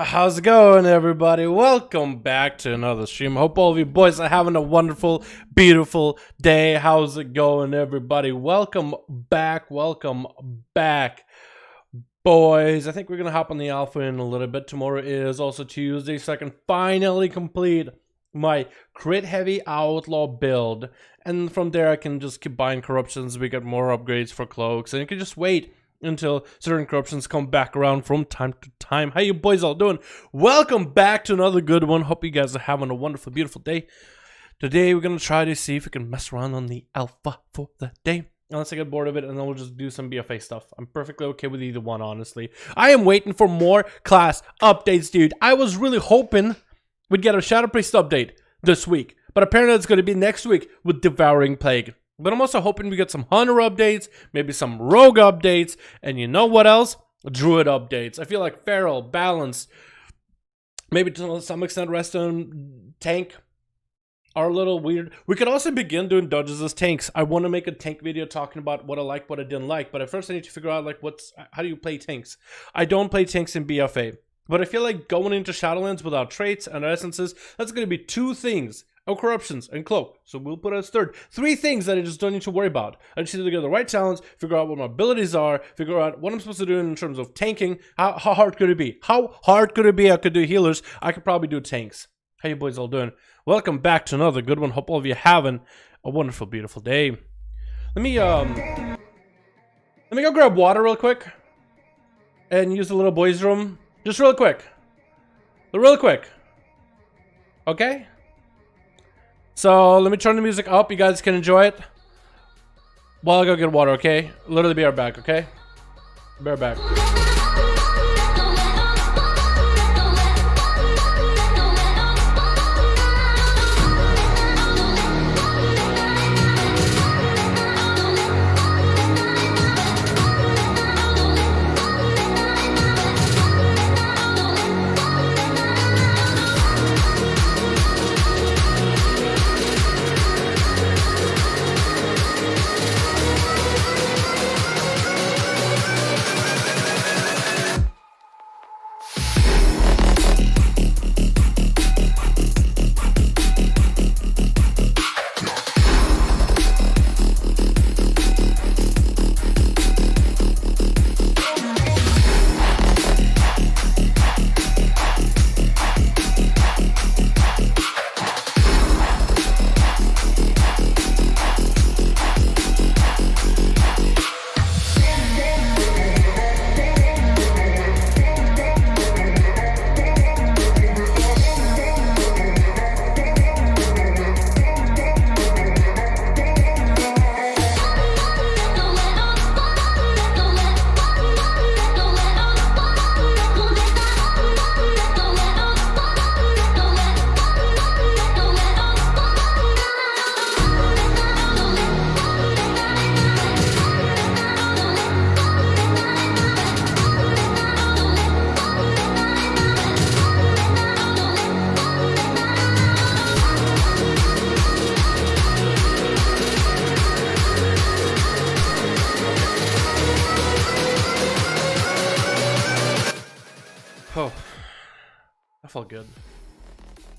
How's it going, everybody? Welcome back to another stream. Hope all of you boys are having a wonderful, beautiful day. How's it going, everybody? Welcome back, boys. I think we're gonna hop on the alpha in a little bit. Tomorrow is also Tuesday, so I can finally complete my crit heavy outlaw build, and from there I can just keep buying corruptions. We get more upgrades for cloaks, and you can just wait until certain corruptions come back around from time to time. How you boys all doing? Welcome back to another good one. Hope you guys are having a wonderful, beautiful day. Today we're gonna try to see if we can mess around on the alpha for the day. Unless I get bored of it, and then we'll just do some BFA stuff. I'm perfectly okay with either one, honestly. I am waiting for more class updates, dude. I was really hoping we'd get a Shadow Priest update this week, but apparently it's going to be next week with Devouring Plague. But I'm also hoping we get some Hunter updates, maybe some Rogue updates, and you know what else? Druid updates. I feel like Feral, Balance, maybe to some extent Rest on Tank are a little weird. We could also begin doing dodges as tanks. I want to make a tank video talking about what I like, what I didn't like, but at first I need to figure out like how do you play tanks? I don't play tanks in BFA, but I feel like going into Shadowlands without traits and essences, that's going to be two things. Oh, corruptions and cloak. So we'll put it as third. Three things that I just don't need to worry about. I just need to get the right talents, figure out what my abilities are, figure out what I'm supposed to do in terms of tanking. How hard could it be? How hard could it be? I could do healers. I could probably do tanks. How you boys all doing? Welcome back to another good one. Hope all of you having a wonderful, beautiful day. Let me go grab water real quick and use the little boys' room. Just real quick. Real quick. Okay? So let me turn the music up. You guys can enjoy it while I go get water, okay? Literally be right back, okay? Be right back. Oh, that felt good.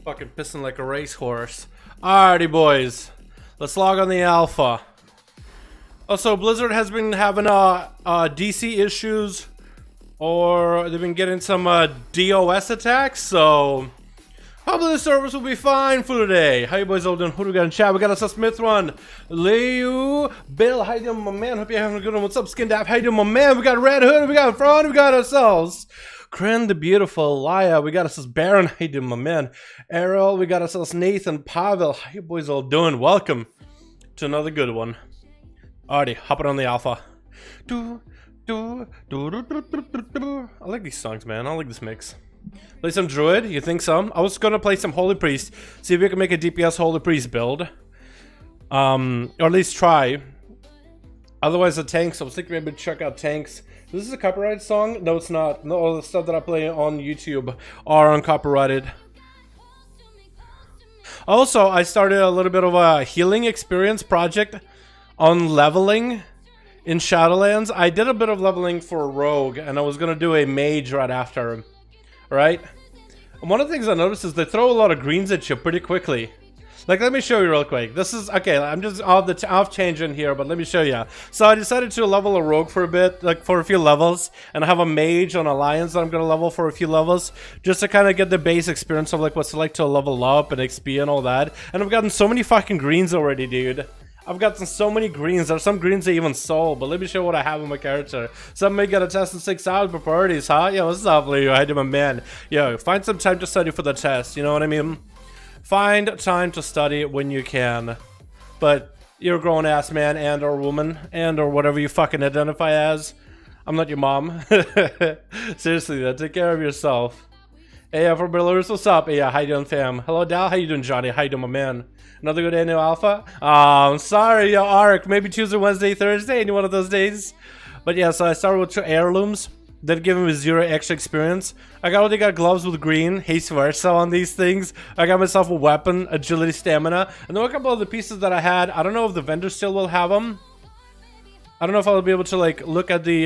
Fucking pissing like a racehorse. Alrighty, boys. Let's log on the alpha. Also, Blizzard has been having DC issues, or they've been getting some DOS attacks, so hopefully the servers will be fine for today. How you boys all doing? Who do we got in chat? We got us Smith Run, Leo, Bill. How you doing, my man? Hope you're having a good one. What's up, Skindap? How you doing, my man? We got Red Hood, we got Fraud, we got ourselves Kren the Beautiful, Laya, we got ourselves Baron, how you doing, my man? Errol, we got ourselves Nathan, Pavel, how you boys all doing? Welcome to another good one. Alrighty, hopping on the alpha. I like these songs, man. I like this mix. Play some Druid, you think so? I was gonna play some Holy Priest, see if we can make a DPS Holy Priest build. Or at least try. Otherwise the tanks, I was thinking maybe check out tanks. This is a copyrighted song? No, it's not. No, all the stuff that I play on YouTube are uncopyrighted. Also, I started a little bit of a healing experience project on leveling in Shadowlands. I did a bit of leveling for Rogue, and I was gonna do a mage right after him. Right? And one of the things I noticed is they throw a lot of greens at you pretty quickly. Like, let me show you real quick. This is, okay, I'm just off tangent here, but let me show you. So I decided to level a rogue for a bit, like for a few levels, and I have a mage on alliance that I'm gonna level for a few levels, just to kind of get the base experience of like what's it like to level up and XP and all that. And I've gotten so many fucking greens already, dude. I've gotten so many greens. There's some greens I even sold, but let me show you what I have in my character. Somebody got a test in 6 hours for priorities, huh? Yo, what's up, Leo? I do my man. Yo, find some time to study for the test, you know what I mean? Find time to study when you can. But you're a grown-ass man and or woman and or whatever you fucking identify as. I'm not your mom. Seriously, though, take care of yourself. Hey, from Belarus, what's up? Hey, how you doing, fam? Hello, Dal. How you doing, Johnny? How you doing, my man? Another good day, new alpha? I'm sorry, yo, Ark. Maybe Tuesday, Wednesday, Thursday, any one of those days. But yeah, so I started with 2 heirlooms. That gave me 0 extra experience. I already got gloves with green, haste versa on these things. I got myself a weapon, agility, stamina, and there were a couple of the pieces that I had. I don't know if the vendor still will have them. I don't know if I'll be able to like look at the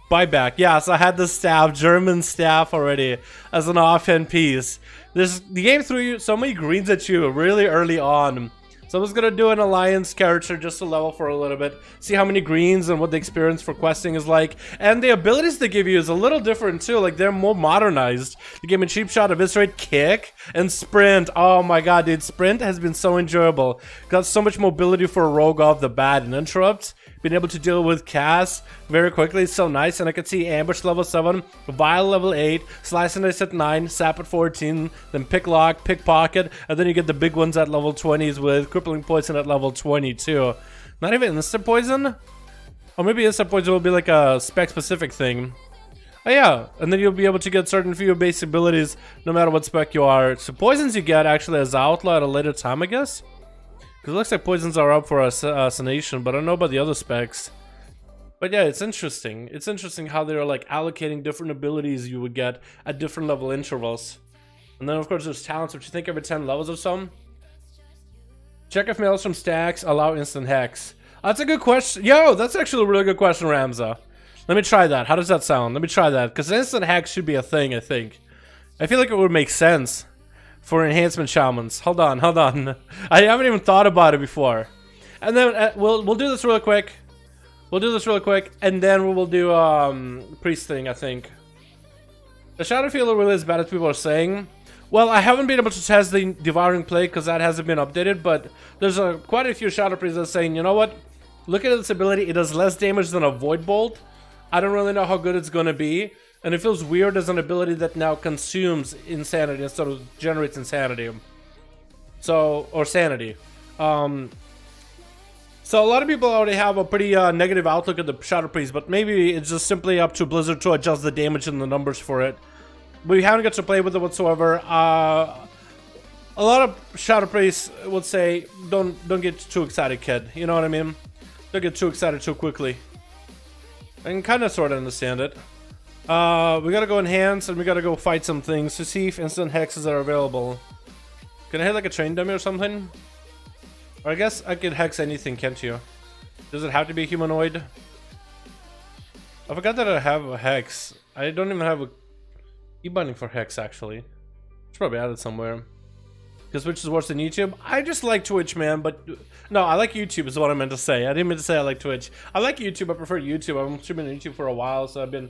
buyback. Yeah, so I had the staff, German staff already as an offhand piece. The game threw you so many greens at you really early on. So I was gonna do an alliance character just to level for a little bit, see how many greens and what the experience for questing is like. And the abilities they give you is a little different too, like they're more modernized. They gave me cheap shot, eviscerate, kick, and sprint. Oh my god, dude, sprint has been so enjoyable. Got so much mobility for a rogue off the bat and interrupts. Been able to deal with cast very quickly, it's so nice. And I could see ambush level 7, vial level 8, slice and dice at 9, sap at 14, then pick lock, pickpocket, and then you get the big ones at level 20s with crippling poison at level 22. Not even instant poison? Or maybe instant poison will be like a spec specific thing. Oh yeah, and then you'll be able to get certain few base abilities no matter what spec you are. So poisons you get actually as outlaw at a later time, I guess? Because it looks like poisons are up for assassination, but I don't know about the other specs. But yeah, it's interesting. It's interesting how they're like allocating different abilities you would get at different level intervals. And then of course there's talents, which you think every 10 levels or some. Check if Maelstrom stacks allow instant hex. That's a good question. Yo, that's actually a really good question, Ramza. Let me try that. How does that sound? Let me try that. Because instant hex should be a thing, I think. I feel like it would make sense. For enhancement shamans. Hold on. I haven't even thought about it before. And then we'll do this real quick. And then we will do priest thing, I think. The shadow feeler really is bad as people are saying. Well, I haven't been able to test the devouring plague because that hasn't been updated, but there's quite a few shadow priests that are saying, you know what? Look at its ability, it does less damage than a void bolt. I don't really know how good it's gonna be. And it feels weird as an ability that now consumes insanity instead of generates insanity. So, or sanity. So a lot of people already have a pretty negative outlook at the Shadow Priest, but maybe it's just simply up to Blizzard to adjust the damage and the numbers for it. We haven't got to play with it whatsoever. A lot of Shadow Priests would say, don't get too excited, kid. You know what I mean? Don't get too excited too quickly. I can kind of sort of understand it. We gotta go enhance and we gotta go fight some things to see if instant hexes are available. Can I hit like a train dummy or something? Or I guess I could hex anything, can't you? Does it have to be humanoid? I forgot that I have a hex. I don't even have a e-binding for hex actually. It's probably added somewhere. Because Twitch is worse than YouTube? I just like Twitch, man, but... No, I like YouTube is what I meant to say. I didn't mean to say I like Twitch. I like YouTube, I prefer YouTube. I've been streaming on YouTube for a while, so I've been...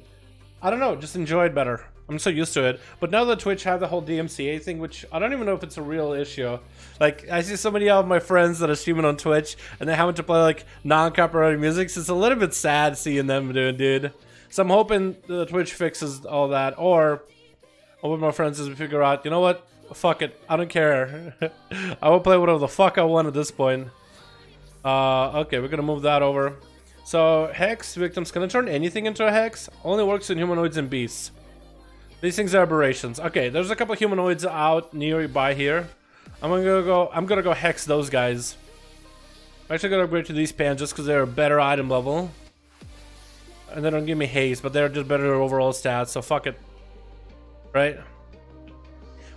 I don't know, just enjoy it better. I'm so used to it. But now that Twitch have the whole DMCA thing, which I don't even know if it's a real issue. Like, I see so many of my friends that are streaming on Twitch, and they're having to play, like, non-copyrighted music, so it's a little bit sad seeing them doing, dude. So I'm hoping the Twitch fixes all that, or with my friends as we figure out, you know what? Fuck it. I don't care. I will play whatever the fuck I want at this point. Okay, we're gonna move that over. So, Hex victims, can I turn anything into a Hex? Only works in humanoids and beasts. These things are aberrations. Okay, there's a couple humanoids out nearby here. I'm gonna go Hex those guys. I'm actually gonna upgrade to these pants just because they're a better item level. And they don't give me haste, but they're just better overall stats, so fuck it. Right?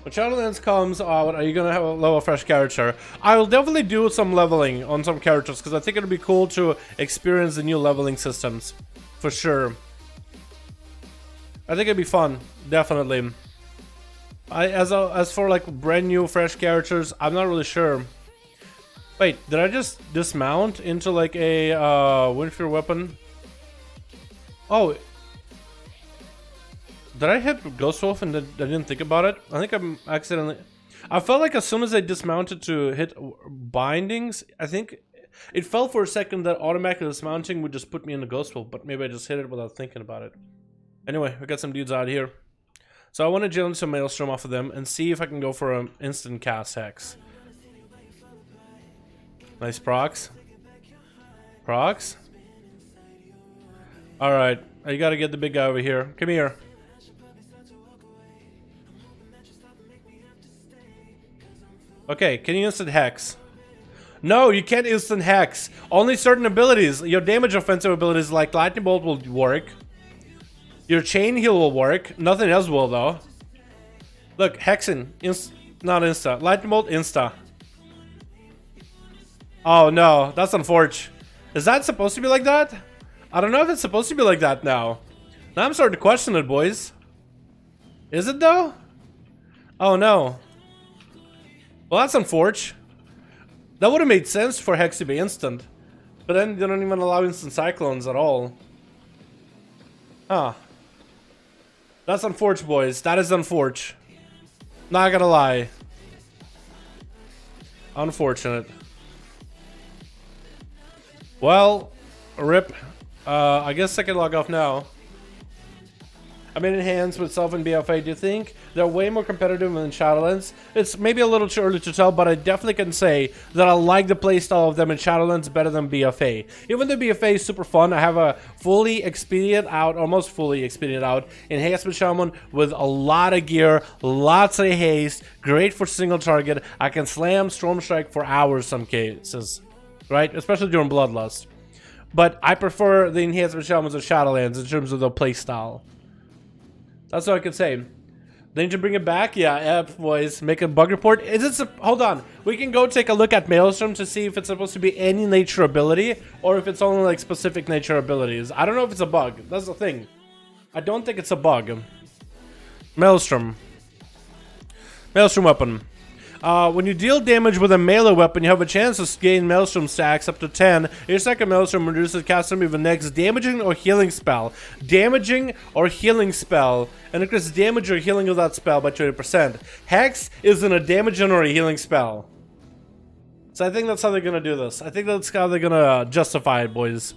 When Shadowlands comes out, are you gonna have a level fresh character? I will definitely do some leveling on some characters because I think it'll be cool to experience the new leveling systems. For sure. I think it'd be fun, definitely. As for like brand new fresh characters, I'm not really sure. Wait, did I just dismount into like a Winfield weapon? Oh, did I hit Ghost Wolf and I didn't think about it? I think I'm accidentally. I felt like as soon as I dismounted to hit bindings, I think it felt for a second that automatically dismounting would just put me in the Ghost Wolf, but maybe I just hit it without thinking about it. Anyway, we got some dudes out here. So I want to jail some Maelstrom off of them and see if I can go for an instant cast Hex. Nice procs. Procs. Alright, you gotta get the big guy over here. Come here. Okay, can you instant Hex? No, you can't instant Hex. Only certain abilities. Your damage offensive abilities like Lightning Bolt will work. Your Chain Heal will work. Nothing else will though. Look, Hexing. Not Insta. Lightning Bolt, Insta. Oh no, that's unfortunate. Is that supposed to be like that? I don't know if it's supposed to be like that now. Now I'm starting to question it, boys. Is it though? Oh no. Well, that's unfortunate. That would have made sense for Hex to be instant. But then they don't even allow instant Cyclones at all. Huh. That's unfortunate, boys. That is unfortunate. Not gonna lie. Unfortunate. Well, rip. I guess I can log off now. I'm in hands with Self and BFA. Do you think they're way more competitive than Shadowlands? It's maybe a little too early to tell, but I definitely can say that I like the playstyle of them in Shadowlands better than BFA. Even though BFA is super fun, I have a fully expedient out, almost fully expedient out, Enhancement Shaman with a lot of gear, lots of haste, great for single target. I can slam Storm Strike for hours some cases, right? Especially during Bloodlust. But I prefer the Enhancement Shamans of Shadowlands in terms of the playstyle. That's what I could say. They need to bring it back? Yeah, boys. Make a bug report. Is it? Hold on. We can go take a look at Maelstrom to see if it's supposed to be any nature ability or if it's only like specific nature abilities. I don't know if it's a bug. That's the thing. I don't think it's a bug. Maelstrom. Maelstrom weapon. When you deal damage with a melee weapon, you have a chance to gain Maelstrom stacks up to 10. Your second Maelstrom reduces casting with the next damaging or healing spell. Damaging or healing spell. And increases damage or healing of that spell by 20%. Hex isn't a damaging or a healing spell. So I think that's how they're gonna do this. I think that's how they're gonna justify it, boys.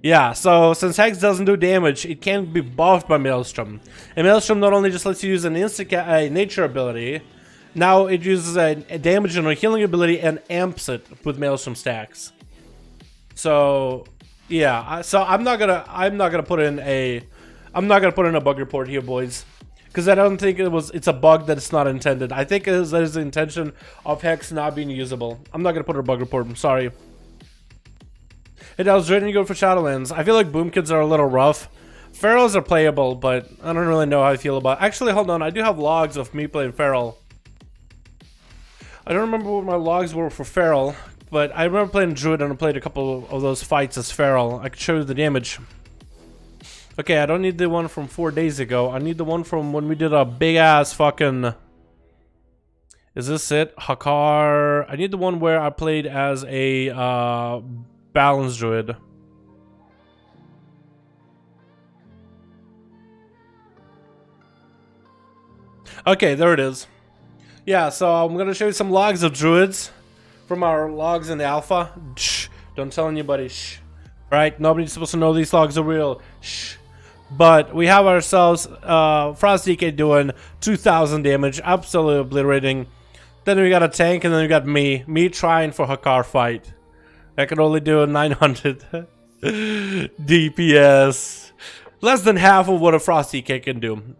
Yeah, so since Hex doesn't do damage, it can't be buffed by Maelstrom. And Maelstrom not only just lets you use an instant nature ability, now it uses a damage or healing ability and amps it with Maelstrom stacks. So yeah, so I'm not gonna put in a bug report here, boys, because I don't think it's a bug that it's not intended. I think that is the intention of Hex not being usable. I'm not gonna put a bug report. I'm sorry. Hey, I was ready to go for Shadowlands. I feel like Boom Kids are a little rough. Ferals are playable, but I don't really know how I feel about it. Actually, hold on. I do have logs of me playing Feral. I don't remember what my logs were for Feral, but I remember playing Druid and I played a couple of those fights as Feral. I could show you the damage. Okay, I don't need the one from 4 days ago. I need the one from when we did a big ass fucking... Is this it? Hakar... I need the one where I played as a Balance Druid. Okay, there it is. Yeah, so I'm gonna show you some logs of druids from our logs in the alpha. Shh, don't tell anybody. Shh. Right? Nobody's supposed to know these logs are real. Shh. But we have ourselves Frost DK doing 2,000 damage, absolutely obliterating. Then we got a tank, and then we got me trying for Hakar fight. I can only do 900 DPS, less than half of what a Frost DK can do.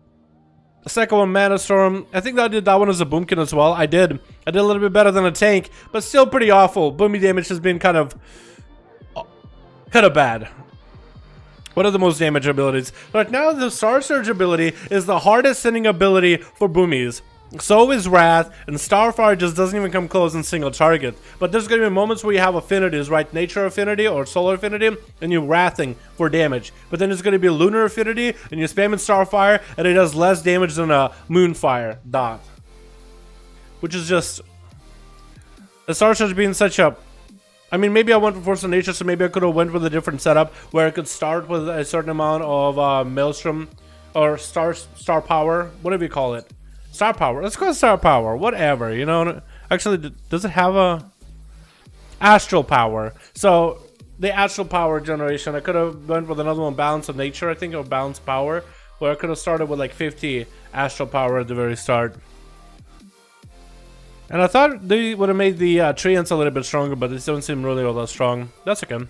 The second one, Mana Storm. I think I did that one as a boomkin as well. I did a little bit better than a tank, but still pretty awful. Boomy damage has been kind of bad. What are the most damage abilities? Right now, the Star Surge ability is the hardest hitting ability for boomies. So is Wrath, and Starfire just doesn't even come close in single target. But there's going to be moments where you have affinities, right? Nature affinity or solar affinity, and you're Wrathing for damage. But then there's going to be Lunar affinity, and you're spamming Starfire, and it does less damage than a Moonfire dot. Which is just... The Starcharge being such a... I mean, maybe I went for Force of Nature, so maybe I could have went with a different setup, where I could start with a certain amount of Maelstrom, or Star Power, whatever you call it. Star Power. Let's call it Star Power. Whatever, you know. Actually, does it have a Astral Power? So the Astral Power generation, I could have went with another one, Balance of Nature, I think, or Balance Power, where I could have started with like 50 Astral Power at the very start. And I thought they would have made the Treants a little bit stronger, but they don't seem really all that strong. That's okay.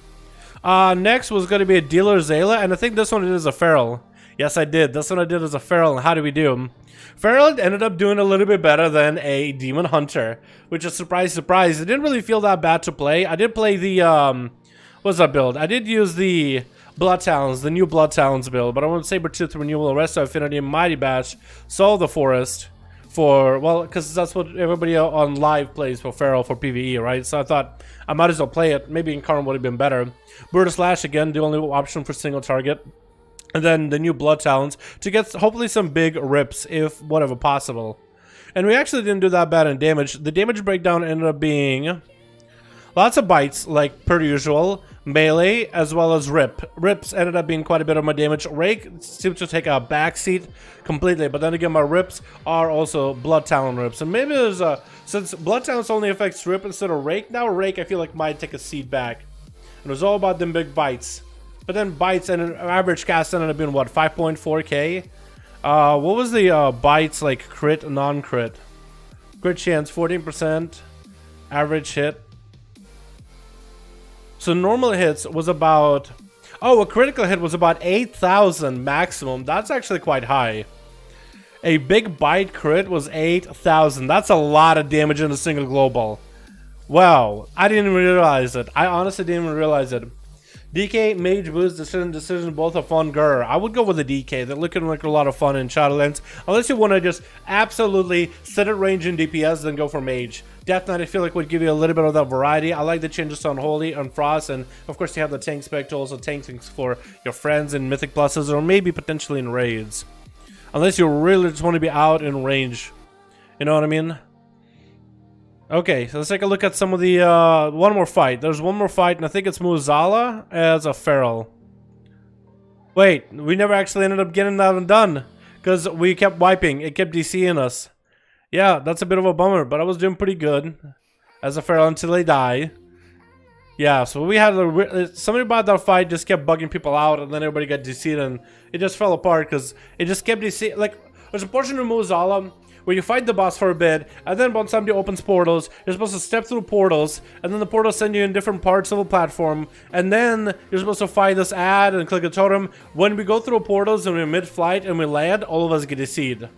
Next was going to be a Dealer Zayla, and I think this one is a Feral. Yes, I did. This one I did as a Feral, and how did we do? Feral ended up doing a little bit better than a Demon Hunter, which is surprise, surprise. It didn't really feel that bad to play. I did play the, what's that build? I did use the Blood Talons, the new Blood Talons build, but I went Sabertooth Renewal, Rest of Affinity, Mighty Bash, Soul the Forest for, well, because that's what everybody on live plays for Feral for PvE, right? So I thought I might as well play it. Maybe Incarn would have been better. Bird of Slash, again, the only option for single target. And then the new Blood Talons to get hopefully some big rips, if whatever possible. And we actually didn't do that bad in damage. The damage breakdown ended up being lots of bites, like per usual, melee, as well as rip. Rips ended up being quite a bit of my damage. Rake seems to take a backseat completely, but then again, my rips are also Blood Talon rips. And maybe there's a, since Blood Talons only affects rip instead of rake, now rake I feel like might take a seat back. And it was all about them big bites. But then bites and an average cast ended up being what, 5.4k? What was the bites like crit, non-crit? Crit chance 14%, average hit. So normal hits was about, oh, a critical hit was about 8,000 maximum. That's actually quite high. A big bite crit was 8,000. That's a lot of damage in a single global. Wow, I didn't even realize it. I honestly didn't even realize it. DK, Mage Boost, Decision, both are fun. Grr. I would go with the DK. They're looking like a lot of fun in Shadowlands. Unless you want to just absolutely sit at range in DPS, then go for Mage. Death Knight, I feel like, would give you a little bit of that variety. I like the changes on Holy, on Frost, and of course you have the tank spec to also tank things for your friends in Mythic Pluses, or maybe potentially in raids. Unless you really just want to be out in range. You know what I mean? Okay, so let's take a look at some of the, one more fight. There's one more fight, and I think it's Muzala as a Feral. Wait, we never actually ended up getting that done, because we kept wiping. It kept DCing us. Yeah, that's a bit of a bummer, but I was doing pretty good as a Feral until they die. Yeah, so we had something about that fight just kept bugging people out, and then everybody got DC'd, and it just fell apart, because it just kept DCing. Like, there's a portion of Muzala where you fight the boss for a bit, and then once somebody opens portals, you're supposed to step through portals, and then the portals send you in different parts of the platform, and then you're supposed to fight this ad and click a totem. When we go through portals and we're mid-flight and we land, all of us get DC'd.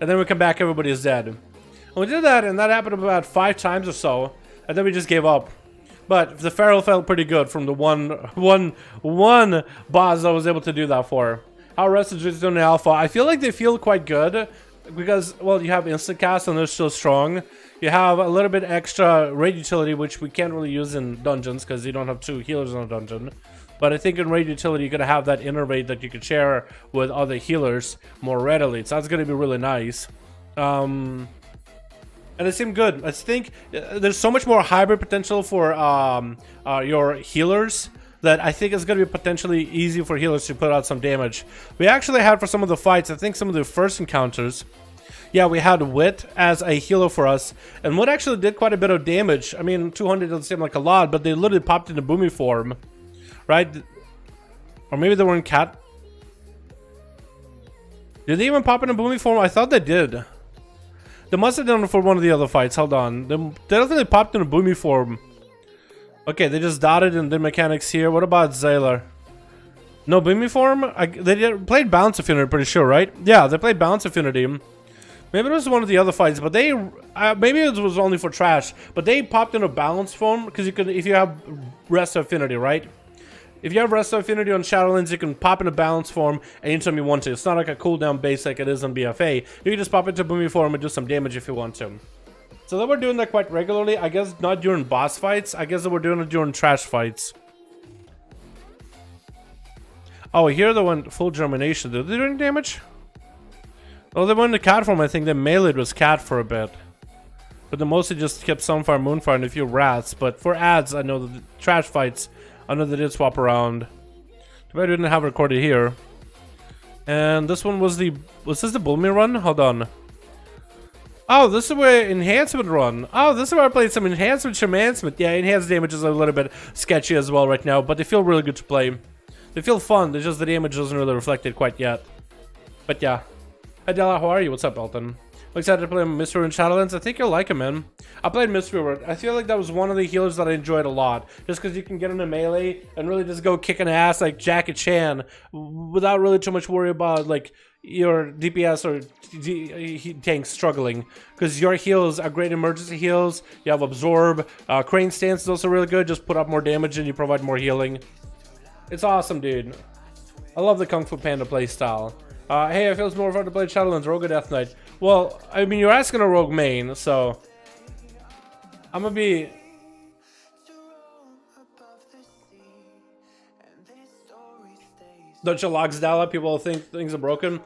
And then we come back, everybody is dead. And we did that, and that happened about 5 times or so, and then we just gave up. But the Feral felt pretty good from the one boss I was able to do that for. How Rested is doing in Alpha, I feel like they feel quite good. Because, well, you have instant cast and they're still strong. You have a little bit extra raid utility, which we can't really use in dungeons because you don't have 2 healers in a dungeon. But I think in raid utility, you're going to have that inner raid that you can share with other healers more readily. So that's going to be really nice. And it seemed good. I think there's so much more hybrid potential for your healers that I think it's going to be potentially easy for healers to put out some damage. We actually had for some of the fights, I think some of the first encounters, yeah, we had Wit as a healer for us, and Wit actually did quite a bit of damage. I mean, 200 doesn't seem like a lot, but they literally popped into Boomy form, right? Or maybe they were in Cat. Did they even pop into Boomy form? I thought they did. They must have done it for one of the other fights. Hold on. They definitely popped into Boomy form. Okay, they just dotted and did mechanics here. What about Zayla? No Boomy form? They played Balance Affinity, pretty sure, right? Yeah, they played Balance Affinity. Maybe it was one of the other fights, but they... maybe it was only for trash. But they popped into Balance form, because you could, if you have Rest of Affinity, right? If you have Resto Affinity on Shadowlands, you can pop into balance form anytime you want to. It's not like a cooldown base like it is on BFA. You can just pop into Boomy form and do some damage if you want to. So that we're doing that quite regularly. I guess not during boss fights. I guess that we're doing it during trash fights. Oh, here they went full germination. Did they do any damage? Oh, they went to cat form. I think they meleeed was cat for a bit. But they mostly just kept Sunfire, Moonfire, and a few rats. But for ads, I know that the trash fights, I know they did swap around. Too bad I didn't have it recorded here. And this one was the... Was this the Bulmy run? Hold on. Oh, this is where Enhancement run. Oh, this is where I played some Enhancement, Shamancement. Yeah, Enhanced damage is a little bit sketchy as well right now, but they feel really good to play. They feel fun, it's just the damage doesn't really reflect it quite yet. But yeah. Hi Della, how are you? What's up, Elton? I'm excited to play Mystery in Shadowlands. I think you'll like him, man. I played Mystery Word. I feel like that was one of the healers that I enjoyed a lot. Just because you can get into melee and really just go kicking ass like Jackie Chan without really too much worry about like your DPS or tanks struggling. Because your heals are great emergency heals. You have Absorb. Crane Stance is also really good. Just put up more damage and you provide more healing. It's awesome, dude. I love the Kung Fu Panda playstyle. Hey, it feels more fun to play Shadowlands, Rogue or Death Knight. Well, I mean, you're asking a Rogue main, so... I'm gonna be... Don't you logs Dalla? People think things are broken.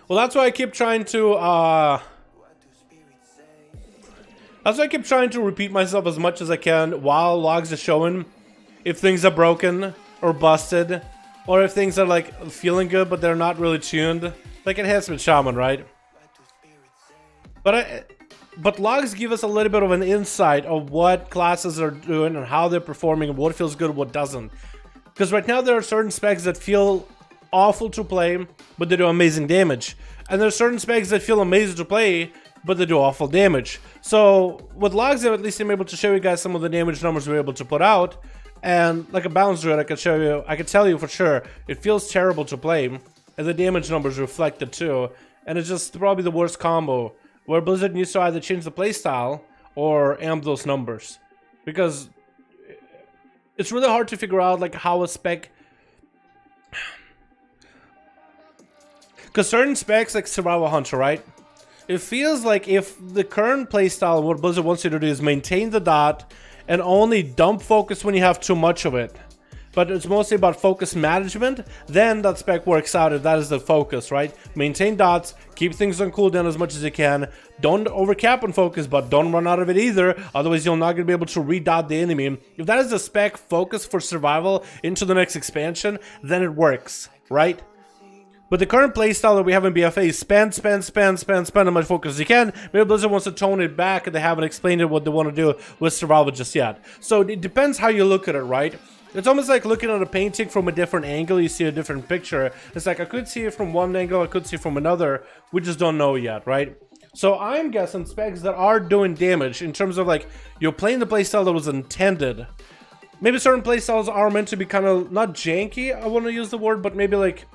Well, that's why I keep trying to, That's why I keep trying to repeat myself as much as I can while logs are showing if things are broken or busted. Or if things are like feeling good but they're not really tuned. Like Enhancement Shaman, right? But logs give us a little bit of an insight of what classes are doing and how they're performing and what feels good and what doesn't. Because right now there are certain specs that feel awful to play, but they do amazing damage. And there are certain specs that feel amazing to play, but they do awful damage. So with logs, at least I'm able to show you guys some of the damage numbers we're able to put out. And like a balance druid, I could show you, I could tell you for sure, it feels terrible to play, and the damage numbers reflect it too. And it's just probably the worst combo, where Blizzard needs to either change the playstyle or amp those numbers, because it's really hard to figure out like how a spec. Because certain specs like Survival Hunter, right? It feels like if the current playstyle, what Blizzard wants you to do is maintain the dot and only dump focus when you have too much of it, but it's mostly about focus management, then that spec works out if that is the focus, right? Maintain dots, keep things on cooldown as much as you can, don't overcap on focus, but don't run out of it either, otherwise you're not going to be able to redot the enemy. If that is the spec focus for survival into the next expansion, then it works, right? But the current playstyle that we have in BFA is spend as much focus as you can. Maybe Blizzard wants to tone it back and they haven't explained it what they want to do with survival just yet. So it depends how you look at it, right? It's almost like looking at a painting from a different angle. You see a different picture. It's like I could see it from one angle, I could see it from another. We just don't know yet, right? So I'm guessing specs that are doing damage in terms of like you're playing the playstyle that was intended. Maybe certain playstyles are meant to be kind of not janky, I want to use the word, but maybe like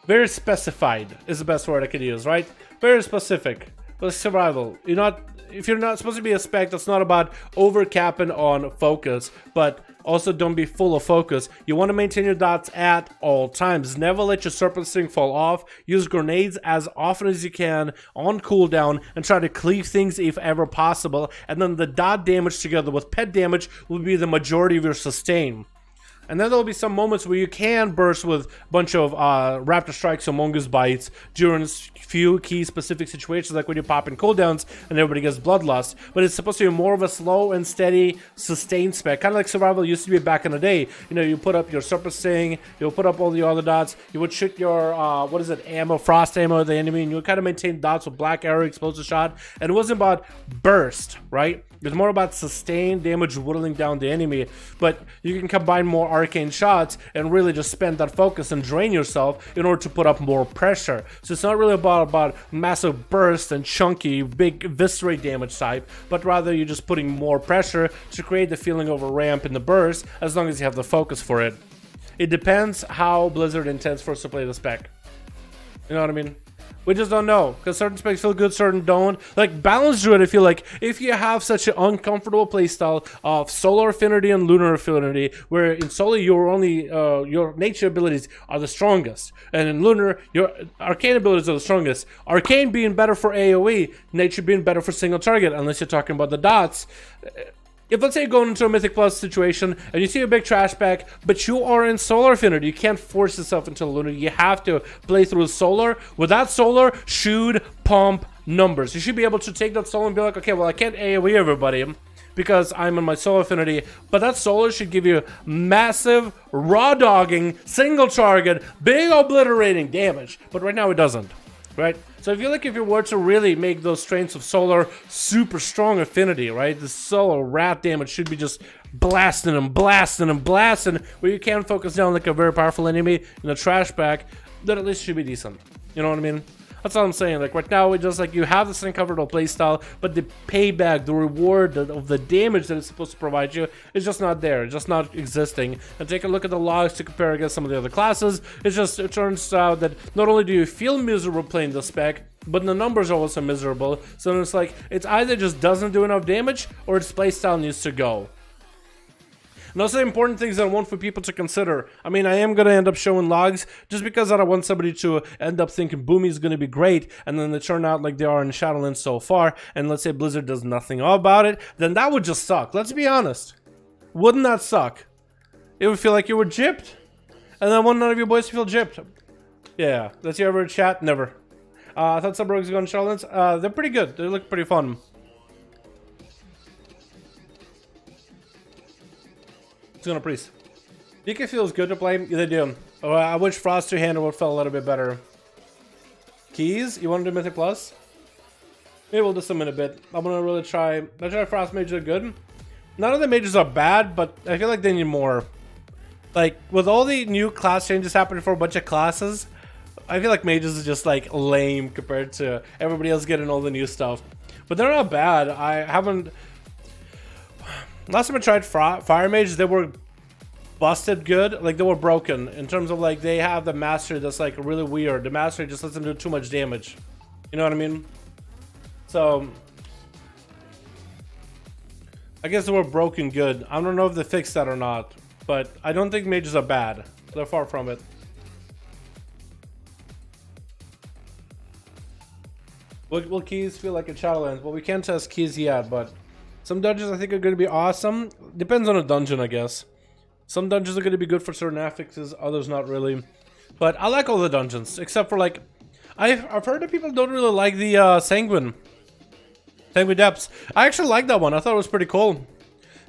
very specified is the best word I could use, right? Very specific. But survival. If you're not supposed to be a spec that's not about overcapping on focus, but also don't be full of focus. You want to maintain your dots at all times. Never let your Serpent Sting fall off. Use grenades as often as you can on cooldown and try to cleave things if ever possible. And then the dot damage together with pet damage will be the majority of your sustain. And then there'll be some moments where you can burst with a bunch of Raptor Strikes or Mongoose Bites during few key specific situations, like when you pop in cooldowns and everybody gets Bloodlust. But it's supposed to be more of a slow and steady sustained spec, kind of like Survival used to be back in the day. You know, you put up your Serpent Sting, you'll put up all the other dots, you would shoot your, ammo, frost ammo at the enemy, and you would kind of maintain dots with Black Arrow, Explosive Shot. And it wasn't about burst, right? It's more about sustained damage whittling down the enemy, but you can combine more arcane shots and really just spend that focus and drain yourself in order to put up more pressure. So it's not really about massive burst and chunky, big viscerate damage type, but rather you're just putting more pressure to create the feeling of a ramp in the burst as long as you have the focus for it. It depends how Blizzard intends for us to play the spec. You know what I mean? We just don't know, because certain specs feel good, certain don't. Like, Balanced Druid, I feel like, if you have such an uncomfortable playstyle of Solar Affinity and Lunar Affinity, where in Solar your nature abilities are the strongest, and in Lunar, your Arcane abilities are the strongest. Arcane being better for AoE, nature being better for single target, unless you're talking about the dots. If, let's say, you're going into a Mythic Plus situation and you see a big trash bag, but you are in Solar Affinity, you can't force yourself into Lunar. You have to play through Solar. With that Solar, shoot, pump, numbers. You should be able to take that Solar and be like, okay, well, I can't AoE everybody because I'm in my Solar Affinity, but that Solar should give you massive, raw dogging, single target, big obliterating damage. But right now it doesn't, right? So I feel like if you were to really make those strains of Solar super strong affinity, right? The Solar rat damage should be just blasting them, blasting them, blasting, where you can focus down like a very powerful enemy in a trash bag, that at least should be decent. You know what I mean? That's all I'm saying. Like right now, it's just like you have this uncomfortable playstyle, but the payback, the reward of the damage that it's supposed to provide you is just not there. It's just not existing. And take a look at the logs to compare against some of the other classes. It turns out that not only do you feel miserable playing the spec, but the numbers are also miserable. So it's like it's either just doesn't do enough damage or its playstyle needs to go. And those are the important things that I want for people to consider. I mean, I am going to end up showing logs just because I don't want somebody to end up thinking Boomy is going to be great and then they turn out like they are in Shadowlands so far, and let's say Blizzard does nothing about it, then that would just suck. Let's be honest. Wouldn't that suck? It would feel like you were gypped, and then one none of you boys feel gypped. Yeah, that's your ever chat? Never. I thought some rogues going to Shadowlands. They're pretty good. They look pretty fun. Gonna Priest. DK feels good to play. Yeah, they do. Oh, I wish Frost 2-handed would feel a little bit better. Keys? You want to do Mythic Plus? Maybe we'll do some in a bit. I'm gonna really try. I try Frost mages are good. None of the mages are bad, but I feel like they need more. Like with all the new class changes happening for a bunch of classes, I feel like mages is just like lame compared to everybody else getting all the new stuff. But they're not bad. I haven't. Last time I tried Fire Mages, they were busted good. Like, they were broken in terms of, like, they have the mastery that's, like, really weird. The mastery just lets them do too much damage. You know what I mean? So, I guess they were broken good. I don't know if they fixed that or not, but I don't think mages are bad. They're far from it. Will keys feel like a Shadowlands? Well, we can't test keys yet, but some dungeons I think are going to be awesome. Depends on a dungeon, I guess. Some dungeons are going to be good for certain affixes, others not really. But I like all the dungeons, except for like... I've heard that people don't really like the Sanguine Depths. I actually like that one. I thought it was pretty cool.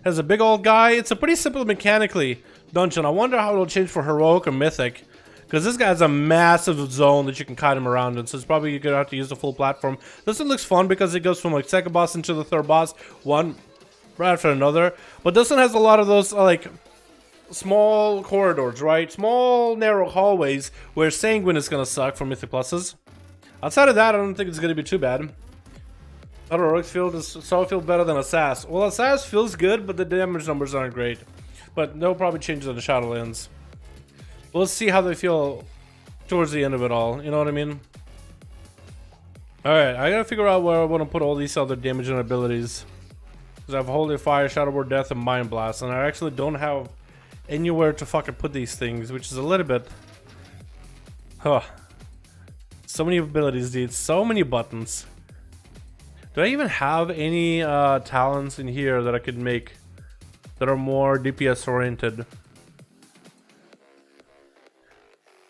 Has a big old guy. It's a pretty simple mechanically dungeon. I wonder how it'll change for Heroic or Mythic. Because this guy has a massive zone that you can kite him around in, so it's probably you're going to have to use the full platform. This one looks fun because it goes from like second boss into the third boss, one right after another. But this one has a lot of those like small corridors, right? Small narrow hallways where Sanguine is going to suck for Mythic Pluses. Outside of that, I don't think it's going to be too bad. Heroic feel better than Assas. Well, Assas feels good, but the damage numbers aren't great. But they'll probably change in the Shadowlands. We'll see how they feel towards the end of it all. You know what I mean? Alright, I gotta figure out where I want to put all these other damage and abilities. Because I have Holy Fire, Shadowboard Death, and Mind Blast. And I actually don't have anywhere to fucking put these things, which is a little bit... Huh. So many abilities, dude. So many buttons. Do I even have any talents in here that I could make that are more DPS oriented?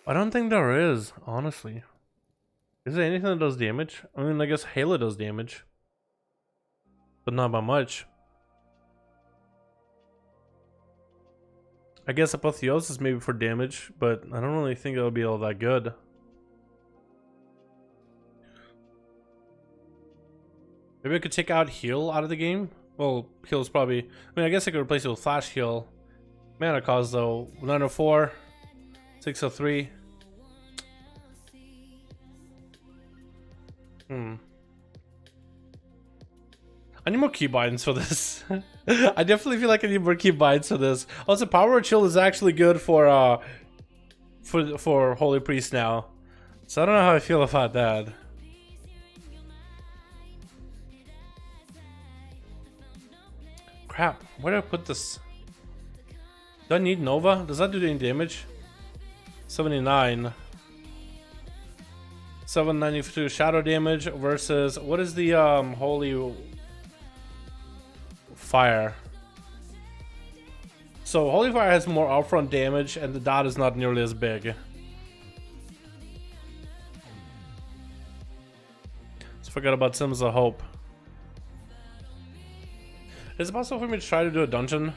I don't think there is, honestly. Is there anything that does damage? I mean, I guess Halo does damage. But not by much. I guess Apotheosis maybe for damage, but I don't really think it'll be all that good. Maybe I could take out Heal out of the game? Well, Heal is probably... I mean, I guess I could replace it with Flash Heal. Mana cost, though. 904. 603. I need more keybinds for this. I definitely feel like I need more keybinds for this. Also, Power Chill is actually good for Holy Priest now. So I don't know how I feel about that. Crap, where do I put this? Do I need Nova? Does that do any damage? 79. 792 shadow damage versus, what is the holy fire? So holy fire has more upfront damage and the dot is not nearly as big. Let's forget about Symbols of Hope. Is it possible for me to try to do a dungeon?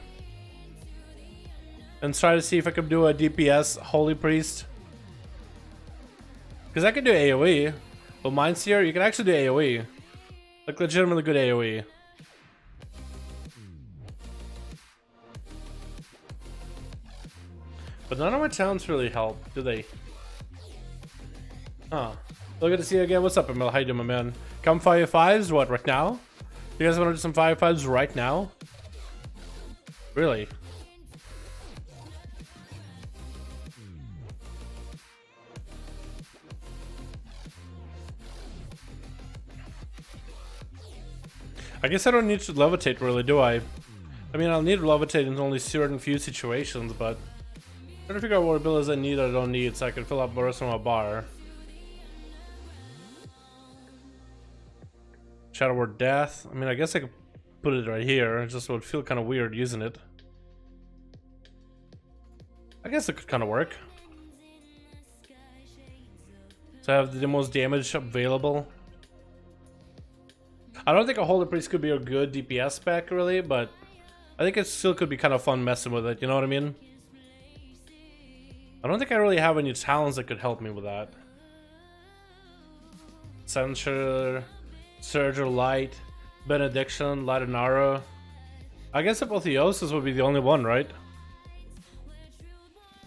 And try to see if I could do a DPS Holy Priest? Because I could do AoE. But mine's here, you can actually do AoE. Like legitimately good AoE. But none of my talents really help, do they? Huh. So good to see you again. What's up, Emil? How you doing, my man? Come 5-5s, what, right now? You guys want to do some 5-5s right now? Really? I guess I don't need to levitate, really, do I? I mean, I'll need to levitate in only certain few situations, but I'm trying to figure out what abilities I need or don't need so I can fill up the rest of my bar. Shadow Word Death. I mean, I guess I could put it right here. It just would feel kind of weird using it. I guess it could kind of work. So I have the most damage available. I don't think a Holy Priest could be a good DPS spec, really, but I think it still could be kind of fun messing with it, you know what I mean? I don't think I really have any talents that could help me with that. Censure, Surge of Light, Benediction, Light and Arrow. I guess Apotheosis would be the only one, right?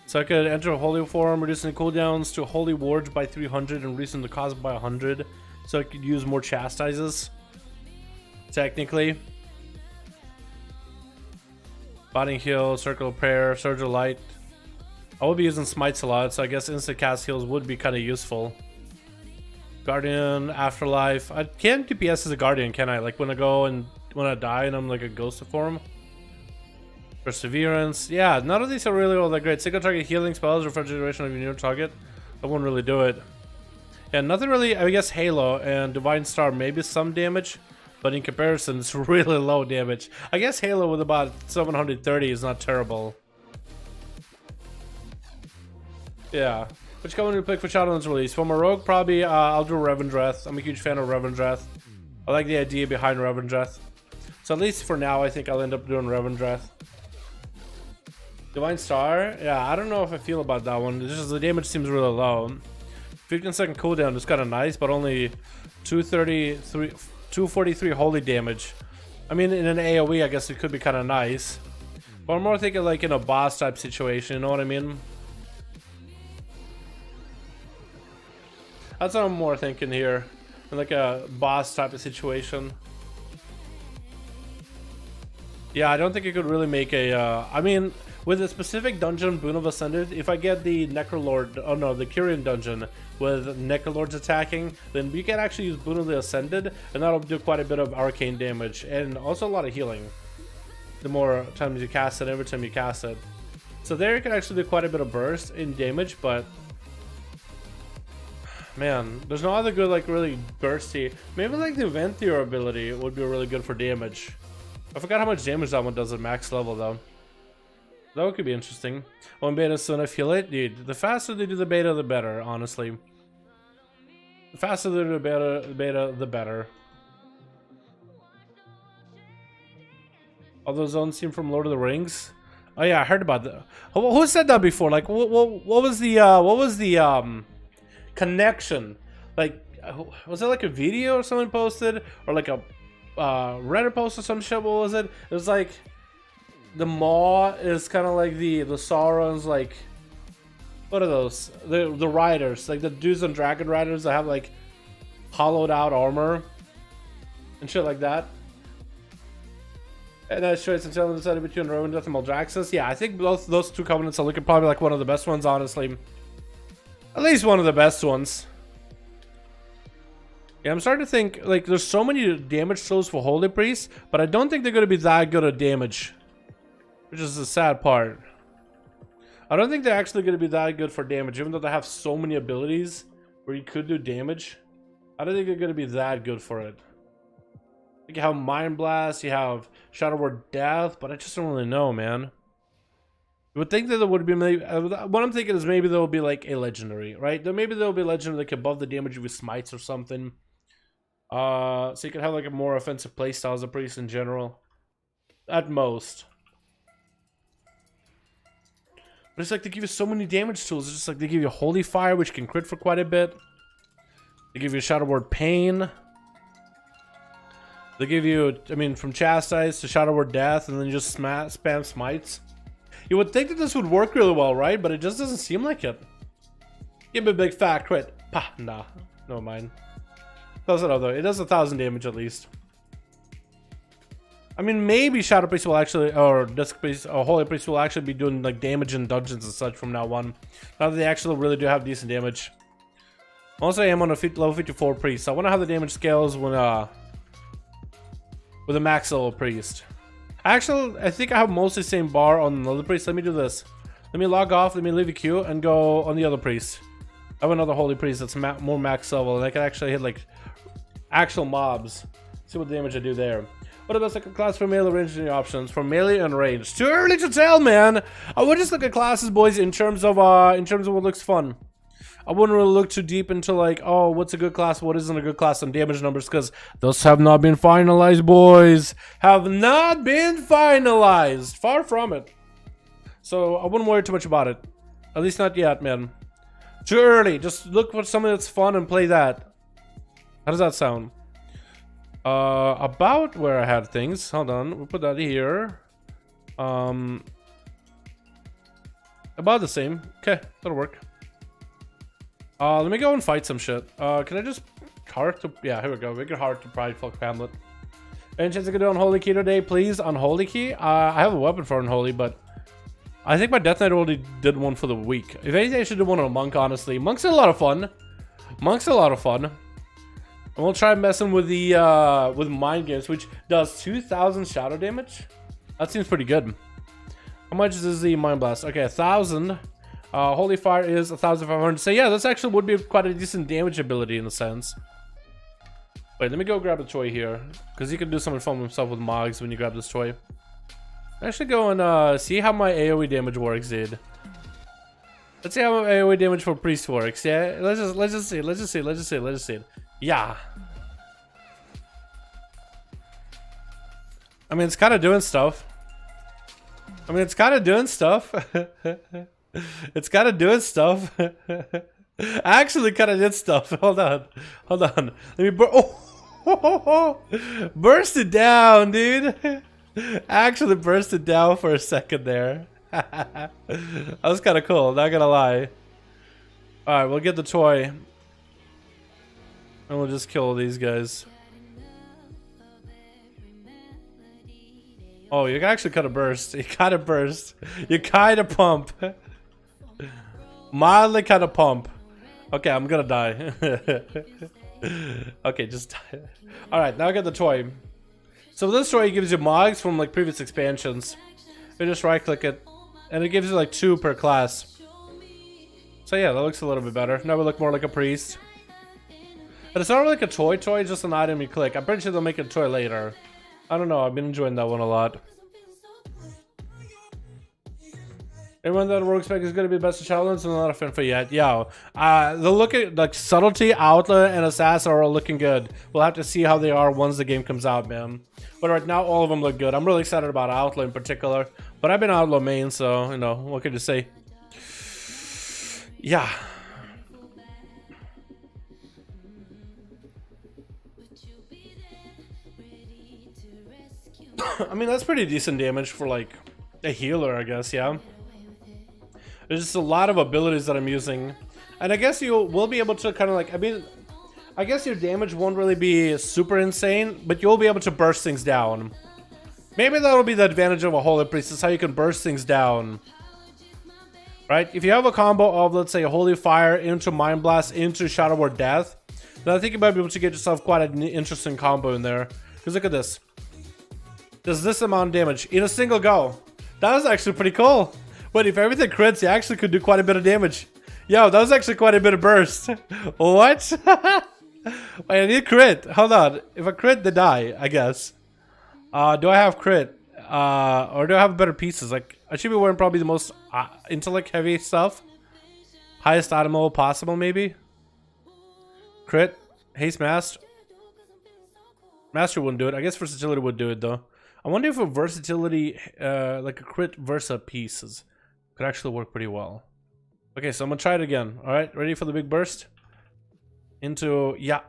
So I could enter a Holy Form, reducing the cooldowns to Holy Wards by 300 and reducing the cost by 100. So I could use more Chastises. Technically. Body Heal, Circle of Prayer, Surge of Light. I will be using Smites a lot, so I guess instant cast heals would be kind of useful. Guardian, Afterlife. I can't DPS as a Guardian, can I? Like when I go and when I die and I'm like a ghost form. Perseverance. Yeah, none of these are really all that great. Single target healing spells, refrigeration of your new target. I won't really do it. Yeah, nothing really. I guess Halo and Divine Star, maybe some damage. But in comparison, it's really low damage. I guess Halo with about 730 is not terrible. Yeah. Which coming to pick for Shadowlands release? For my rogue, probably I'll do Revendreth. I'm a huge fan of Revendreth. I like the idea behind Revendreth. So at least for now, I think I'll end up doing Revendreth. Divine Star? Yeah, I don't know if I feel about that one. It's just the damage seems really low. 15-second cooldown is kind of nice, but only 243 holy damage. I mean, in an AoE, I guess it could be kind of nice. But I'm more thinking like in a boss type situation, you know what I mean? That's what I'm more thinking here. In like a boss type of situation. Yeah, I don't think you could really make a... I mean, with a specific dungeon, Boon of Ascended, if I get the Necrolord... Oh no, the Kyrian dungeon with Necrolords attacking, then we can actually use Boon of the Ascended, and that'll do quite a bit of arcane damage, and also a lot of healing. The more times you cast it, every time you cast it. So there you can actually do quite a bit of burst in damage, but... Man, there's no other good, like, really bursty... Maybe like the Venthyr ability would be really good for damage. I forgot how much damage that one does at max level, though. That could be interesting. One beta soon, I feel it. Dude, the faster they do the beta, the better, honestly. The faster they do the beta, the better. All those zones seem from Lord of the Rings. Oh yeah, I heard about that. Who said that before? Like, what was the connection? Like, was it like a video or someone posted, or like a Reddit post or some shit? What was it? It was like the Maw is kind of like the Sauron's, like, what are those? The riders, like the dudes on Dragon Riders that have like hollowed out armor and shit like that. And that shows and telling decided between Revendreth and Maldraxxus. Yeah, I think those two covenants are looking probably like one of the best ones, honestly. At least one of the best ones. Yeah, I'm starting to think, like, there's so many damage tools for Holy Priest, but I don't think they're going to be that good at damage. Which is the sad part. I don't think they're actually going to be that good for damage, even though they have so many abilities where you could do damage. I don't think they're going to be that good for it. Like, you have Mind Blast, you have Shadow Word Death, but I just don't really know, man. You would think that there would be maybe, what I'm thinking is maybe there will be like a legendary, right? Maybe there will be a legendary like above the damage with smites or something. So you can have like a more offensive playstyle as a priest in general. At most. But it's like they give you so many damage tools. It's just like they give you Holy Fire, which can crit for quite a bit. They give you Shadow Word Pain. They give you, I mean, from Chastise to Shadow Word Death, and then just spam smites. You would think that this would work really well, right? But it just doesn't seem like it. Give me a big fat crit. Pah, nah. Never mind. Close enough though. It does 1,000 damage at least. I mean, maybe Shadow Priest will actually, or Disc Priest, or Holy Priest will actually be doing like damage in dungeons and such from now on. Now that they actually really do have decent damage. Also, I am on a level 54 Priest, so I wonder how the damage scales when, with a max level Priest. Actually, I think I have mostly the same bar on the other Priest. Let me do this. Let me log off, let me leave a queue, and go on the other Priest. I have another Holy Priest that's more max level, and I can actually hit like actual mobs. See what damage I do there. What about second class for melee range and options? For melee and range. Too early to tell, man. I would just look at classes, boys, in terms of what looks fun. I wouldn't really look too deep into like, oh, what's a good class, what isn't a good class on damage numbers, because those have not been finalized, boys. Have not been finalized. Far from it. So I wouldn't worry too much about it. At least not yet, man. Too early. Just look for something that's fun and play that. How does that sound? About where I had things. Hold on. We'll put that here. About the same. Okay, that'll work. Let me go and fight some shit. Can I just heart to, yeah, here we go. Make it hard to Prideful Hamlet. Any chance I could do Unholy Key today, please? Unholy Key? I have a weapon for Unholy, but I think my Death Knight already did one for the week. If anything, I should do one on a Monk, honestly. Monk's a lot of fun. Monk's a lot of fun. And we'll try messing with the with Mind Games, which does 2,000 shadow damage. That seems pretty good. How much is the Mind Blast? Okay, 1,000. Holy Fire is 1,500. So yeah, this actually would be quite a decent damage ability in a sense. Wait, let me go grab a toy here, because you can do something fun with himself with Mogs when you grab this toy. I should go and see how my AoE damage works, dude. Let's see how my AoE damage for Priest works. Yeah, let's just see. Yeah. I mean, it's kind of doing stuff. It's kind of doing stuff. Actually kind of did stuff. Hold on. Let me burst it down, dude. Actually burst it down for a second there. That was kind of cool, not gonna lie. Alright, we'll get the toy. And we'll just kill these guys. Oh, you actually kind of burst. You kind of burst. You kind of pump. Mildly kind of pump. Okay, I'm gonna die. Okay, just die. Alright, now I got the toy. So this toy gives you mods from like previous expansions. You just right click it, and it gives you like 2 per class. So yeah, that looks a little bit better. Now we look more like a priest. But it's not really like a toy, it's just an item you click. I'm pretty sure they'll make a toy later. I don't know, I've been enjoying that one a lot. Everyone that works back is going to be the best of Shadowlands, and I'm not a fan for yet. Yeah, the look at like Subtlety, Outlaw, and Assassin are all looking good. We'll have to see how they are once the game comes out, man. But right now, all of them look good. I'm really excited about Outlaw in particular. But I've been Outlaw main, so, you know, what can you say? Yeah. I mean, that's pretty decent damage for like a healer, I guess, yeah. There's just a lot of abilities that I'm using. And I guess you will be able to kind of like, I mean, I guess your damage won't really be super insane, but you'll be able to burst things down. Maybe that'll be the advantage of a Holy Priest, is how you can burst things down. Right? If you have a combo of, let's say, Holy Fire into Mind Blast into Shadow Word Death, then I think you might be able to get yourself quite an interesting combo in there. Because look at this. Does this amount of damage in a single go. That was actually pretty cool. Wait, if everything crits, you actually could do quite a bit of damage. Yo, that was actually quite a bit of burst. What? Wait, I need crit. Hold on. If I crit, they die, I guess. Do I have crit? Or do I have better pieces? Like, I should be wearing probably the most intellect heavy stuff. Highest item level possible, maybe. Crit. Haste Master. Master wouldn't do it. I guess versatility would do it, though. I wonder if a versatility, like a crit versa pieces, could actually work pretty well. Okay, so I'm gonna try it again. Alright, ready for the big burst? Into, yeah.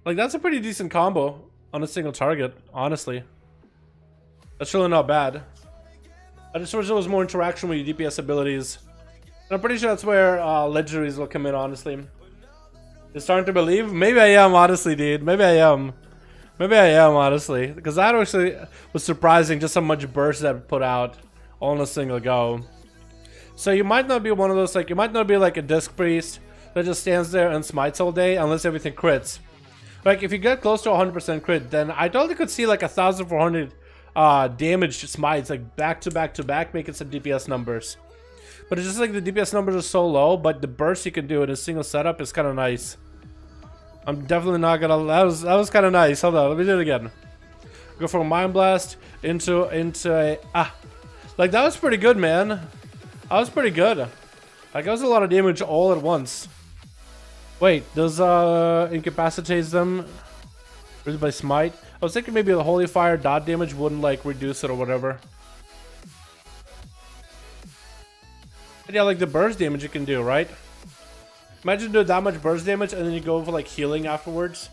Like, that's a pretty decent combo on a single target, honestly. That's really not bad. I just wish there was more interaction with your DPS abilities. And I'm pretty sure that's where legendaries will come in, honestly. You're starting to believe? Maybe I am, honestly, dude. Maybe I am. Maybe I am, honestly. Because that actually was surprising just how much burst that put out all in a single go. So you might not be one of those, like, you might not be like a disc priest that just stands there and smites all day unless everything crits. Like, if you get close to 100% crit, then I totally could see like 1,400 damage smites, like back to back to back, making some DPS numbers. But it's just like the DPS numbers are so low, but the burst you can do in a single setup is kind of nice. I'm definitely not gonna. That was kind of nice. Hold on, let me do it again. Go from Mind Blast into a like that was pretty good, man. That was pretty good. Like that was a lot of damage all at once. Wait, does incapacitates them really by smite? I was thinking maybe the holy fire dot damage wouldn't like reduce it or whatever. But yeah, like the burst damage you can do, right? Imagine doing that much burst damage and then you go for like healing afterwards.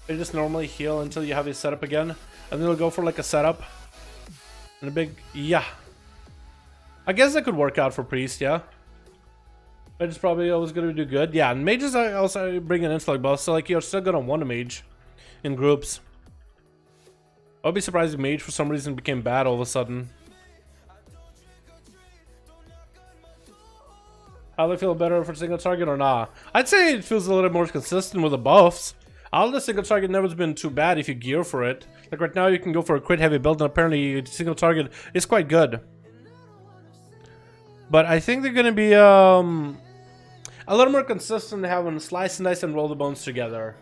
You just normally heal until you have your setup again. And then you'll go for like a setup. And a big, yeah. I guess that could work out for priest, yeah. Mage is probably always going to do good. Yeah, and mages are also bring an intellect buff. So like you're still going to want a mage in groups. I'd be surprised if mage for some reason became bad all of a sudden. How do they feel better for single target or not? I'd say it feels a little more consistent with the buffs. All the single target never's been too bad if you gear for it. Like right now you can go for a crit heavy build and apparently single target is quite good. But I think they're gonna be a little more consistent having slice and dice and roll the bones together.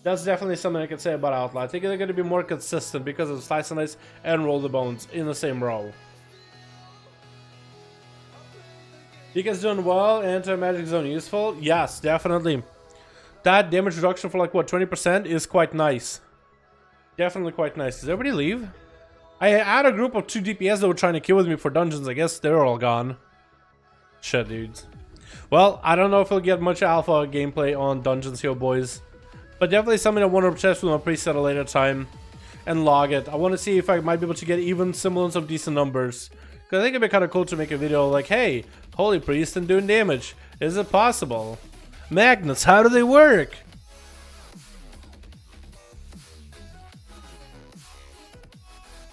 That's definitely something I can say about Outlaw. I think they're gonna be more consistent because of slice and dice and roll the bones in the same row. You guys doing well? Anti-magic zone useful? Yes, definitely. That damage reduction for like what, 20% is quite nice. Definitely quite nice. Does everybody leave? I had a group of 2 DPS that were trying to kill with me for dungeons. I guess they're all gone. Shit, dudes. Well, I don't know if we'll get much alpha gameplay on dungeons here, boys. But definitely something I want to test with my preset at a later time. And log it. I want to see if I might be able to get even semblance of decent numbers. Because I think it'd be kind of cool to make a video like, hey, Holy Priest and doing damage. Is it possible? Magnets, how do they work?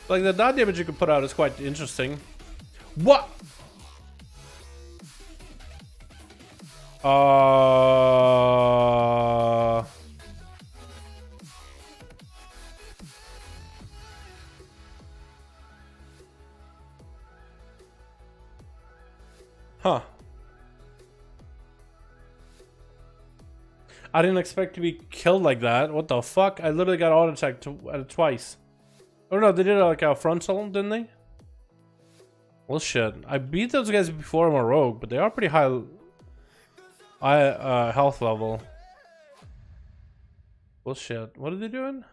Like the dot damage you can put out is quite interesting. What? Huh. I didn't expect to be killed like that. What the fuck? I literally got auto-attacked twice. Oh no, they did like a frontal, didn't they? Well shit. I beat those guys before I'm a rogue, but they are pretty high health level. Well shit. What are they doing?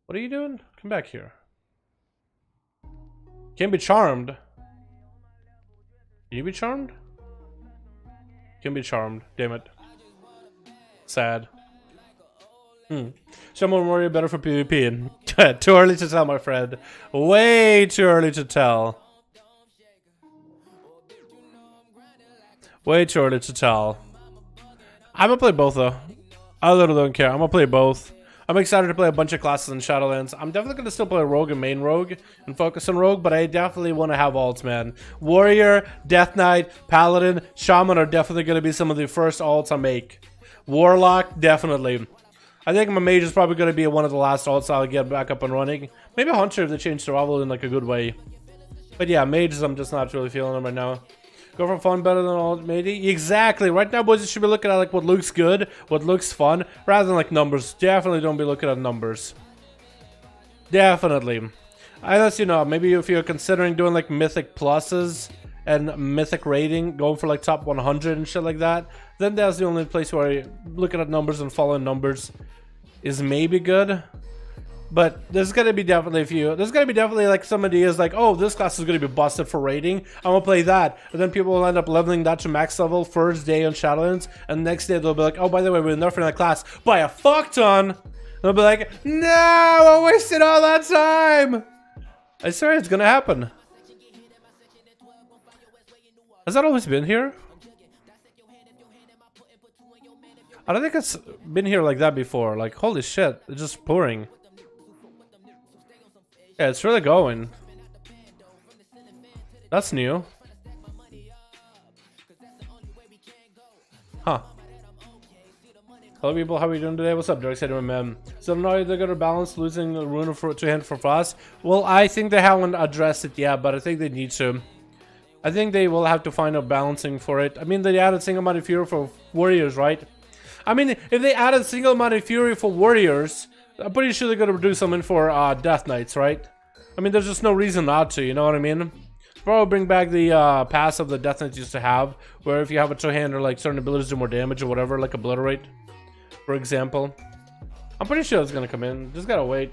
What are you doing? Come back here. Can't be charmed. Can you be charmed? Can be charmed. Damn it. Sad. Someone worry better for PvP. Too early to tell, my friend. Way too early to tell. Way too early to tell. I'm gonna play both though. I literally don't care. I'm gonna play both. I'm excited to play a bunch of classes in Shadowlands. I'm definitely gonna still play Rogue and main Rogue and focus on Rogue, but I definitely want to have alts, man. Warrior, Death Knight, Paladin, Shaman are definitely gonna be some of the first alts I make. Warlock, definitely. I think my mage is probably going to be one of the last alts I'll get back up and running. Maybe Hunter if they change survival in like a good way. But yeah, mages, I'm just not really feeling them right now. Go for fun better than alt, maybe? Exactly. Right now, boys, you should be looking at like what looks good, what looks fun, rather than like numbers. Definitely don't be looking at numbers. Definitely. Unless, you know, maybe if you're considering doing like mythic pluses and mythic rating, going for like top 100 and shit like that, then that's the only place where looking at numbers and following numbers is maybe good. But there's gonna be definitely a few. There's gonna be definitely like some ideas like, oh, this class is gonna be busted for rating, I'm gonna play that, and then people will end up leveling that to max level first day on Shadowlands, and the next day they'll be like, oh, by the way, we're nerfing that class by a fuck ton. And they'll be like, no, I wasted all that time. I swear it's gonna happen. Has that always been here? I don't think it's been here like that before. Like, holy shit, it's just pouring. Yeah, it's really going. That's new. Huh. Hello people, how are you doing today? What's up, Dark Side MM? So now they're gonna balance losing the Rune to hand for Frost. Well, I think they haven't addressed it yet, but I think they need to. I think they will have to find a balancing for it. I mean, they added single-minded fury for warriors, right? I mean, if they added single-minded fury for warriors, I'm pretty sure they're gonna do something for Death Knights, right? I mean, there's just no reason not to, you know what I mean? Probably bring back the passive the Death Knights used to have, where if you have a two-hand or like certain abilities do more damage or whatever, like Obliterate, for example. I'm pretty sure it's gonna come in. Just gotta wait.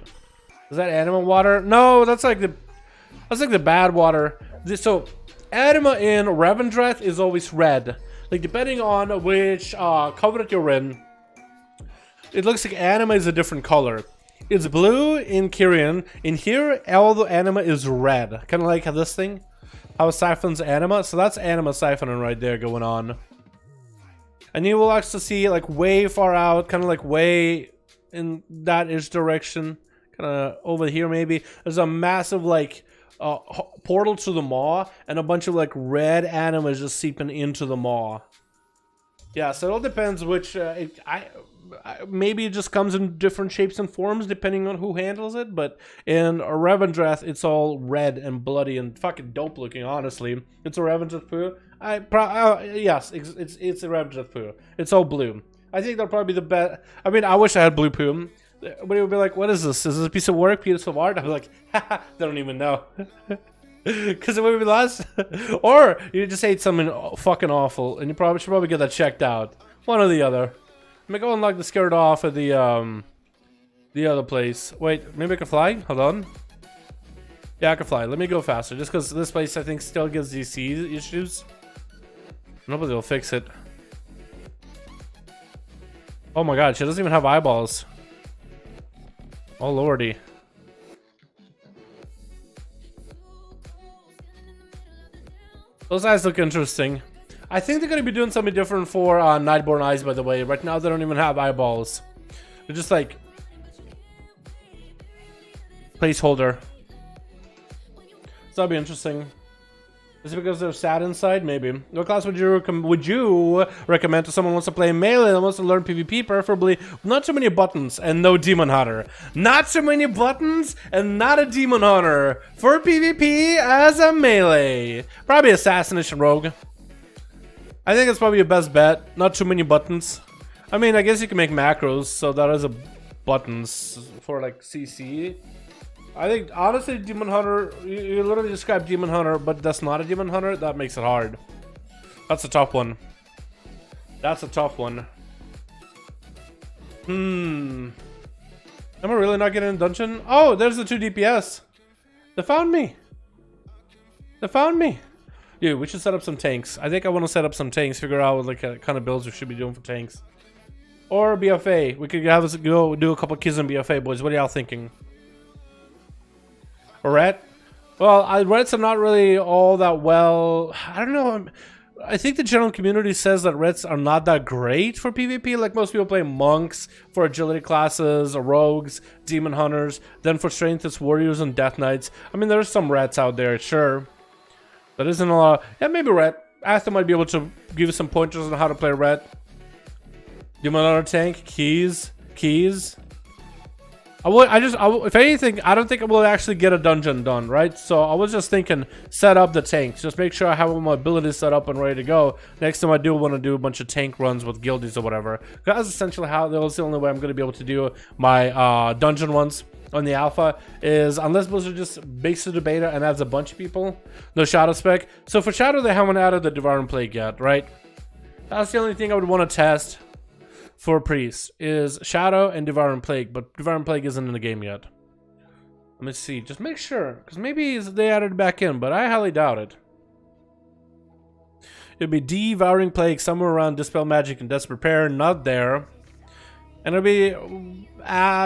Is that anima water? No, that's like the bad water. So anima in Revendreth is always red. Like depending on which covenant you're in, it looks like anima is a different color. It's blue in Kyrian. In here, all the anima is red. Kind of like this thing. How it siphons anima. So that's anima siphoning right there going on. And you will actually see like way far out, kind of like way in that ish direction. Kind of over here maybe. There's a massive like portal to the maw. And a bunch of like red anima is just seeping into the maw. Yeah, so it all depends which... maybe it just comes in different shapes and forms depending on who handles it, but in a Revendreth it's all red and bloody and fucking dope looking, honestly. It's a Revendreth poo. Yes, it's a Revendreth poo. It's all blue. I think that'll probably be the best. I mean, I wish I had blue poo. But it would be like, what is this? Is this a piece of work, piece of art? I'd be like, haha, they don't even know. Because it would be lost. Or you just ate something fucking awful and you should probably get that checked out. One or the other. Let me go unlock the skirt off at the other place. Wait, maybe I can fly? Hold on. Yeah, I can fly. Let me go faster. Just because this place, I think, still gives DC issues. Nobody will fix it. Oh my god, she doesn't even have eyeballs. Oh lordy. Those eyes look interesting. I think they're going to be doing something different for Nightborn eyes, by the way. Right now, they don't even have eyeballs. They're just like... placeholder. So that'll be interesting. Is it because they're sad inside? Maybe. What class would you recommend to someone who wants to play melee and wants to learn PvP, preferably not too many buttons and no Demon Hunter? Not too many buttons and not a Demon Hunter for PvP as a melee. Probably Assassination Rogue. I think it's probably your best bet. Not too many buttons. I mean, I guess you can make macros, so that is a buttons for like CC. I think honestly, Demon Hunter, you literally describe Demon Hunter, but that's not a Demon Hunter. That makes it hard. That's a tough one. That's a tough one. Am I really not getting in dungeon? Oh, there's the 2 DPS. They found me. They found me. Dude, we should set up some tanks. I think I want to set up some tanks, figure out what like kind of builds we should be doing for tanks. Or BFA. We could have us go do a couple kills in BFA, boys. What are y'all thinking? Ret? Well, Rets are not really all that well. I don't know. I think the general community says that Rets are not that great for PvP. Like most people play monks for agility classes, or rogues, demon hunters. Then for strength, it's warriors and death knights. I mean, there's some Rets out there, sure. That isn't a lot. Yeah, maybe Ret. Asta might be able to give you some pointers on how to play Ret. Give him another tank. Keys. If anything, I don't think I will actually get a dungeon done, right? So I was just thinking, set up the tanks. Just make sure I have all my abilities set up and ready to go. Next time I do want to do a bunch of tank runs with guildies or whatever. That's essentially how, that's the only way I'm going to be able to do my dungeon ones on the alpha, is unless Blizzard just makes it a beta and adds a bunch of people. No Shadow spec. So for Shadow, they haven't added the Dalaran Plague yet, right? That's the only thing I would want to test for Priest, is Shadow and Dalaran Plague, but Dalaran Plague isn't in the game yet. Let me see, just make sure, because maybe they added it back in, but I highly doubt it. It'll be Devouring Plague somewhere around Dispel Magic and Death Prepare, not there. And it'll be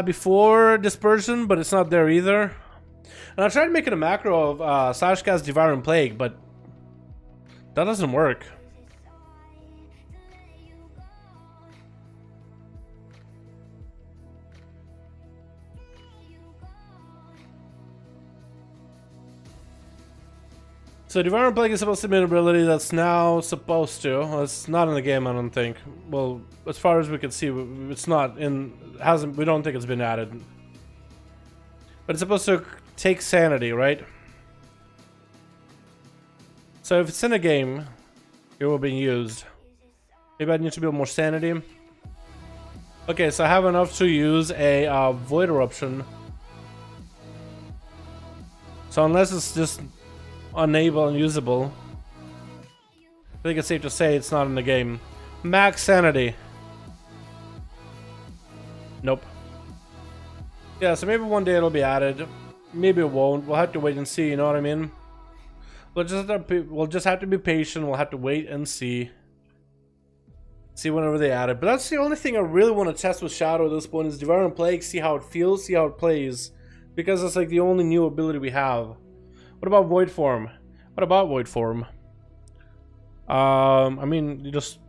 before Dispersion, but it's not there either. And I tried making a macro of /cast Devouring Plague, but that doesn't work. So Devouring Plague is supposed to be an ability that's now supposed to. Well, it's not in the game, I don't think. Well, as far as we can see, it's not in. Hasn't. We don't think it's been added. But it's supposed to take sanity, right? So if it's in a game, it will be used. Maybe I need to build more sanity. Okay, so I have enough to use a Void Eruption. So unless it's just unable and usable, I think it's safe to say it's not in the game. Max sanity. Nope. Yeah, so maybe one day it'll be added. Maybe it won't. We'll have to wait and see, you know what I mean? We'll just have to be patient. We'll have to wait and see. See whenever they add it. But that's the only thing I really want to test with Shadow at this point, is Devouring Plague, see how it feels, see how it plays. Because it's like the only new ability we have. What about Voidform? What about Voidform? I mean, you just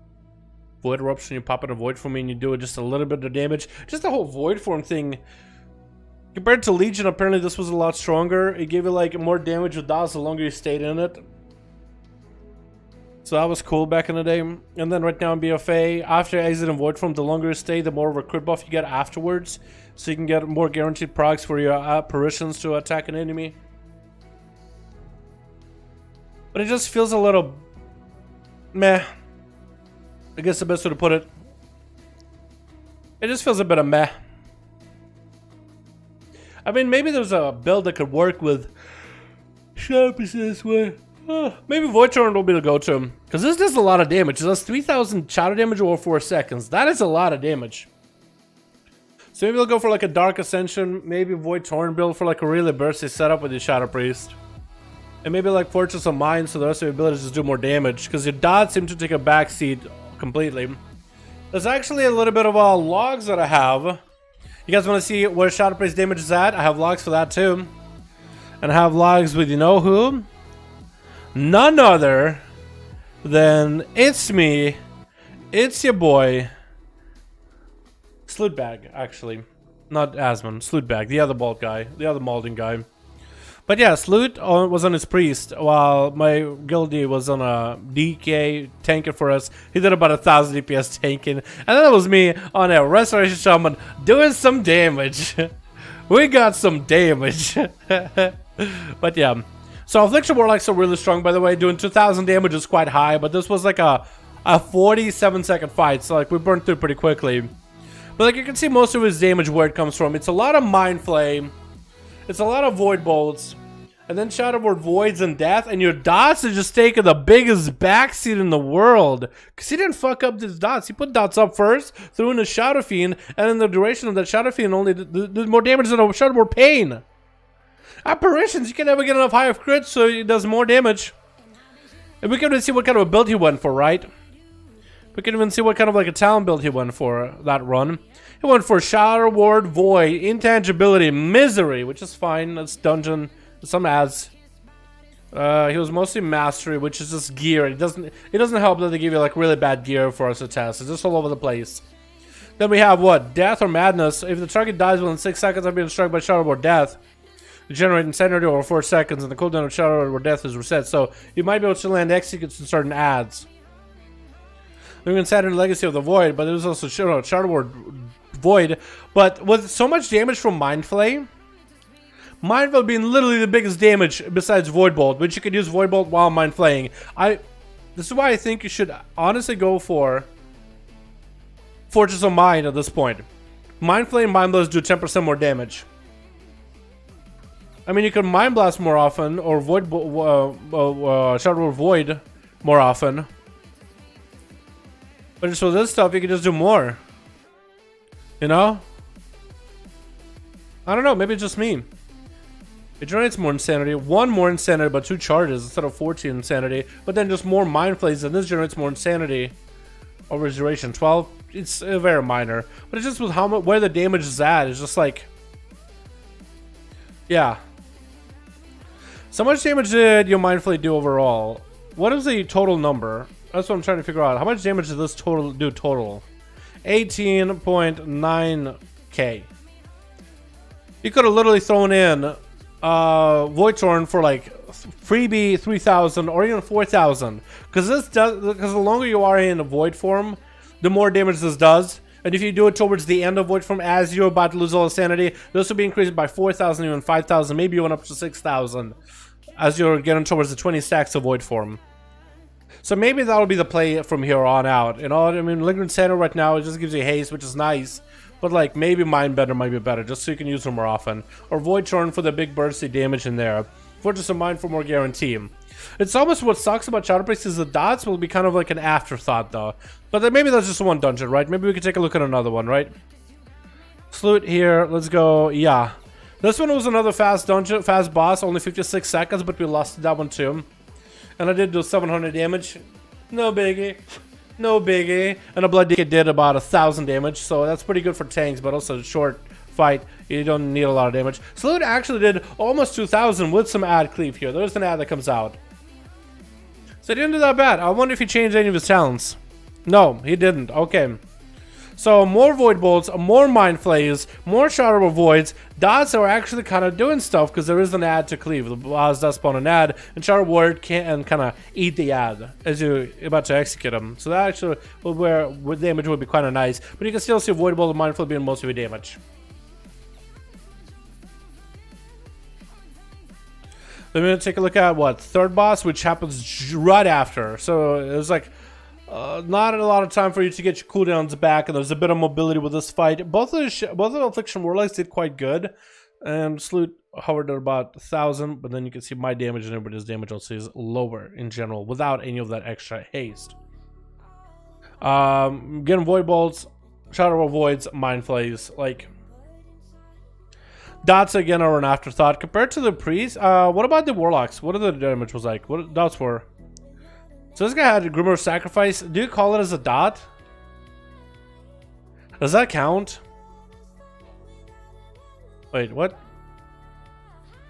Void Eruption, you pop in a Voidform and you do it just a little bit of damage. Just the whole Voidform thing. Compared to Legion, apparently this was a lot stronger. It gave you like more damage with DOS the longer you stayed in it. So that was cool back in the day. And then right now in BFA, after Exit and Voidform, the longer you stay, the more of a crit buff you get afterwards. So you can get more guaranteed procs for your apparitions to attack an enemy. But it just feels a little meh. I guess the best way to put it. It just feels a bit of meh. I mean, maybe there's a build that could work with Sharpness this way. Maybe Void Torrent will be the go-to. Because this does a lot of damage. It does 3,000 shadow damage over 4 seconds. That is a lot of damage. So maybe we'll go for like a Dark Ascension. Maybe Void Torrent build for like a really bursty setup with your Shadow Priest. And maybe like Fortress of Mind, so the rest of your abilities just do more damage. Because your dots seem to take a backseat completely. There's actually a little bit of logs that I have. You guys want to see where Shadow Priest damage is at? I have logs for that too. And I have logs with you know who? None other than it's me. It's your boy. Slutbag, actually. Not Asmon, Slutbag, the other bald guy. The other Malden guy. But yeah, Slut was on his priest while my guildie was on a DK tanking for us. He did about 1,000 DPS tanking. And then it was me on a Restoration Shaman doing some damage. We got some damage. But yeah. So Affliction Warlocks are really strong, by the way. Doing 2,000 damage is quite high. But this was like a 47-second fight. So like we burned through pretty quickly. But like you can see most of his damage where it comes from. It's a lot of Mind Flame. It's a lot of Void Bolts. And then Shadow Word Voids and Death. And your dots are just taking the biggest backseat in the world. Because he didn't fuck up his dots. He put dots up first. Threw in a Shadow Fiend. And in the duration of that Shadow Fiend only did more damage than a Shadow Word Pain. Apparitions. You can never get enough high of crits. So it does more damage. And we can even see what kind of a build he went for, right? We can even see what kind of like a talent build he went for that run. He went for Shadow Ward, Void, Intangibility, Misery, which is fine. That's dungeon. Some ads. He was mostly Mastery, which is just gear. It doesn't help that they give you like really bad gear for us to test. It's just all over the place. Then we have what? Death or Madness. If the target dies within 6 seconds of being struck by Shadow Ward Death, you generate Insanity over 4 seconds, and the cooldown of Shadow Ward Death is reset. So you might be able to land executes in certain ads. Living Insanity Legacy of the Void, but it was also Shadowlord Void. But with so much damage from Mind Flay, Mind Flay being literally the biggest damage besides Void Bolt, which you could use Void Bolt while Mind Flaying. This is why I think you should honestly go for Fortress of Mind at this point. Mind Flay and Mind Blast do 10% more damage. I mean, you can Mind Blast more often, or Shadow Void more often. But just for this stuff, you can just do more. You know? I don't know, maybe it's just me. It generates more insanity. 1 more insanity, but 2 charges instead of 14 insanity. But then just more Mind Flays, and this generates more insanity over its duration. 12, it's very minor. But it's just with how much, where the damage is at. It's just like, yeah. So much damage did your Mind Flay do overall? What is the total number? That's what I'm trying to figure out. How much damage did this total do total? 18.9k. You could have literally thrown in Voidform for like freebie 3,000 or even 4,000, because the longer you are in a Voidform, the more damage this does. And if you do it towards the end of Voidform as you're about to lose all the sanity, this will be increased by 4,000, even 5,000, maybe even up to 6,000 as you're getting towards the 20 stacks of Voidform. So maybe that'll be the play from here on out. You know, I mean, Lingering Center right now, it just gives you haste, which is nice. But like, maybe Mind Bender might be better, just so you can use them more often. Or Void Churn for the big bursty damage in there. Fortress of Mind for more guarantee. It's almost what sucks about Shadow Priest is the dots will be kind of like an afterthought, though. But then maybe that's just one dungeon, right? Maybe we could take a look at another one, right? Salute here. Let's go. Yeah. This one was another fast dungeon, fast boss, only 56 seconds, but we lost that one too. And I did do 700 damage. No biggie. No biggie. And a Blood Decay did about 1,000 damage, so that's pretty good for tanks, but also a short fight. You don't need a lot of damage. Salute actually did almost 2,000 with some ad cleave here. There's an ad that comes out. So he didn't do that bad. I wonder if he changed any of his talents. No, he didn't. Okay. So more Void Bolts, more Mind Flays, more Shadow Voids. Dots are actually kind of doing stuff because there is an ad to cleave. The boss does spawn an ad, and Shadow Ward can kind of eat the ad as you're about to execute them. So that actually where damage would be kind of nice. But you can still see Void Bolt and Mind Flay being most of your damage. Then we're gonna take a look at what third boss, which happens right after. So it was like not a lot of time for you to get your cooldowns back, and there's a bit of mobility with this fight. Both of the Affliction Warlocks did quite good, and Salute hovered at about 1,000. But then you can see my damage and everybody's damage also is lower in general without any of that extra haste. Getting Void Bolts, Shadow Voids, Mind Flays, like. Dots again are an afterthought compared to the Priest. What about the Warlocks? What are the damage was like? What dots were? So this guy had a Grimmer Sacrifice. Do you call it as a dot? Does that count? Wait, what?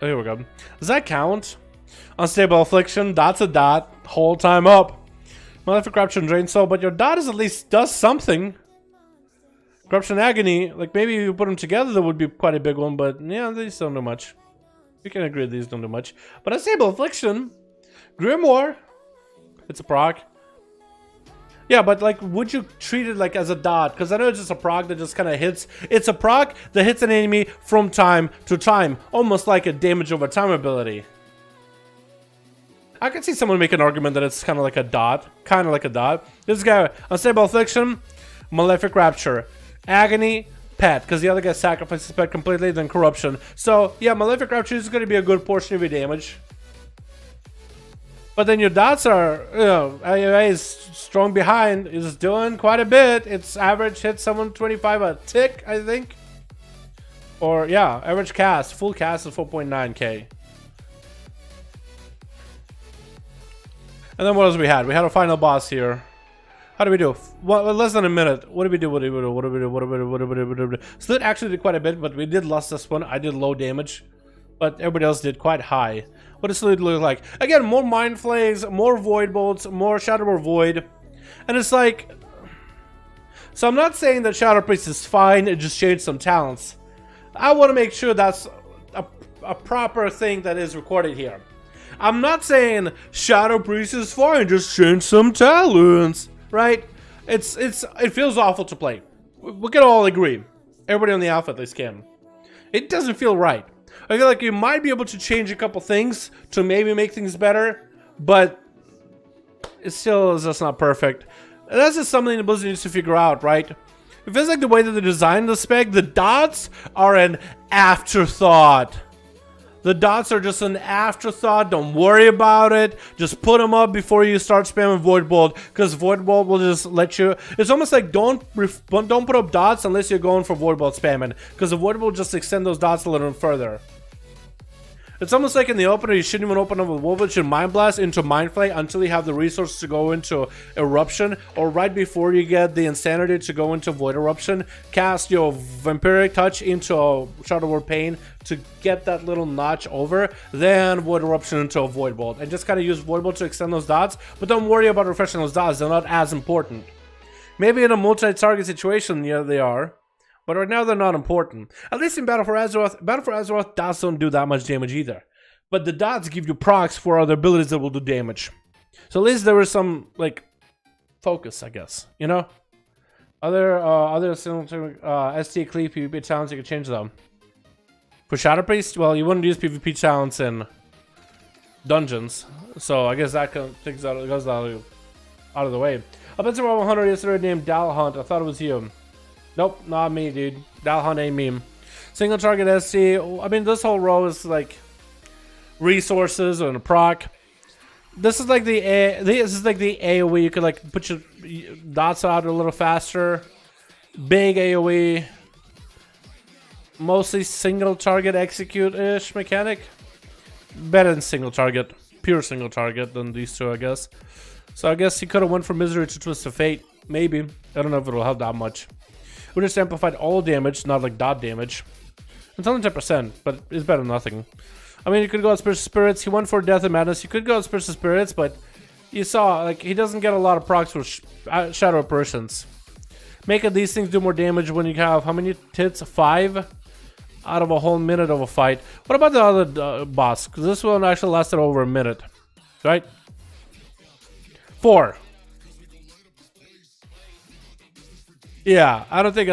Oh, here we go. Does that count? Unstable Affliction. That's a dot. Whole time up. Malefic Corruption Drain Soul, but your dot is at least does something. Corruption Agony, like maybe if you put them together, that would be quite a big one, but yeah, these don't do much. We can agree these don't do much. But Unstable Affliction, Grimoire, it's a proc. Yeah, but like, would you treat it like as a dot? Because I know it's just a proc that just kind of hits. It's a proc that hits an enemy from time to time, almost like a damage over time ability. I could see someone make an argument that it's kind of like a dot. Kind of like a dot. This guy, Unstable Affliction, Malefic Rapture. Agony, Pet, because the other guy sacrifices Pet completely, then Corruption. So, yeah, Malefic Rapture is going to be a good portion of your damage. But then your dots are, you know, AUA is strong behind, is doing quite a bit. Its average hit someone 25 a tick, I think. Or, yeah, average cast, full cast is 4.9k. And then what else we had? We had a final boss here. How do we do? Well, less than a minute. What did we do? What did we do? What did we do? What did we do? What did we do? What did we do? Slit actually did quite a bit, but we did lost this one. I did low damage, but everybody else did quite high. What does Slit look like? Again, more Mind Flays, more Void Bolts, more Shadow or Void. And it's like... So I'm not saying that Shadow Priest is fine, it just changed some talents. I want to make sure that's a proper thing that is recorded here. I'm not saying Shadow Priest is fine, just change some talents. Right? it feels awful to play. We can all agree. Everybody on the alpha at least can. It doesn't feel right. I feel like you might be able to change a couple things to maybe make things better, but it still is just not perfect. And that's just something that Blizzard needs to figure out, right? It feels like the way that they designed the spec, the dots are an afterthought. The dots are just an afterthought. Don't worry about it. Just put them up before you start spamming Void Bolt, because Void Bolt will just let you. It's almost like don't put up dots unless you're going for Void Bolt spamming, because the Void Bolt will just extend those dots a little further. It's almost like in the opener, you shouldn't even open up with Wolf. You should Mind Blast into Mind Flay until you have the resources to go into Eruption, or right before you get the Insanity to go into Void Eruption. Cast your Vampiric Touch into Shadow Word Pain to get that little notch over, then Void Eruption into a Void Bolt. And just kind of use Void Bolt to extend those dots, but don't worry about refreshing those dots. They're not as important. Maybe in a multi-target situation, yeah, they are. But right now, they're not important. At least in Battle for Azeroth, dots don't do that much damage either. But the dots give you procs for other abilities that will do damage. So at least there is some, like, focus, I guess. You know? Other ST Cleave PvP talents, you can change them. For Shadow Priest, well, you wouldn't use PvP talents in dungeons. So I guess that goes out of the way. I bet someone 100 yesterday named Dalaran. I thought it was you. Nope, not me, dude. Dalaran ain't me. Single target SC. I mean, this whole row is like resources and a proc. This is like the AoE. You could like put your dots out a little faster. Big AoE. Mostly single target execute-ish mechanic. Better than single target. Pure single target than these two, I guess. So I guess he could have went from Misery to Twist of Fate. Maybe. I don't know if it'll help that much. We just amplified all damage, not like dot damage. It's only 10%, but it's better than nothing. I mean, you could go with Spirits. He went for Death and Madness. You could go with Spirits, but you saw, like, he doesn't get a lot of procs for Shadow Apparitions. Making these things do more damage when you have, how many hits? 5 out of a whole minute of a fight. What about the other boss? Because this one actually lasted over a minute, right? 4. Yeah, I don't think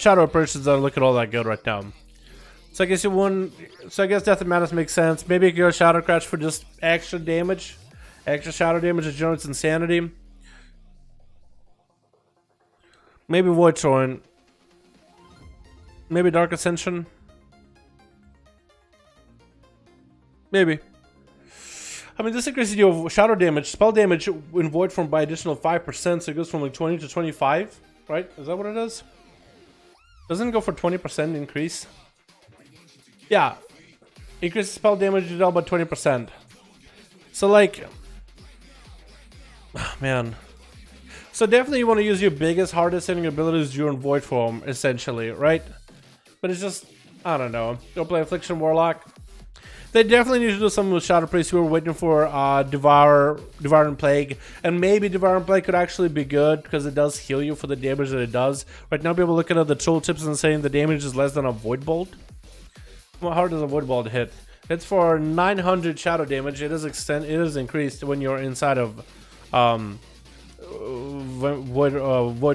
Shadow Apparitions are looking all that good right now. So I guess you won. So I guess Death and Madness makes sense. Maybe you could go Shadow Crash for just extra damage, extra shadow damage that generates Insanity. Maybe Void Torrent. Maybe Dark Ascension. Maybe. I mean, this increases your shadow damage, spell damage in Void Form by additional 5%, so it goes from like 20 to 25, right? Is that what it is? Doesn't it go for 20% increase? Yeah. Increases spell damage by 20%. So like, oh, man. So definitely you want to use your biggest, hardest hitting abilities during Void Form, essentially, right? But it's just, I don't know. Go play Affliction Warlock. They definitely need to do something with Shadow Priest. We were waiting for Devour and Plague. And maybe Devour and Plague could actually be good because it does heal you for the damage that it does. Right now people are looking at the tooltips and saying the damage is less than a Void Bolt. How hard does a Void Bolt hit? It's for 900 shadow damage. It is increased when you're inside of Void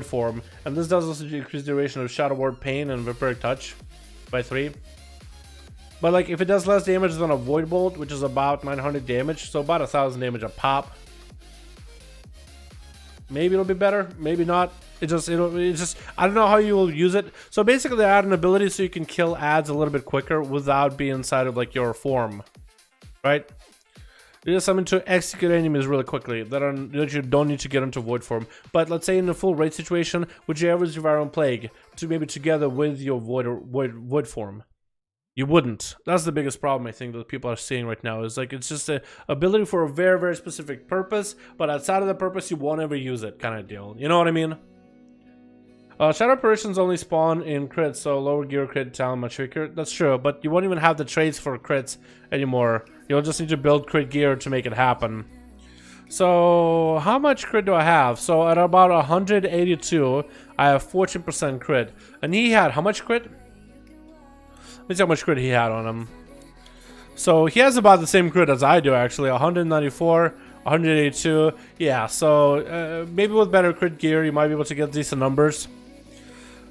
Form. And this does also increase the duration of Shadow Word Pain and Vampiric Touch by 3. But like, if it does less damage than a Void Bolt, which is about 900 damage, so about 1,000 damage a pop, maybe it'll be better, maybe not. It's just I don't know how you will use it. So basically, they add an ability so you can kill adds a little bit quicker without being inside of like your form, right? It is something to execute enemies really quickly that you don't need to get into Void Form. But let's say in a full raid situation, would you ever use Devour and Plague to maybe together with your Void Form? You wouldn't. That's the biggest problem I think that people are seeing right now. Is like, it's just a ability for a very, very specific purpose, but outside of the purpose, you won't ever use it, kind of deal. You know what I mean? Shadow Apparitions only spawn in crits, so lower gear crit talent much weaker. That's true, but you won't even have the traits for crits anymore. You'll just need to build crit gear to make it happen. So how much crit do I have? So at about 182, I have 14% crit, and he had how much crit? Let's see how much crit he had on him. So he has about the same crit as I do, actually. 194 182. Yeah, so maybe with better crit gear, you might be able to get decent numbers.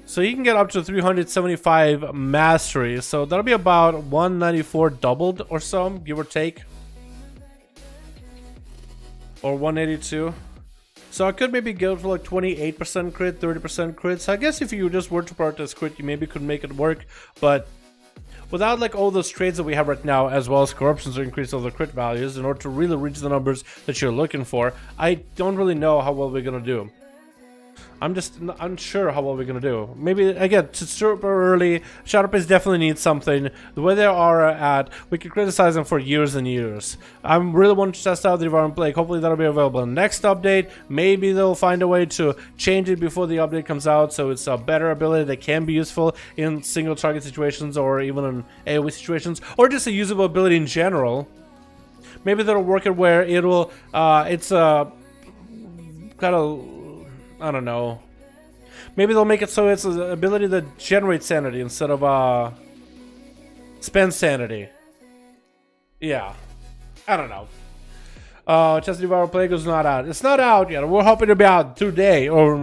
So you can get up to 375 mastery. So that'll be about 194 doubled or so, give or take. Or 182. So I could maybe go for like 28% crit, 30% crit. So I guess if you just were to practice crit, you maybe could make it work. But without like all those trades that we have right now, as well as corruptions to increase all the crit values in order to really reach the numbers that you're looking for, I don't really know how well we're gonna do. I'm just unsure how well we're gonna do. Maybe again, it's super early. Shadowlands definitely needs something. The way they are at, we could criticize them for years and years. I really want to test out the environment plague. Hopefully that'll be available in the next update. Maybe they'll find a way to change it before the update comes out, so it's a better ability that can be useful in single target situations or even in AoE situations, or just a usable ability in general. Maybe that'll work it where it'll it's a kind of, I don't know. Maybe they'll make it so it's an ability that generates sanity instead of spend sanity. Yeah. I don't know. Chest Devour Plague is not out. It's not out yet. We're hoping to be out today or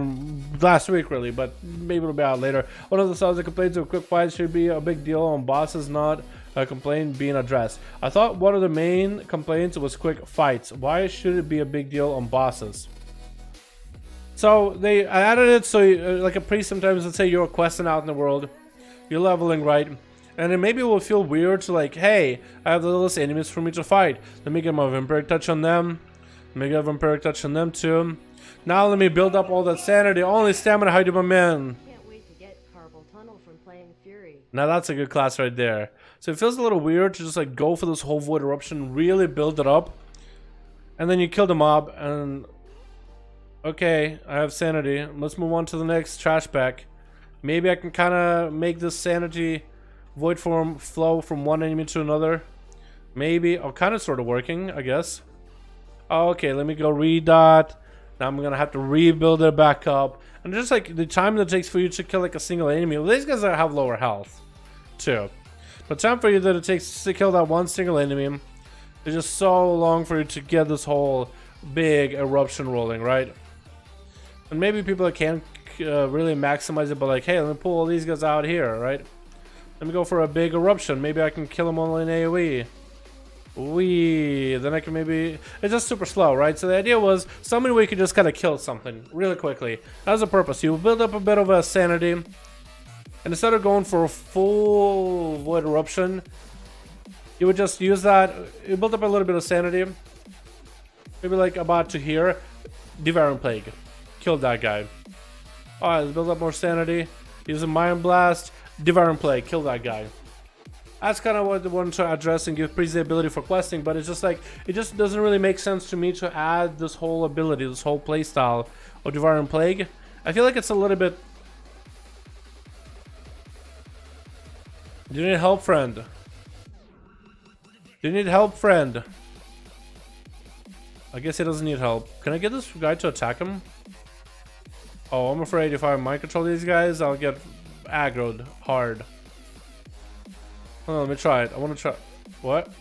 last week really, but maybe it'll be out later. One of the subs that complains of quick fights should be a big deal on bosses, not a complaint being addressed. I thought one of the main complaints was quick fights. Why should it be a big deal on bosses? So they added it so like a priest sometimes, let's say you're questing out in the world, you're leveling, right? And then maybe it will feel weird to like, hey, I have the littlest enemies for me to fight. Let me get my vampiric touch on them. Let me get a vampiric touch on them too. Now let me build up all that sanity. Only stamina, how do my man? Can't wait to get Carpal Tunnel from playing Fury. Now that's a good class right there. So it feels a little weird to just like go for this whole void eruption, really build it up, and then you kill the mob and okay, I have sanity. Let's move on to the next trash pack. Maybe I can kind of make this sanity void form flow from one enemy to another. Maybe. Oh, kind of sort of working, I guess. Oh, okay, let me go read that. Now I'm going to have to rebuild it back up. And just like the time that it takes for you to kill like a single enemy. Well, these guys have lower health too. But time for you that it takes to kill that one single enemy is just so long for you to get this whole big eruption rolling, right? And maybe people that can't really maximize it, but like, hey, let me pull all these guys out here, right? Let me go for a big eruption. Maybe I can kill them all in AoE. Then I can maybe... It's just super slow, right? So the idea was something where you could just kind of kill something really quickly. That was the purpose. You build up a bit of a sanity, and instead of going for a full void eruption, you would just use that. You build up a little bit of sanity. Maybe like about to here. Devouring Plague. Killed that guy. Alright, let's build up more sanity. Use a Mind Blast. Devouring Plague. Kill that guy. That's kind of what I wanted to address and give Priest the ability for questing, but it's just like, it just doesn't really make sense to me to add this whole ability, this whole playstyle of Devouring Plague. I feel like it's a little bit... Do you need help, friend? Do you need help, friend? I guess he doesn't need help. Can I get this guy to attack him? Oh, I'm afraid if I mind control these guys, I'll get aggroed hard. Hold on, let me try it. I want to try... What?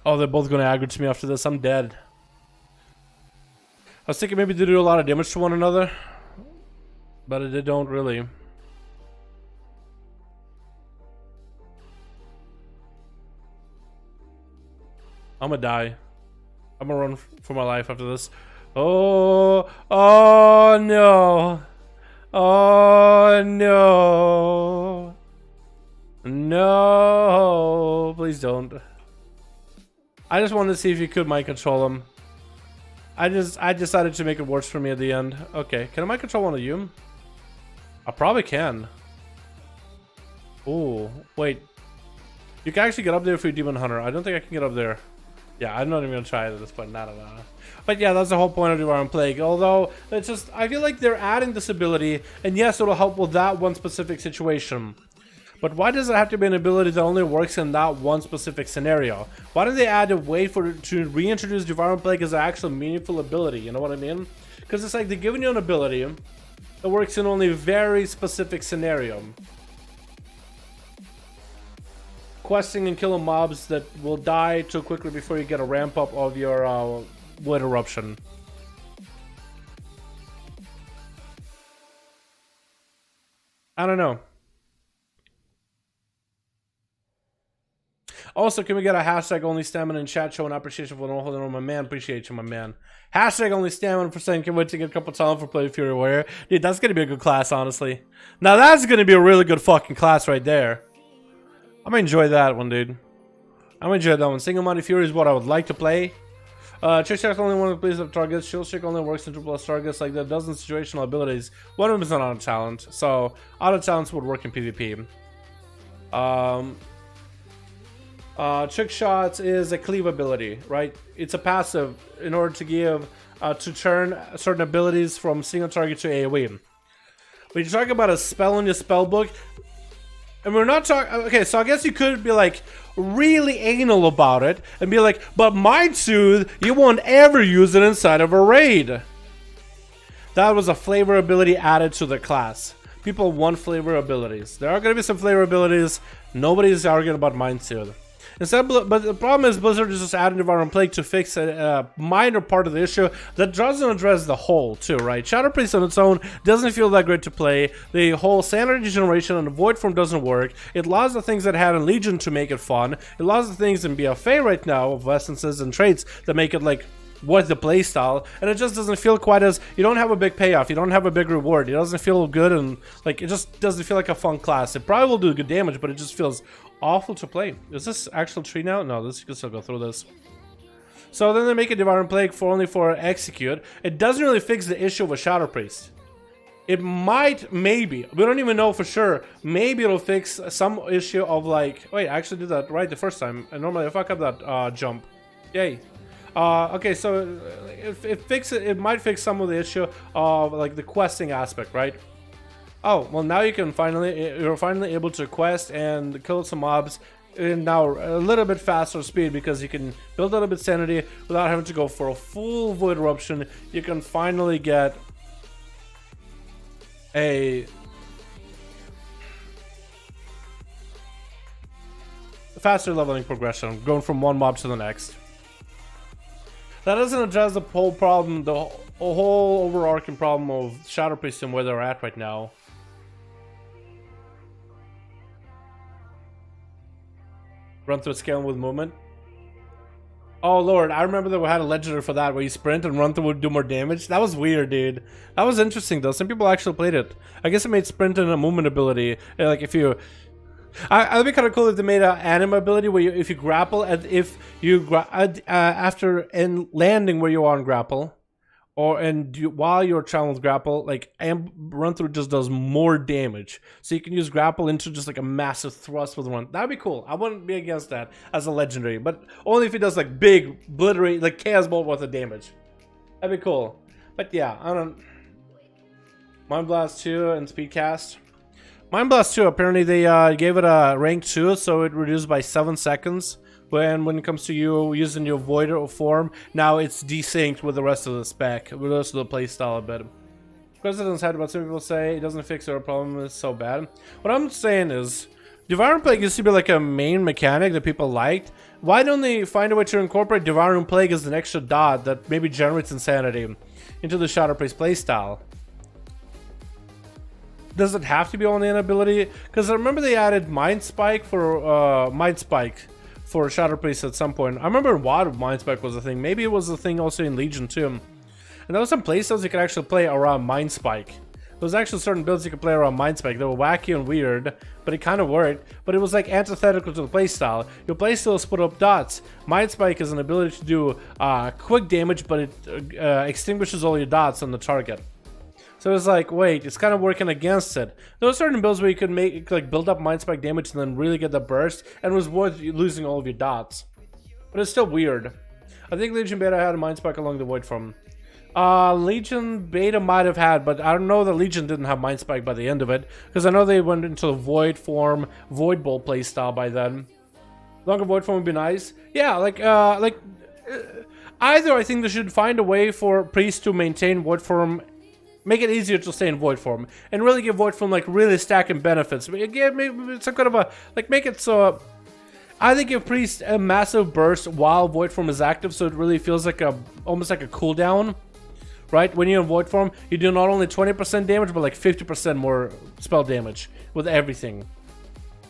Oh, they're both going to aggro to me after this. I'm dead. I was thinking maybe they do a lot of damage to one another, but they don't really. I'm gonna die. I'm gonna run for my life after this. Oh, oh no. Oh no. No. Please don't. I just wanted to see if you could mind control him. I decided to make it worse for me at the end. Okay, can I mind control one of you? I probably can. Oh, wait. You can actually get up there for your Demon Hunter. I don't think I can get up there. Yeah, I'm not even gonna try it at this point. I don't know. But yeah, that's the whole point of Devouring Plague. Although it's just, I feel like they're adding this ability, and yes, it'll help with that one specific situation. But why does it have to be an ability that only works in that one specific scenario? Why don't they add a way to reintroduce Devouring Plague as an actual meaningful ability? You know what I mean? Because it's like they're giving you an ability that works in only a very specific scenario. Questing and killing mobs that will die too quickly before you get a ramp up of your Void Eruption. I don't know. Also, can we get a hashtag only stamina in chat showing appreciation for no holding on, my man? Appreciate you, my man. Hashtag only stamina for saying, can't wait to get a couple talent for play Fury Warrior. Dude, that's gonna be a good class, honestly. Now that's gonna be a really good fucking class right there. I'm gonna enjoy that one, dude. I'm gonna enjoy that one. Single Mighty Fury is what I would like to play. Trick Shot's only one of the plays of targets. Shield Trick only works in 2+ targets. Like that, doesn't situational abilities. One of them is not auto talent, so auto talents would work in PvP. Trick Shots is a cleave ability, right? It's a passive in order to give to turn certain abilities from single target to AoE. But you're talking about a spell in your spell book, and we're not talking. Okay, so I guess you could be like really anal about it and be like, but Mind Soothe, you won't ever use it inside of a raid. That was a flavor ability added to the class. People want flavor abilities. There are going to be some flavor abilities. Nobody's arguing about Mind Soothe. Instead, but the problem is Blizzard is just adding Devouring Plague to fix a minor part of the issue that doesn't address the whole too, right? Shadow Priest on its own doesn't feel that great to play. The whole sanity generation on the Voidform doesn't work. It lost the things that had in Legion to make it fun. It lost the things in BFA right now of essences and traits that make it like what the playstyle, and it just doesn't feel quite as, you don't have a big payoff, you don't have a big reward, it doesn't feel good, and like it just doesn't feel like a fun class. It probably will do good damage, but it just feels awful to play. Is this actual tree now? No, this, you can still go through this. So then they make a Devouring Plague only for Execute. It doesn't really fix the issue of a Shadow Priest. It might, maybe, we don't even know for sure. Maybe it'll fix some issue of like, wait, I actually did that right the first time, and normally I fuck up that jump. Yay. Okay, so it might fix some of the issue of like the questing aspect, right? Oh, well now you're finally able to quest and kill some mobs in now a little bit faster speed, because you can build a little bit sanity without having to go for a full Void Eruption. You can finally get a faster leveling progression, going from one mob to the next. That doesn't address the whole problem, the whole overarching problem of Shadow Priest and where they're at right now. Run through scaling with movement. Oh lord, I remember that we had a legendary for that, where you sprint and run through would do more damage. That was weird, dude. That was interesting though. Some people actually played it. I guess it made sprint and a movement ability. Like if you, it'd be kind of cool if they made an anime ability where if you grapple, and if you after landing where you are on grapple, or while you're traveling with grapple, like run through just does more damage. So you can use grapple into just like a massive thrust with run. That'd be cool. I wouldn't be against that as a legendary, but only if it does like big, obliterate, like chaos bolt worth of damage. That'd be cool. But yeah, I don't. Mind Blast 2 and Speedcast. Mind Blast 2, apparently they gave it a rank 2, so it reduced by 7 seconds. When it comes to you using your Void form, now it's desynced with the rest of the spec, with the rest of the playstyle a bit. President's had what some people say, it doesn't fix our problem, it's so bad. What I'm saying is, Devouring Plague used to be like a main mechanic that people liked. Why don't they find a way to incorporate Devouring Plague as an extra dot that maybe generates insanity into the Shadow Priest playstyle? Does it have to be only an ability? Because I remember they added Mind Spike for Shadow Priest at some point. I remember WoW Mind Spike was a thing. Maybe it was a thing also in Legion too. And there was some playstyles you could actually play around Mind Spike. There was actually certain builds you could play around Mind Spike. They were wacky and weird, but it kind of worked. But it was like antithetical to the playstyle. Your playstyle split up dots. Mind Spike is an ability to do quick damage, but it extinguishes all your dots on the target. So it's like, wait, it's kind of working against it. There were certain builds where you could make like build up Mind Spike damage and then really get the burst, and it was worth losing all of your dots. But it's still weird. I think Legion Beta had a Mind Spike along the Voidform. Legion beta might have had, but I don't know that Legion didn't have Mind Spike by the end of it, because I know they went into the Voidform, Void Bowl playstyle by then. Longer Voidform would be nice. Yeah, either I think they should find a way for priests to maintain Voidform, make it easier to stay in Voidform, and really give Voidform like really stacking benefits. Again, maybe some kind of a make it so. I think give priests a massive burst while Voidform is active, so it really feels like almost like a cooldown. Right, when you're in Voidform, you do not only 20% damage, but like 50% more spell damage with everything.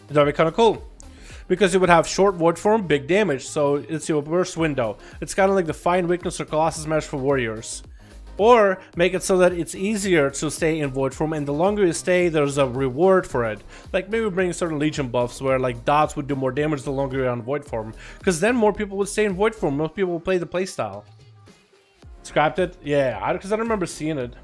That'd be kind of cool. Because you would have short Voidform, big damage, so it's your burst window. It's kind of like the Fine Weakness or Colossus Smash for warriors. Or make it so that it's easier to stay in Voidform, and the longer you stay, there's a reward for it. Like maybe bring certain Legion buffs where like dots would do more damage the longer you're on Voidform. Because then more people would stay in Voidform, most people would play the playstyle. Scrapped it? Yeah, because I don't remember seeing it.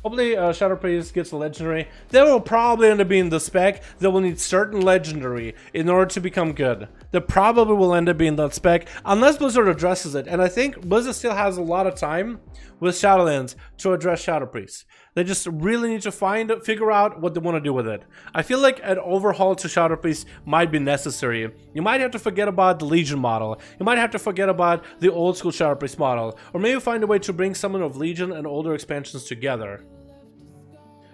Hopefully Shadow Priest gets a legendary. They will probably end up being the spec. They will need certain legendary in order to become good. They probably will end up being that spec unless Blizzard addresses it. And I think Blizzard still has a lot of time with Shadowlands to address Shadow Priest. They just really need to figure out what they want to do with it. I feel like an overhaul to Shadow Priest might be necessary. You might have to forget about the Legion model. You might have to forget about the old school Shadow Priest model. Or maybe find a way to bring some of Legion and older expansions together.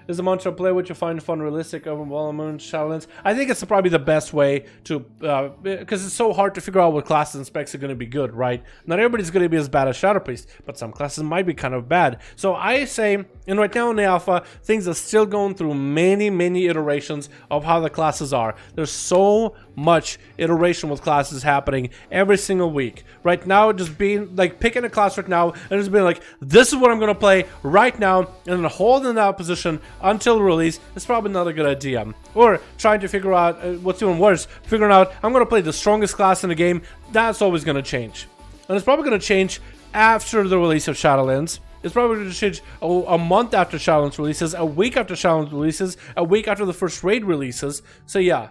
Is the mantra play what you find fun, realistic, over Moon Shadowlands? I think it's probably the best way to, because it's so hard to figure out what classes and specs are going to be good, right? Not everybody's going to be as bad as Shadow Priest, but some classes might be kind of bad. So I say, and right now in the alpha, things are still going through many iterations of how the classes are. There's so much iteration with classes happening every single week. Right now, just being like picking a class right now and just being like, this is what I'm going to play right now, and then holding that position until release is probably not a good idea. Or trying to figure out what's even worse, figuring out I'm going to play the strongest class in the game. That's always going to change, and it's probably going to change after the release of Shadowlands. It's probably going to change a month after Shadowlands releases, a week after Shadowlands releases, a week after the first raid releases. So yeah,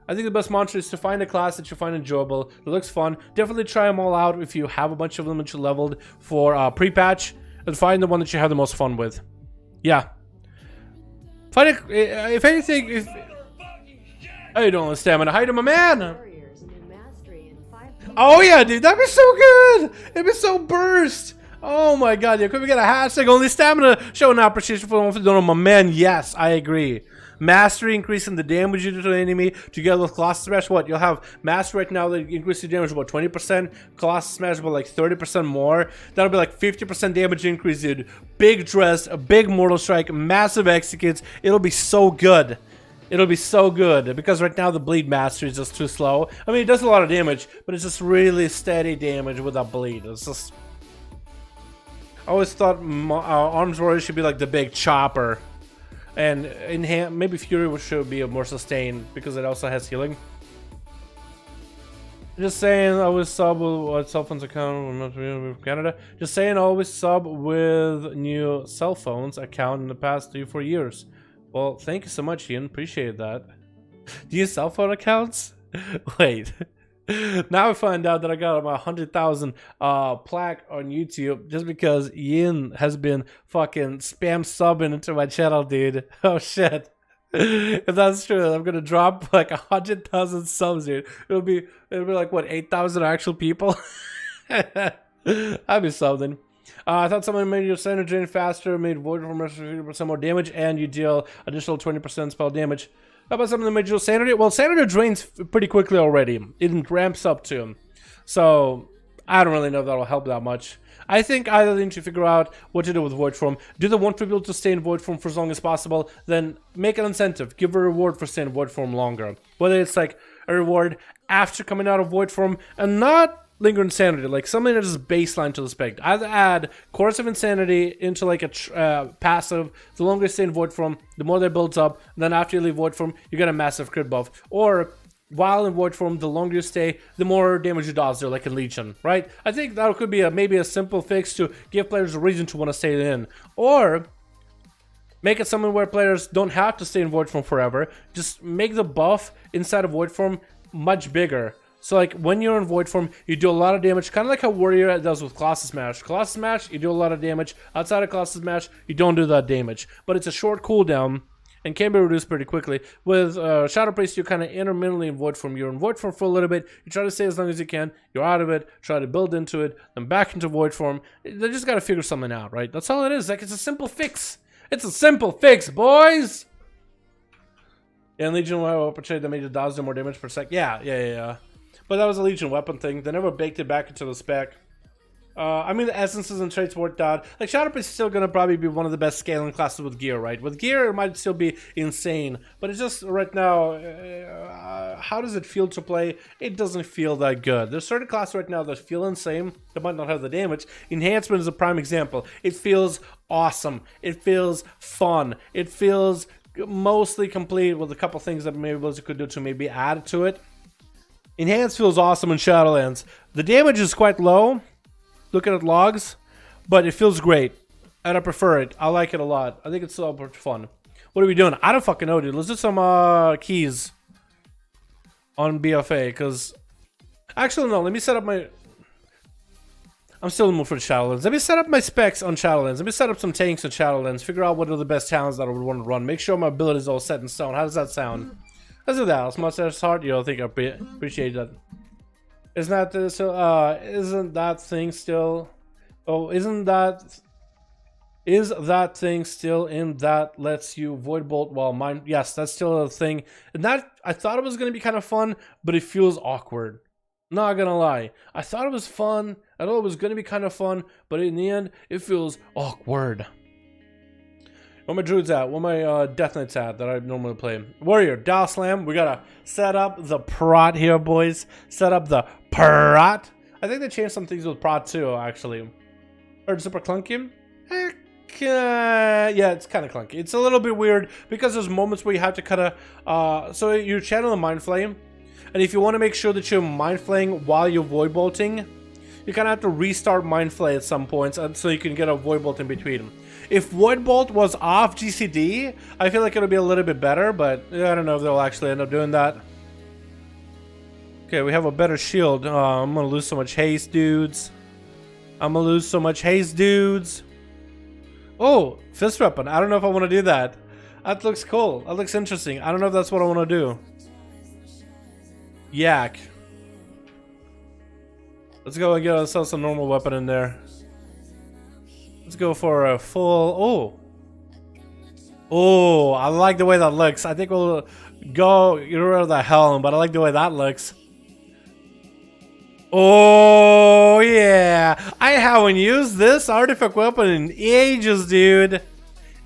I think the best mantra is to find a class that you find enjoyable, that looks fun. Definitely try them all out if you have a bunch of them that you leveled for pre-patch, and find the one that you have the most fun with. Yeah. Find it, if anything, how you doing, Stamina? How you doing, my man? Oh yeah, dude, that'd be so good. It'd be so burst. Oh my god, yeah, could we get a hashtag only Stamina showing appreciation for the one for doing, my man? Yes, I agree. Mastery increasing the damage you do to the enemy together with Colossus Smash. What? You'll have Mastery right now that increases your damage about 20%, Colossus Smash about like 30% more. That'll be like 50% damage increase, dude. Big dress, a big Mortal Strike, massive executes. It'll be so good. It'll be so good because right now the bleed mastery is just too slow. I mean, it does a lot of damage, but it's just really steady damage without bleed. It's just. I always thought Arms Warrior should be like the big chopper. And in maybe Fury should be a more sustained because it also has healing. Just saying, always sub with cell phones account with Canada. Just saying, always sub with new cell phones account in the past 3-4 years. Well, thank you so much, Ian. Appreciate that. Do you use cell phone accounts? Wait. Now I find out that I got about 100,000 plaque on YouTube just because Ian has been fucking spam subbing into my channel, dude. Oh shit. If that's true, I'm gonna drop like 100,000 subs, dude. It'll be like what, 8,000 actual people? That'd be something. I thought someone made your center drain faster, made Voidform 50% more damage, and you deal additional 20% spell damage. How about something that made your sanity? Well, sanity drains pretty quickly already. It ramps up to him. So, I don't really know if that'll help that much. I think either they need to figure out what to do with Voidform. Do they want people to stay in Voidform for as long as possible? Then make an incentive. Give a reward for staying in Voidform longer. Whether it's like a reward after coming out of Voidform and not Linger Insanity, like something that is baseline to the spec. Either add Chorus of Insanity into like a passive. The longer you stay in Voidform, the more that builds up. And then after you leave Voidform, you get a massive crit buff. Or while in Voidform, the longer you stay, the more damage you does there, like in Legion, right? I think that could be maybe a simple fix to give players a reason to want to stay in. Or make it something where players don't have to stay in Voidform forever. Just make the buff inside of Voidform much bigger. So like when you're in Voidform, you do a lot of damage, kind of like how Warrior does with Colossus Smash. Colossus Smash, you do a lot of damage. Outside of Colossus Smash, you don't do that damage. But it's a short cooldown and can be reduced pretty quickly. With Shadow Priest, you're kind of intermittently in Voidform. You're in Voidform for a little bit. You try to stay as long as you can. You're out of it. Try to build into it. Then back into Voidform. They just got to figure something out, right? That's all it is. Like, it's a simple fix. It's a simple fix, boys! And Legion weapon trade that made the DAOs do more damage per sec. Yeah. But that was a Legion weapon thing. They never baked it back into the spec. I mean, the essences and traits worked out. Like, Shadow Priest is still going to probably be one of the best scaling classes with gear, right? With gear, it might still be insane. But it's just, right now, how does it feel to play? It doesn't feel that good. There's certain classes right now that feel insane, that might not have the damage. Enhancement is a prime example. It feels awesome. It feels fun. It feels mostly complete with a couple things that maybe Blizzard could do to maybe add to it. Enhanced feels awesome in Shadowlands. The damage is quite low, looking at logs, but it feels great, and I prefer it. I like it a lot. I think it's so much fun. What are we doing? I don't fucking know, dude. Let's do some keys on BFA, because... Actually, no, let me set up my... I'm still in the mood for Shadowlands. Let me set up my specs on Shadowlands. Let me set up some tanks on Shadowlands. Figure out what are the best talents that I would want to run. Make sure my ability is all set in stone. How does that sound? Let's do that. As much as hard, you don't think I appreciate that. Isn't that so? Isn't that thing still? Oh, isn't that? Is that thing still in that lets you void bolt while mine? Yes, that's still a thing. And that I thought it was gonna be kind of fun, but it feels awkward. Not gonna lie. I thought it was fun. I thought it was gonna be kind of fun, but in the end, it feels awkward. Where my druids at? Where my death knights at that I normally play? Warrior, Dow Slam. We gotta set up the prot here, boys. Set up the prot. I think they changed some things with prot too, actually. Or super clunky? Heck, yeah, it's kind of clunky. It's a little bit weird because there's moments where you have to kind of so you channel a mind flame, and if you want to make sure that you're mind flaying while you're void bolting, you kind of have to restart mind flay at some points, so you can get a void bolt in between. If Void Bolt was off GCD, I feel like it would be a little bit better, but I don't know if they'll actually end up doing that. Okay, we have a better shield. I'm gonna lose so much haste, dudes. I'm gonna lose so much haste, dudes. Oh, fist weapon. I don't know if I want to do that. That looks cool. That looks interesting. I don't know if that's what I want to do. Yak. Let's go and get ourselves a normal weapon in there. Let's go for a full... Oh, I like the way that looks. I think we'll go get rid of the helm, but I like the way that looks. Oh, yeah. I haven't used this artifact weapon in ages, dude.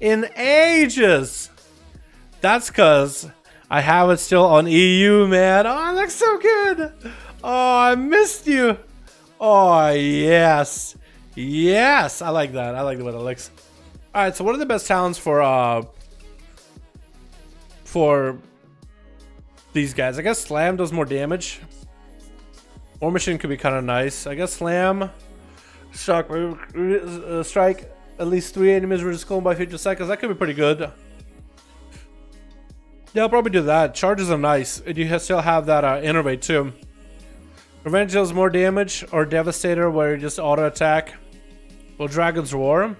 In ages. That's because I have it still on EU, man. Oh, it looks so good. Oh, I missed you. Oh, yes. Yes, I like that. I like the way that looks. All right, so what are the best talents for these guys? I guess Slam does more damage. War Machine could be kind of nice. I guess Slam, Shock, strike at least 3 enemies with skull by 50 seconds. That could be pretty good. Yeah, I'll probably do that. Charges are nice, and you still have that innervate too. Revenge does more damage, or Devastator, where you just auto attack. Well, Dragon's Roar.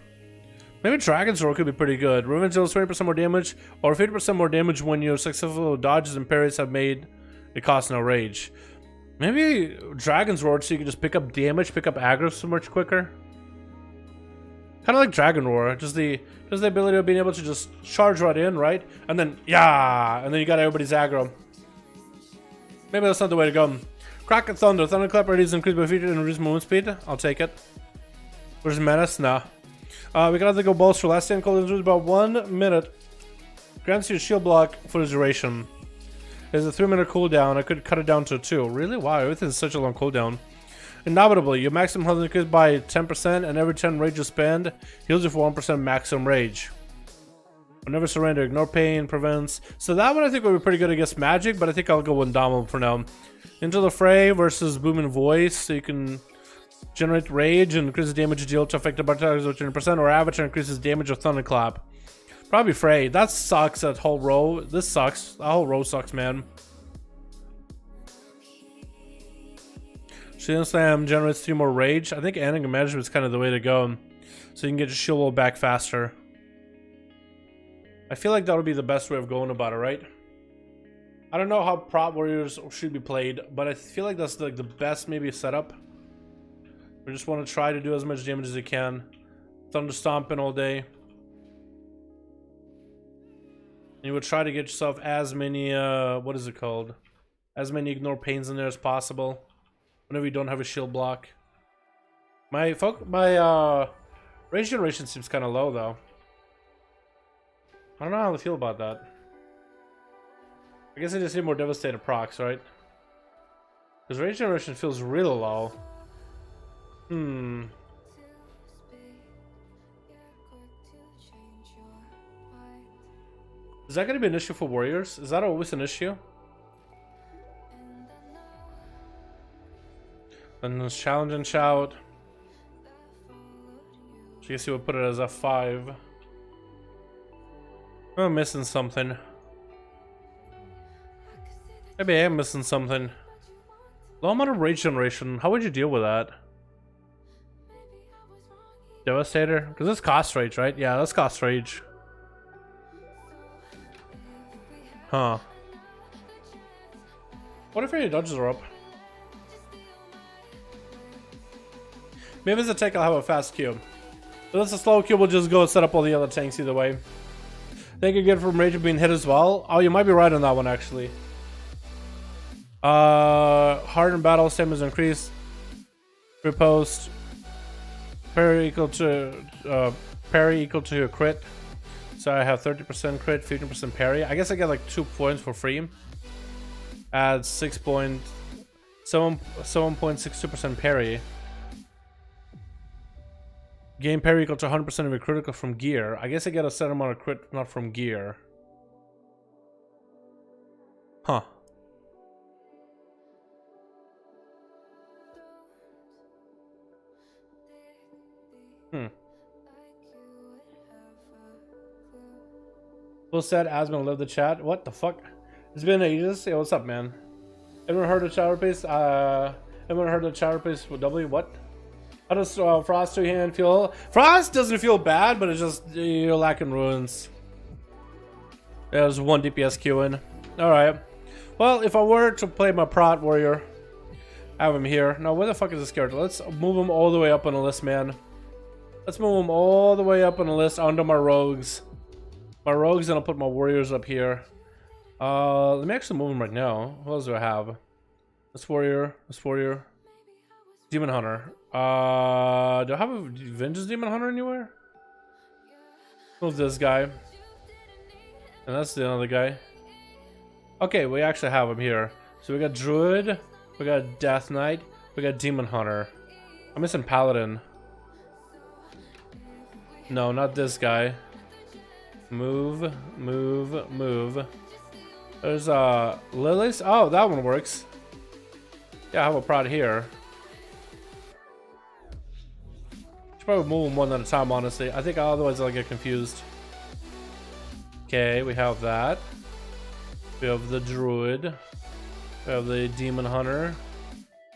Maybe Dragon's Roar could be pretty good. Revenge deals 20% more damage, or 50% more damage when your successful dodges and parries have made it cost no rage. Maybe Dragon's Roar, so you can just pick up damage, pick up aggro so much quicker. Kind of like Dragon Roar, just the ability of being able to just charge right in, right? And then, yeah, and then you got everybody's aggro. Maybe that's not the way to go. Crack and Thunder. Thunderclap ready is increased by feature and reduced movement speed. I'll take it. Where's Menace? Nah. We can either go balls for last stand cooldown is about 1 minute. Grants you a shield block for the duration. There's a 3-minute cooldown. I could cut it down to 2. Really? Wow, everything's such a long cooldown. Indomitable. Your maximum health increased by 10%, and every 10 rage you spend heals you for 1% maximum rage. Never surrender. Ignore pain. Prevents. So that one I think would be pretty good against magic, but I think I'll go with Indomitable for now. Into the Fray versus Booming Voice, so you can generate rage and increases damage dealt to affected by targets with 20%, or Avatar increases damage of Thunderclap. Probably Fray. That sucks, that whole row. This sucks. That whole row sucks, man. Shield Slam generates 3 more rage. I think adding management is kind of the way to go, so you can get your shield wall back faster. I feel like that would be the best way of going about it, right? I don't know how prop warriors should be played, but I feel like that's like the best maybe setup. We just want to try to do as much damage as you can. Thunder stomping all day. And you would try to get yourself as many what is it called? As many ignore pains in there as possible. Whenever you don't have a shield block. My rage generation seems kind of low though. I don't know how to feel about that. I guess I just need more devastated procs, right? Because rage generation feels real low. Is that going to be an issue for warriors? Is that always an issue? Then there's challenge and shout. So I guess you would put it as a 5. I'm missing something. Maybe I am missing something. Low amount of rage generation. How would you deal with that? Devastator? Because it's cost rage, right? Yeah, that's cost rage. Huh. What if any dodges are up? Maybe as a tank I'll have a fast cube. If it's a slow cube, we'll just go and set up all the other tanks either way. Thank you again for rage being hit as well. Oh, you might be right on that one actually. Hardened battle stamina is increased. Repost. Parry equal to a crit. So I have 30% crit, 15% parry. I guess I get like 2 points for free. Add 7.62% parry. Gain parry equal to 100% of your critical from gear. I guess I get a set amount of crit, not from gear. Huh. Full said Asman love the chat. What the fuck? It's been ages. Yeah, what's up, man? Everyone heard of Chowder Pace? Everyone heard of Chowder Pace with W? What? How does Frost 2-hand feel? Frost doesn't feel bad, but it's just you're lacking ruins. There's 1 DPS queuing. Alright. Well, if I were to play my prot warrior, I have him here. Now, where the fuck is this character? Let's move him all the way up on the list, man. Let's move him all the way up on the list under my rogues. My rogues, and I'll put my warriors up here. Let me actually move them right now. What else do I have? This warrior, demon hunter. Do I have a vengeance demon hunter anywhere? Move this guy, and that's the other guy. Okay, we actually have him here. So we got druid, we got death knight, we got demon hunter. I'm missing paladin. No, not this guy. Move. There's lilies. Oh, that one works. Yeah, I have a prod here. Should probably move them one at a time, honestly. I think otherwise I'll get confused. Okay, we have that. We have the druid. We have the demon hunter.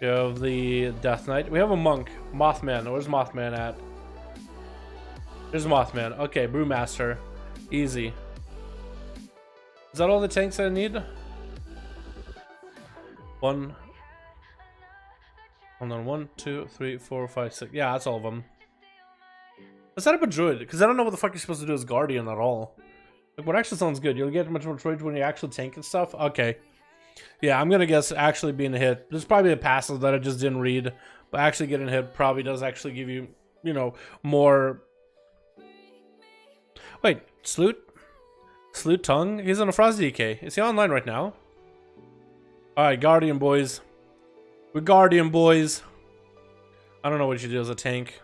We have the death knight. We have a monk. Mothman. Where's Mothman at? There's Mothman. Okay, brewmaster. Easy. Is that all the tanks I need? Hold on, 1, 2, 3, 4, 5, 6. Yeah, that's all of them. Let's set up a druid, because I don't know what the fuck you're supposed to do as guardian at all. Like, what actually sounds good? You'll get much more trade when you actually tank and stuff? Okay. Yeah, I'm gonna guess actually being a hit. There's probably a passive that I just didn't read, but actually getting hit probably does actually give you, you know, more... Wait, Sloot Tongue? He's on a Frost DK. Is he online right now? Alright, Guardian boys. We're Guardian boys. I don't know what you do as a tank.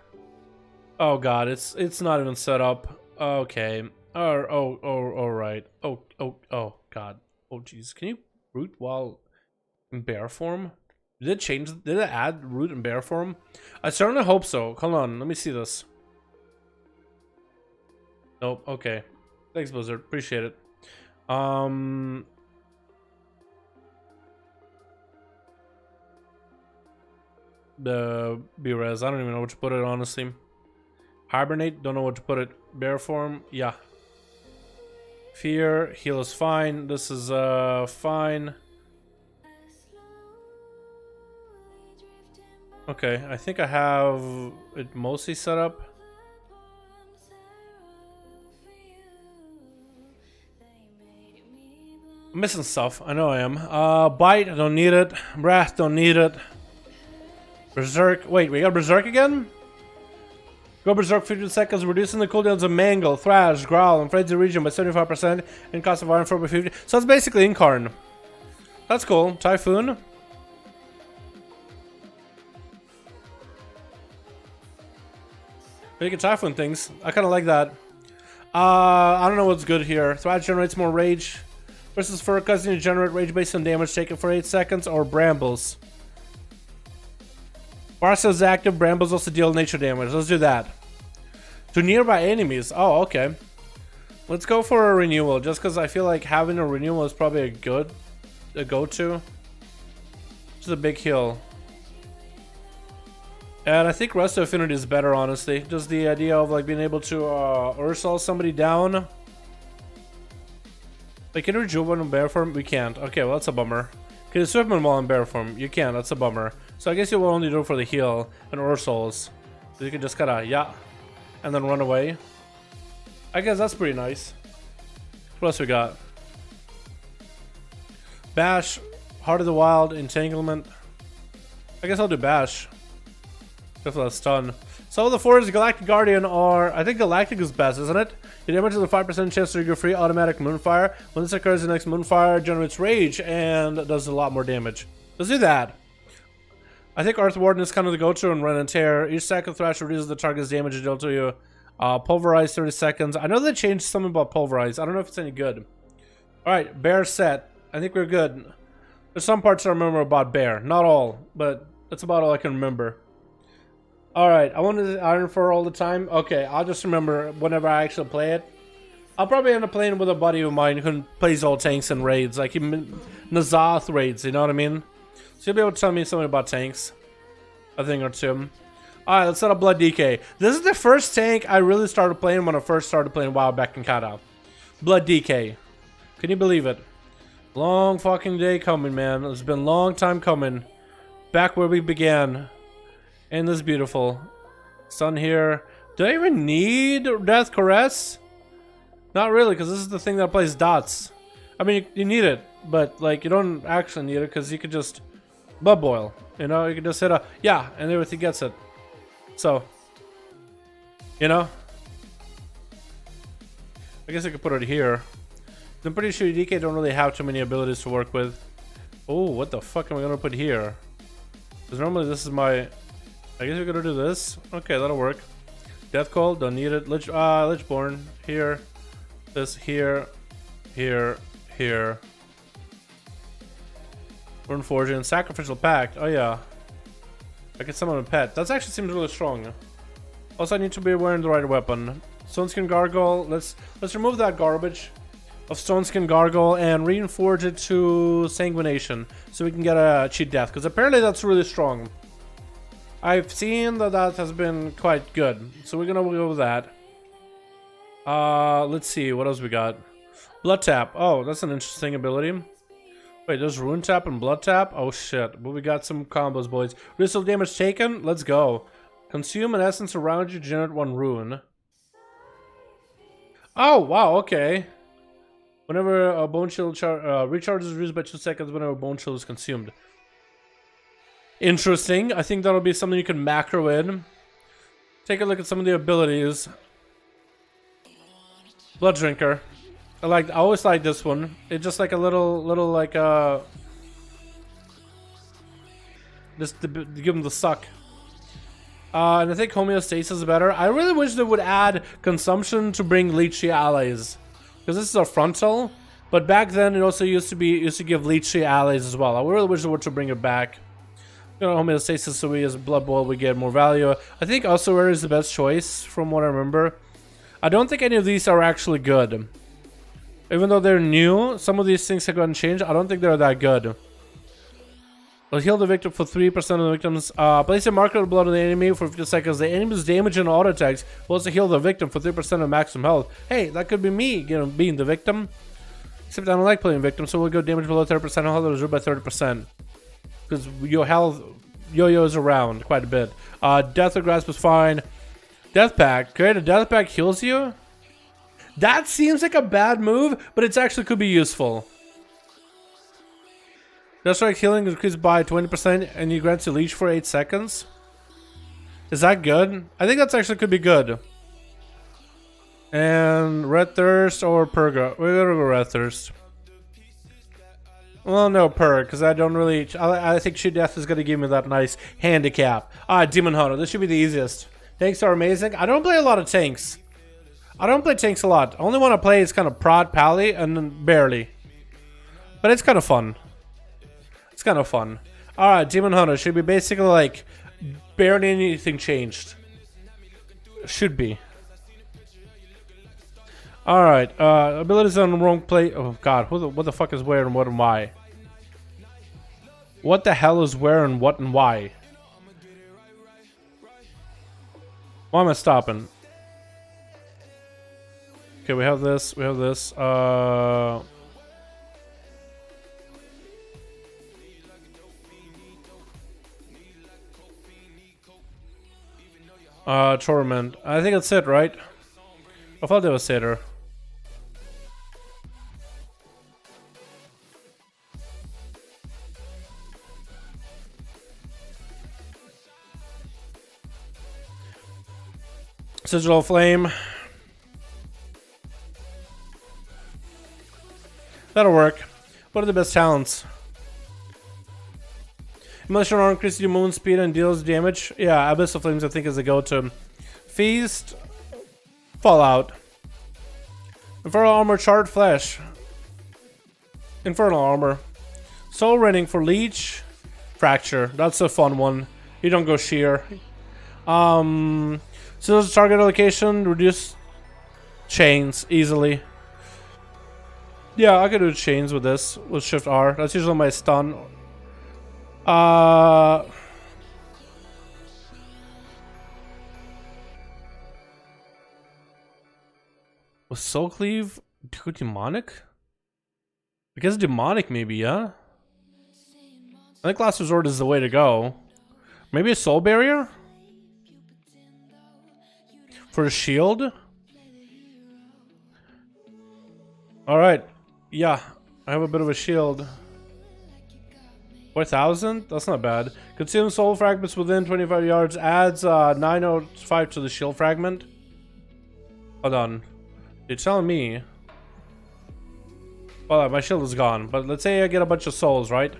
Oh god, it's not even set up. Okay. Alright. Oh god. Oh jeez. Can you root while in bear form? Did it add root in bear form? I certainly hope so. Hold on, let me see this. Nope, okay. Thanks, Blizzard. Appreciate it. the B-res. I don't even know what to put it, honestly. Hibernate, don't know what to put it. Bear form, yeah. Fear, heal is fine. This is fine. Okay, I think I have it mostly set up. I'm missing stuff, I know I am. Bite, I don't need it. Breath, don't need it. Berserk, wait, we got Berserk again? Go Berserk 15 seconds, reducing the cooldowns of Mangle, Thrash, Growl, and Frenzy region by 75%, and cost of Iron 4 by 50. So that's basically Incarn. That's cool. Typhoon. Making Typhoon things. I kind of like that. I don't know what's good here. Thrash generates more rage. Versus Fur Cousin to generate rage based on damage taken for 8 seconds, or Brambles. Barca is active, Brambles also deal nature damage. Let's do that. To nearby enemies. Oh, okay. Let's go for a renewal, just because I feel like having a renewal is probably a go-to. Just a big heal. And I think Rest of Affinity is better, honestly. Just the idea of like being able to Ursol somebody down. Like, can we rejuve one in bear form? We can't. Okay, well that's a bummer. Can you swim them while in bear form? You can, that's a bummer. So I guess you'll only do it for the heal and Ursols. So you can just kinda, yeah, and then run away. I guess that's pretty nice. What else we got? Bash, Heart of the Wild, Entanglement. I guess I'll do Bash. If that's stun. So the fours, Galactic Guardian are, I think Galactic is best, isn't it? Your damage has a 5% chance to trigger free automatic Moonfire. When this occurs, the next Moonfire generates rage and does a lot more damage. Let's do that. I think Earth Warden is kind of the go-to and Run and Tear. Each stack of Thrash reduces the target's damage dealt to you. Pulverize 30 seconds. I know they changed something about Pulverize. I don't know if it's any good. Alright, Bear set. I think we're good. There's some parts I remember about Bear. Not all, but that's about all I can remember. Alright, I wanted to Iron for all the time. Okay, I'll just remember whenever I actually play it. I'll probably end up playing with a buddy of mine who plays all tanks and raids. Like Nazath raids, you know what I mean? So you'll be able to tell me something about tanks. A thing or two. Alright, let's set up Blood DK. This is the first tank I really started playing when I first started playing WoW back in Kata. Blood DK. Can you believe it? Long fucking day coming, man. It's been a long time coming. Back where we began. And this beautiful sun here. Do I even need Death Caress? Not really, because this is the thing that plays dots. I mean, you need it, but like you don't actually need it because you could just Blood Boil. You know, you can just hit a yeah, and everything gets it. So, you know, I guess I could put it here. I'm pretty sure DK don't really have too many abilities to work with. Oh, what the fuck am I gonna put here? Because normally this is my. I guess we're gonna do this. Okay, that'll work. Death Call, don't need it. Lichborn here. This here, here, here. Rune Forging, Sacrificial Pact. Oh yeah. I can summon a pet. That actually seems really strong. Also, I need to be wearing the right weapon. Stoneskin Gargoyle. Let's remove that garbage of Stoneskin Gargoyle and reinforge it to Sanguination, so we can get a cheat death. Because apparently that's really strong. I've seen that that has been quite good, so we're gonna go with that. Let's see what else we got. Blood Tap. Oh, that's an interesting ability. Wait, there's Rune Tap and Blood Tap? Oh shit, but we got some combos, boys. Reduce damage taken? Let's go. Consume an essence around you to generate 1 rune. Oh, wow, okay. Whenever a Bone Shield recharges reduced by 2 seconds whenever a Bone Shield is consumed. Interesting. I think that'll be something you can macro in. Take a look at some of the abilities. Blood Drinker. I always like this one. It's just like a little like just to give them the suck. And I think homeostasis is better. I really wish they would add consumption to bring leechy allies, because this is a frontal. But back then it also used to give leechy allies as well. I really wish they were to bring it back. You know, homeostasis, so we as Blood Boil we get more value. I think Ossuary is the best choice from what I remember. I don't think any of these are actually good. Even though they're new, some of these things have gotten changed. I don't think they're that good. Will heal the victim for 3% of the victims. Place a marker of blood on the enemy for 50 seconds. The enemy's damage and auto attacks will also heal the victim for 3% of maximum health. Hey, that could be me, being the victim. Except I don't like playing victim, so we'll go damage below 30% health reduced by 30%. Because your health yo-yos around quite a bit. Death or Grasp is fine. Death Pack. Create a Death Pack heals you? That seems like a bad move, but it actually could be useful. Death Strike healing increased by 20% and you grant you leech for 8 seconds. Is that good? I think that's actually could be good. And Red Thirst or Purga? We're gonna go Red Thirst. Well, no, Purg, because I don't really... I think Shoot Death is gonna give me that nice handicap. Demon Hunter. This should be the easiest. Tanks are amazing. I don't play a lot of tanks. I don't play tanks a lot. Only one I play is kind of Prod, Pally, and then barely. But it's kind of fun. It's kind of fun. Alright, Demon Hunter should be basically like barely anything changed. Should be. Alright, abilities on the wrong plate. Oh god, what the fuck is where and what and why? What the hell is where and what and why? Why am I stopping? Okay, we have this, Torment. I think that's it, right? I thought Devastator. Sigil Flame. That'll work. What are the best talents? Emotional armor increases your movement speed and deals damage. Yeah, Abyssal Flames I think is a go-to. Feast. Fallout. Infernal Armor, Charred Flesh. Infernal Armor. Soul Rending for Leech. Fracture. That's a fun one. You don't go sheer. So there's a target location. Reduce chains easily. Yeah, I could do chains with this. With Shift R. That's usually my stun. Was Soul Cleave too demonic? I guess demonic maybe, yeah? I think Last Resort is the way to go. Maybe a Soul Barrier? For a shield? Alright. Yeah, I have a bit of a shield. 4,000? That's not bad. Consume soul fragments within 25 yards. Adds 905 to the shield fragment. Hold on. You're telling me. Well, my shield is gone. But let's say I get a bunch of souls, right?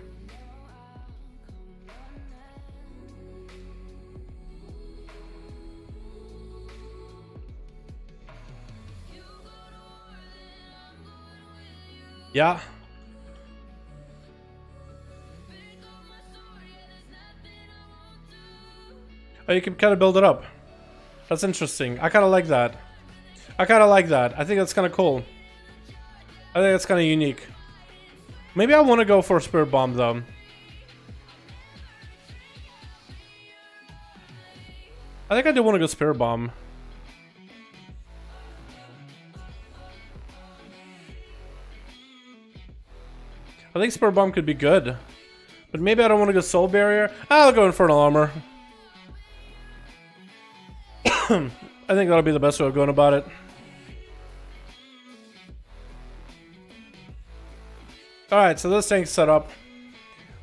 Yeah. Oh, you can kind of build it up. That's interesting. I kind of like that. I think that's kind of cool. I think that's kind of unique. Maybe I want to go for a Spirit Bomb, though. I think I do want to go Spirit Bomb. I think Spirit Bomb could be good. But maybe I don't want to go Soul Barrier. I'll go Infernal Armor. I think that'll be the best way of going about it. Alright, so this tank's set up.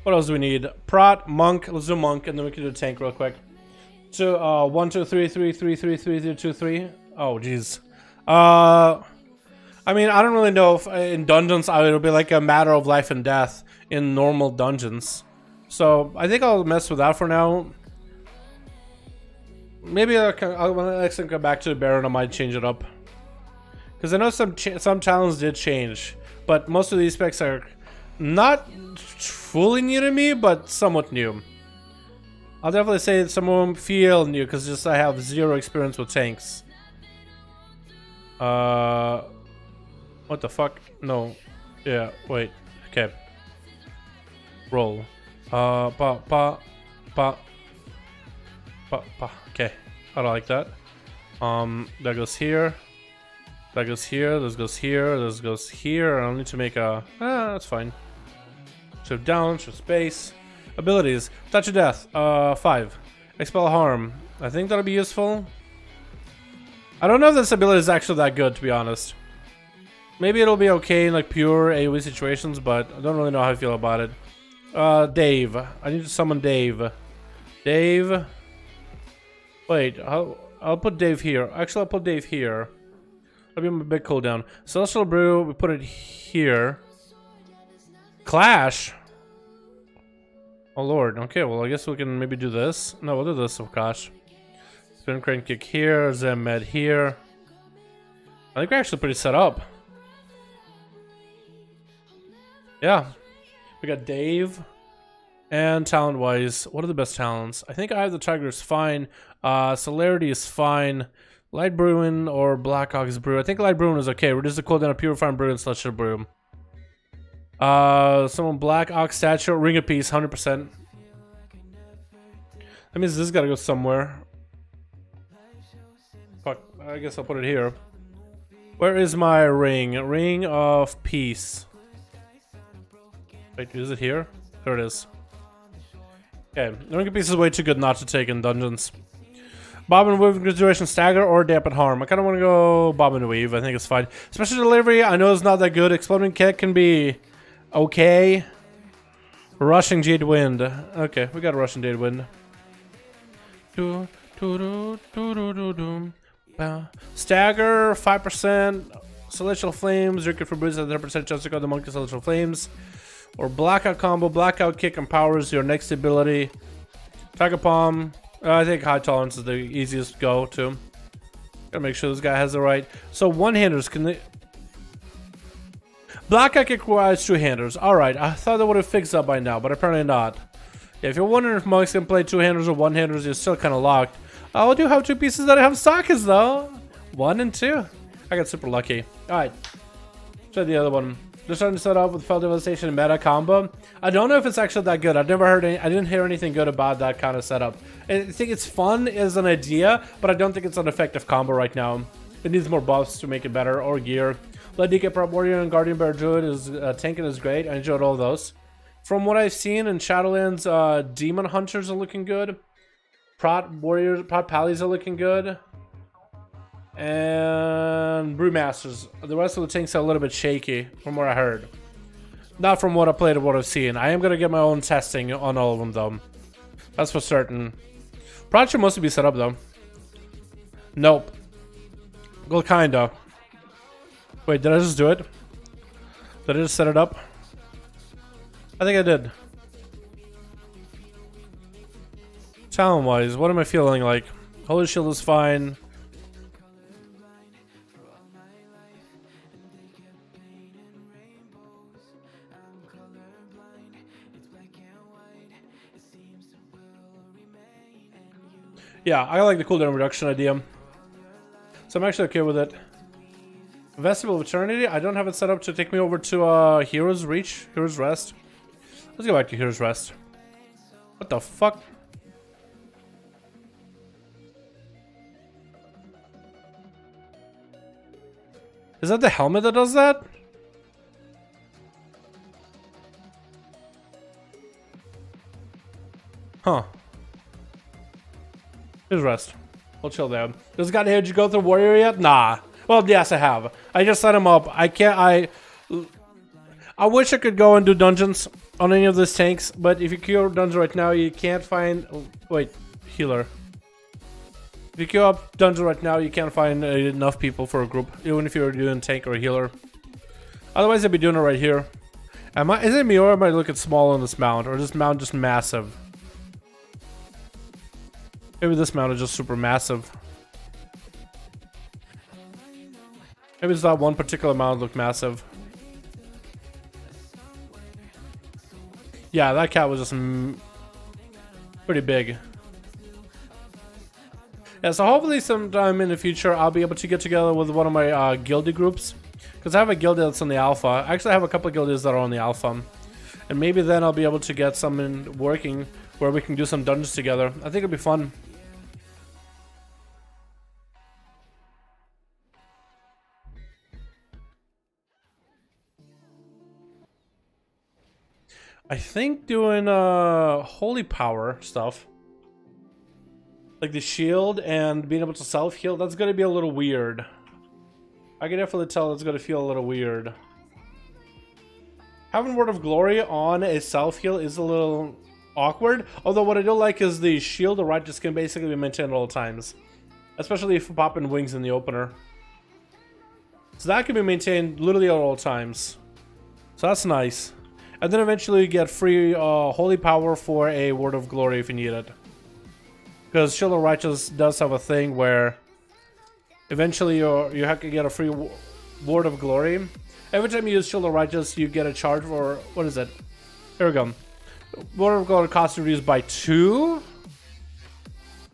What else do we need? Prot, Monk. Let's do Monk, and then we can do Tank real quick. So, 1, 2, 3, 3, 3, 3, 3, 3, 2, 3. Oh, jeez. I mean, I don't really know if in dungeons it'll be like a matter of life and death in normal dungeons. So, I think I'll mess with that for now. Maybe when next time come back to the Baron, I might change it up. Because I know some challenges did change. But most of these specs are not fully new to me, but somewhat new. I'll definitely say some of them feel new, because just I have zero experience with tanks. What the fuck? No. Yeah, wait. Okay. Roll. Pa. Okay, I don't like that. That goes here. That goes here. This goes here. This goes here. I'll need to make a. That's fine. Shift down. Shift space. Abilities. Touch of Death. 5. Expel Harm. I think that'll be useful. I don't know if this ability is actually that good, to be honest. Maybe it'll be okay in like pure AoE situations, but I don't really know how I feel about it. Dave. I need to summon Dave. Dave. Wait, I'll put Dave here. Actually, I'll put Dave here. That'll be my big cooldown. Celestial Brew, we put it here. Clash. Oh lord. Okay, well I guess we can maybe do this. No, we'll do this, of course. Spin Crane Kick here, Zen Med here. I think we're actually pretty set up. Yeah. We got Dave. And talent-wise, what are the best talents? I think Eye of the Tiger is fine. Celerity is fine. Light Brewing or Black Ox Brew. I think Light Brewing is okay. Reduce the cooldown of Purifying Brew and Celestial Brew. Someone Black Ox Statue, Ring of Peace, 100%. That means this gotta go somewhere. Fuck, I guess I'll put it here. Where is my ring? Ring of Peace. Wait, is it here? There it is. Okay, Ring of Peace is way too good not to take in dungeons. Bob and Weave, Graduation Stagger, or Dampen Harm. I kind of want to go Bob and Weave. I think it's fine. Special Delivery, I know it's not that good. Exploding Kick can be okay. Rushing Jade Wind. Okay, we got a Rushing Jade Wind. Stagger, 5%. Celestial Flames, Ricket for Bruce at 10% chance to go the Monkey Celestial Flames. Or Blackout Combo, Blackout Kick empowers your next ability. Tiger Palm. I think High Tolerance is the easiest go to. Gotta make sure this guy has the right. So one-handers can they... Blackout Kick requires two-handers. Alright, I thought that would have fixed that by now, but apparently not. Yeah, if you're wondering if monks can play two-handers or one-handers, you're still kind of locked. I do have two pieces that have sockets though. 1 and 2. I got super lucky. Alright. Try the other one. They're starting to set up with Fell Devastation and Meta combo. I don't know if it's actually that good. I've never heard any, I didn't hear anything good about that kind of setup. I think it's fun as an idea, but I don't think it's an effective combo right now. It needs more buffs to make it better, or gear. Blood DK Prop Warrior and Guardian Bear Druid is tanking is great. I enjoyed all those. From what I've seen in Shadowlands, Demon Hunters are looking good. Prot Warriors, Prot Pallies are looking good. And Brewmasters. The rest of the tanks are a little bit shaky from what I heard. Not from what I played or what I've seen. I am going to get my own testing on all of them though. That's for certain. Prot should mostly be set up though. Nope. Well, kinda. Wait, did I just do it? Did I just set it up? I think I did. Talent wise, what am I feeling like? Holy Shield is fine. Yeah, I like the cooldown reduction idea. So I'm actually okay with it. Vestibule of Eternity, I don't have it set up to take me over to Hero's Reach, Hero's Rest. Let's go back to Hero's Rest. What the fuck? Is that the helmet that does that? Huh. Here's Rest. We'll chill there. Does God did you go through Warrior yet? Nah. Well, yes, I have. I just set him up. I can't. I wish I could go and do dungeons on any of these tanks, but if you queue up dungeons right now, you can't find. Oh, wait, healer. If you queue up dungeons right now, you can't find enough people for a group, even if you're doing tank or healer. Otherwise, I'd be doing it right here. Is it me or am I looking small on this mount, or is this mount just massive? Maybe this mount is just super massive. Maybe it's that one particular mount looked massive. Yeah, that cat was just pretty big. Yeah, so hopefully sometime in the future I'll be able to get together with one of my guildie groups. Because I have a guildie that's on the alpha. Actually, I have a couple of guildies that are on the alpha. And maybe then I'll be able to get something working where we can do some dungeons together. I think it'll be fun. I think doing holy power stuff, like the shield and being able to self-heal, that's gonna be a little weird. I can definitely tell it's gonna feel a little weird. Having Word of Glory on a self-heal is a little awkward, although what I do like is the shield of righteous can basically be maintained at all times, especially if you pop in wings in the opener. So that can be maintained literally at all times. So that's nice. And then eventually you get free holy power for a Word of Glory if you need it. Because Shield of Righteous does have a thing where eventually you have to get a free Word of Glory. Every time you use Shield of Righteous, you get a charge for, what is it? Here we go. Word of Glory cost reduced by 2?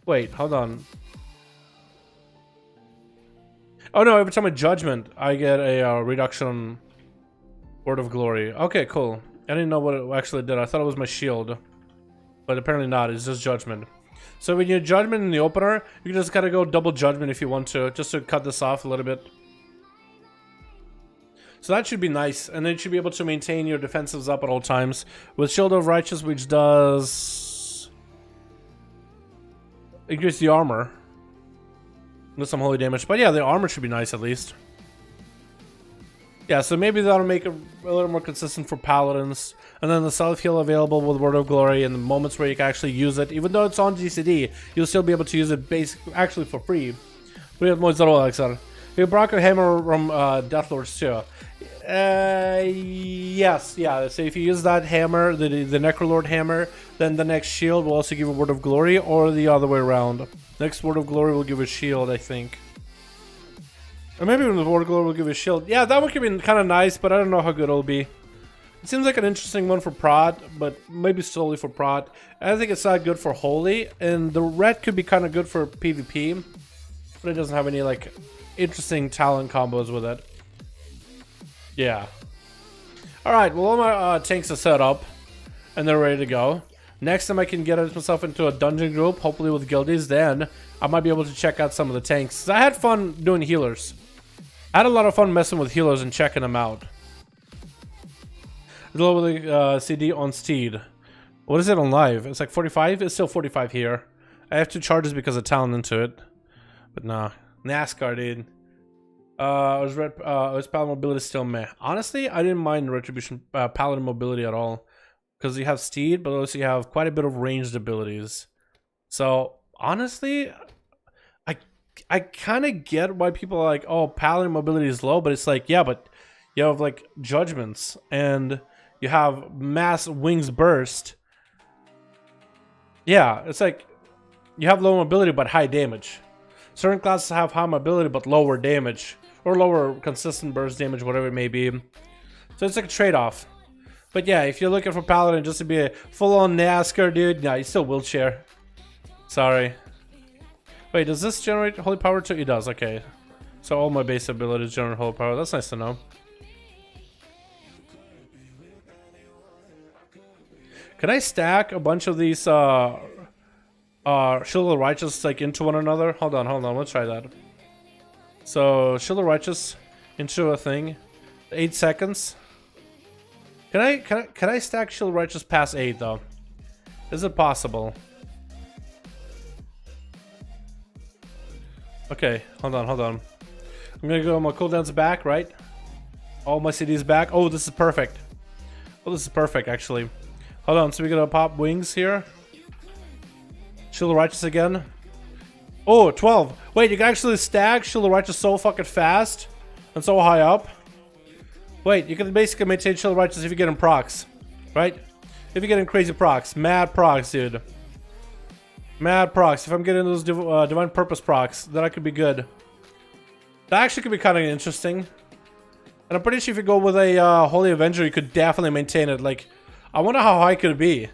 Wait, hold on. Oh no, every time a judgment, I get a reduction on Word of Glory. Okay, cool. I didn't know what it actually did. I thought it was my shield. But apparently not, it's just judgment. So when you judgment in the opener, you can just kind of go double judgment if you want to, just to cut this off a little bit. So that should be nice, and then you should be able to maintain your defensives up at all times. With Shield of Righteous, which does increase the armor. With some holy damage. But yeah, the armor should be nice at least. Yeah, so maybe that'll make it a little more consistent for paladins. And then the self-heal available with Word of Glory in the moments where you can actually use it. Even though it's on GCD, you'll still be able to use it actually for free. We have more Zoro Alexander. You Brock a hammer from Deathlords too. Yes, yeah. So if you use that hammer, the Necrolord hammer, then the next shield will also give a Word of Glory, or the other way around. Next Word of Glory will give a shield, I think. Or maybe when the Word of Glory will give a shield. Yeah, that one could be kind of nice, but I don't know how good it'll be. It seems like an interesting one for prod, but maybe solely for prod. I think it's not good for holy, and the red could be kind of good for PvP, but it doesn't have any like interesting talent combos with it. Yeah. Alright, well all my tanks are set up, and they're ready to go. Next time I can get myself into a dungeon group, hopefully with guildies, then I might be able to check out some of the tanks. I had fun doing healers. I had a lot of fun messing with healers and checking them out. Globally CD on Steed. What is it on live? It's like 45? It's still 45 here. I have 2 charges because of talent into it. But nah. NASCAR, dude. Was Paladin Mobility still meh? Honestly, I didn't mind Retribution Paladin Mobility at all. Because you have Steed, but also you have quite a bit of ranged abilities. So, honestly, I kind of get why people are like, oh, Paladin Mobility is low, but it's like, yeah, but you have like Judgments, and you have Mass Wings Burst. Yeah, it's like, you have low mobility but high damage. Certain classes have high mobility but lower damage, or lower consistent burst damage, whatever it may be. So it's like a trade-off. But yeah, if you're looking for Paladin just to be a full-on NASCAR dude, yeah, you still wheelchair. Sorry. Wait, does this generate holy power too? It does, okay. So all my base abilities generate holy power. That's nice to know. Can I stack a bunch of these Shield of Righteous like into one another? Hold on, let's try that. So Shield of Righteous into a thing. 8 seconds. Can I stack Shield of Righteous past 8 though? Is it possible? Okay, hold on. I'm gonna go my cooldowns back, right? All my CDs back. Oh, this is perfect. Oh, this is perfect actually. Hold on, so we're gonna pop wings here. Shield of Righteous again. Oh, 12. Wait, you can actually stack Shield of Righteous so fucking fast and so high up. Wait, you can basically maintain Shield of Righteous if you get in procs, right? If you get in crazy procs, mad procs, dude. Mad procs. If I'm getting those Divine Purpose procs, then I could be good. That actually could be kind of interesting. And I'm pretty sure if you go with a Holy Avenger, you could definitely maintain it. Like, I wonder how high could it be.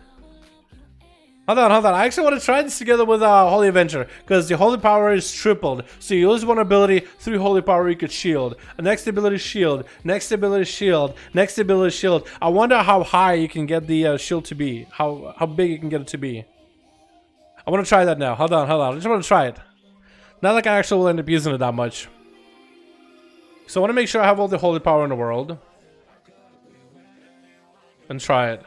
Hold on, hold on. I actually want to try this together with Holy Avenger, because the Holy Power is tripled. So you use one ability, 3 Holy Power, you could shield. Next ability, shield. Next ability, shield. Next ability, shield. I wonder how high you can get the shield to be. How big you can get it to be. I want to try that now. Hold on, hold on. I just want to try it. Not like I actually will end up using it that much. So I want to make sure I have all the Holy Power in the world. And try it.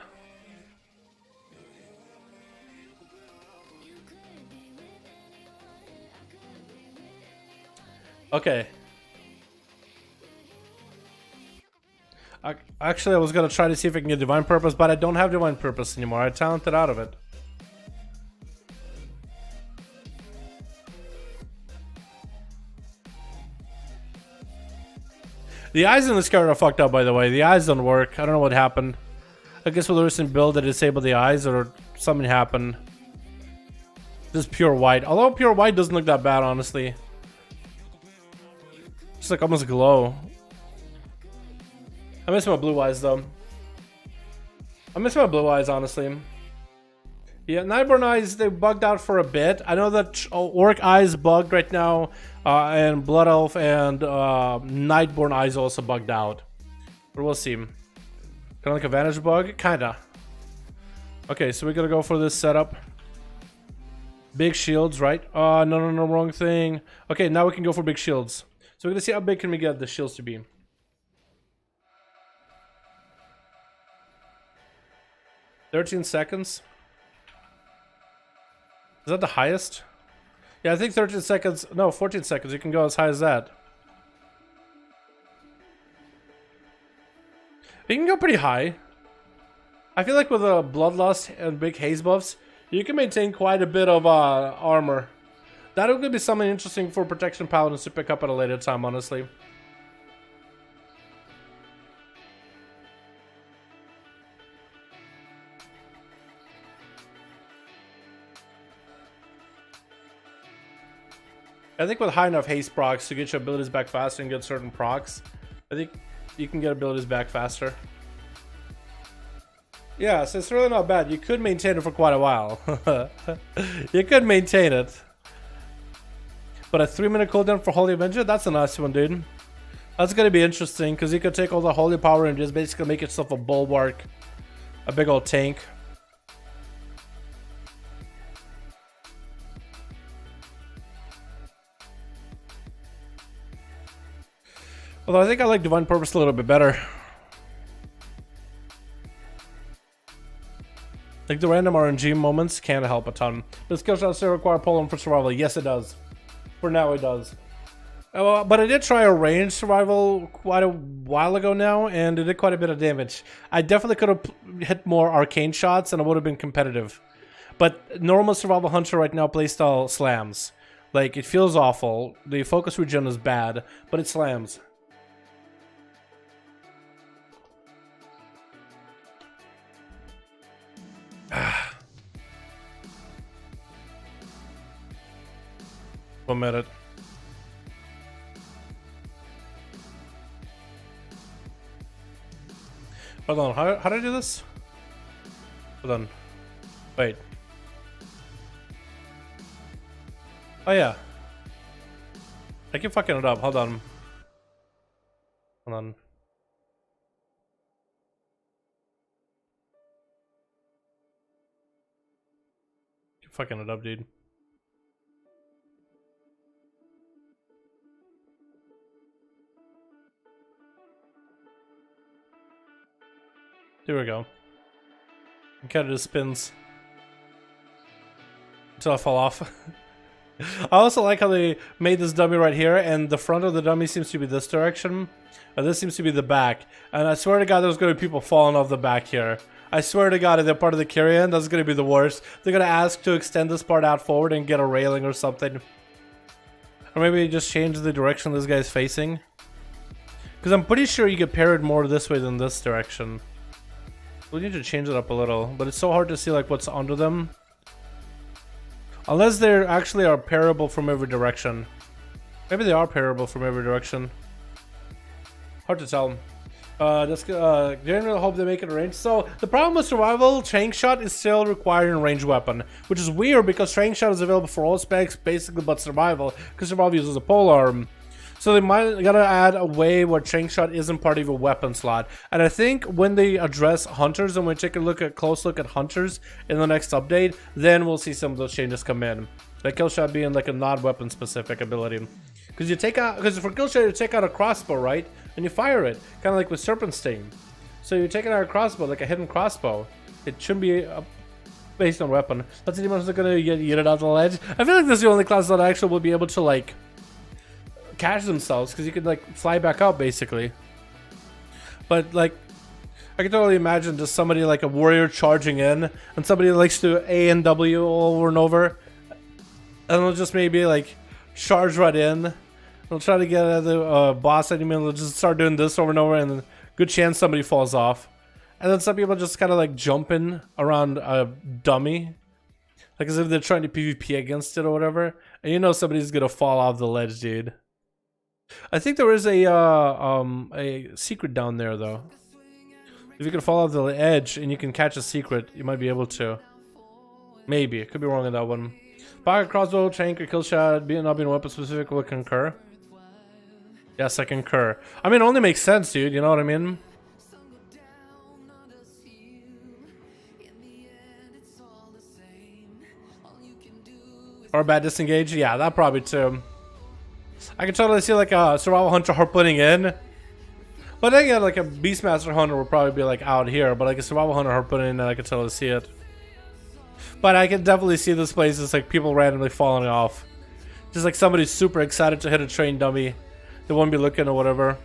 Okay. Actually, I was gonna try to see if I can get Divine Purpose, but I don't have Divine Purpose anymore. I talented out of it. The eyes in this card are fucked up, by the way. The eyes don't work. I don't know what happened. I guess with the recent build, they disabled the eyes, or something happened. This is pure white. Although pure white doesn't look that bad, honestly. It's like almost glow. I miss my blue eyes though. I miss my blue eyes, honestly. Yeah, Nightborn eyes, they bugged out for a bit. I know that Orc eyes bugged right now, and Blood Elf and Nightborn eyes also bugged out. But we'll see. Kind of like a Vantage bug? Kinda. Okay, so we're gonna go for this setup. Big shields, right? No, wrong thing. Okay, now we can go for big shields. So we're gonna see how big can we get the shields to be. "13 seconds. Is that the highest? Yeah, I think 13 seconds. No, 14 seconds. You can go as high as that. You can go pretty high. I feel like with a Bloodlust and big haze buffs, you can maintain quite a bit of armor. That would be something interesting for Protection Paladins to pick up at a later time, honestly. I think with high enough haste procs to get your abilities back faster and get certain procs, I think you can get abilities back faster. Yeah, so it's really not bad. You could maintain it for quite a while. You could maintain it. But a 3-minute cooldown for Holy Avenger, that's a nice one, dude. That's gonna be interesting, because you could take all the Holy Power and just basically make yourself a bulwark. A big old tank. Although I think I like Divine Purpose a little bit better. Like the random RNG moments can't help a ton. Does skill shot still require Polearm for survival? Yes, it does. For now, it does. But I did try a range survival quite a while ago now, and it did quite a bit of damage. I definitely could have hit more arcane shots, and I would have been competitive. But normal survival hunter right now playstyle slams. Like, it feels awful. The focus regen is bad, but it slams. One minute. Hold on, how do I do this? Hold on. Wait. Oh yeah. I keep fucking it up, hold on. Hold on. Keep fucking it up, dude. There we go. And kind of just spins until I fall off. I also like how they made this dummy right here, and the front of the dummy seems to be this direction, and this seems to be the back. And I swear to God, there's going to be people falling off the back here. I swear to God, if they're part of the carry-in, that's going to be the worst. They're going to ask to extend this part out forward and get a railing or something. Or maybe just change the direction this guy's facing. Because I'm pretty sure you get parried more this way than this direction. We need to change it up a little, but it's so hard to see like what's under them. Unless they actually are parable from every direction. Maybe they are parable from every direction. Hard to tell. Didn't really hope they make it a range. So the problem with survival, trank shot is still requiring a ranged weapon, which is weird because trank shot is available for all specs basically but survival, because survival uses a polearm. So they might gotta add a way where trank shot isn't part of your weapon slot. And I think when they address hunters and we take a close look at hunters in the next update, then we'll see some of those changes come in. Like kill shot being like a non-weapon specific ability. Because for kill shot you take out a crossbow, right? And you fire it, kind of like with Serpent Sting. So you take it out a crossbow, like a hidden crossbow. It shouldn't be based on weapon. Let's see if they're gonna get yeeted out the ledge. I feel like this is the only class that actually will be able to like catch themselves, because you could like fly back out basically. But like, I can totally imagine just somebody like a warrior charging in, and somebody likes to A and W over and over, and they'll just maybe like charge right in. They'll try to get at the boss enemy, and they'll just start doing this over and over, and then good chance somebody falls off. And then some people just kind of like jumping around a dummy, like as if they're trying to PvP against it or whatever. And you know somebody's gonna fall off the ledge, dude. I think there is a secret down there though. If you can fall off the edge and you can catch a secret, you might be able to. Maybe. Could be wrong on that one. Pocket crossbow, trank, or kill shot, not being weapon specific, would concur. Yes, I concur. I mean, it only makes sense, dude. You know what I mean? Or bad disengage? Yeah, that probably too. I can totally see like a survival hunter harpooning in. But again, like a Beastmaster hunter would probably be like out here. But like a survival hunter harpooning in, I can totally see it. But I can definitely see this place as like people randomly falling off. Just like somebody's super excited to hit a train dummy. They won't be looking or whatever.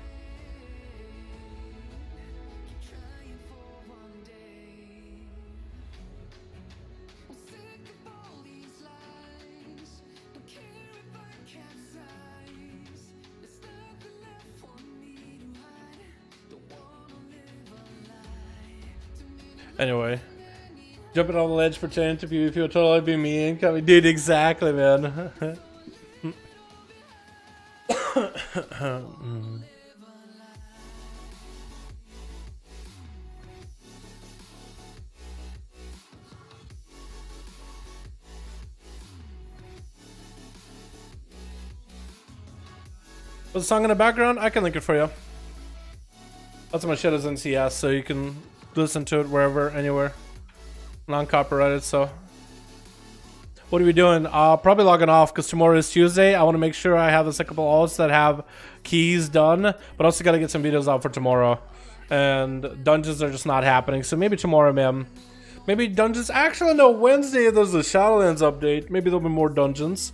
Anyway. Jumping on the ledge pretending to PvP will totally be me incoming. Dude, exactly, man. What's the song in the background? I can link it for you. That's my shit is in CS, so you can listen to it wherever, anywhere. Non-copyrighted, so. What are we doing? Probably logging off because tomorrow is Tuesday. I want to make sure I have a couple alts that have keys done, but also got to get some videos out for tomorrow. And dungeons are just not happening, so maybe tomorrow, man. Maybe dungeons. Actually, no, Wednesday there's a Shadowlands update. Maybe there'll be more dungeons.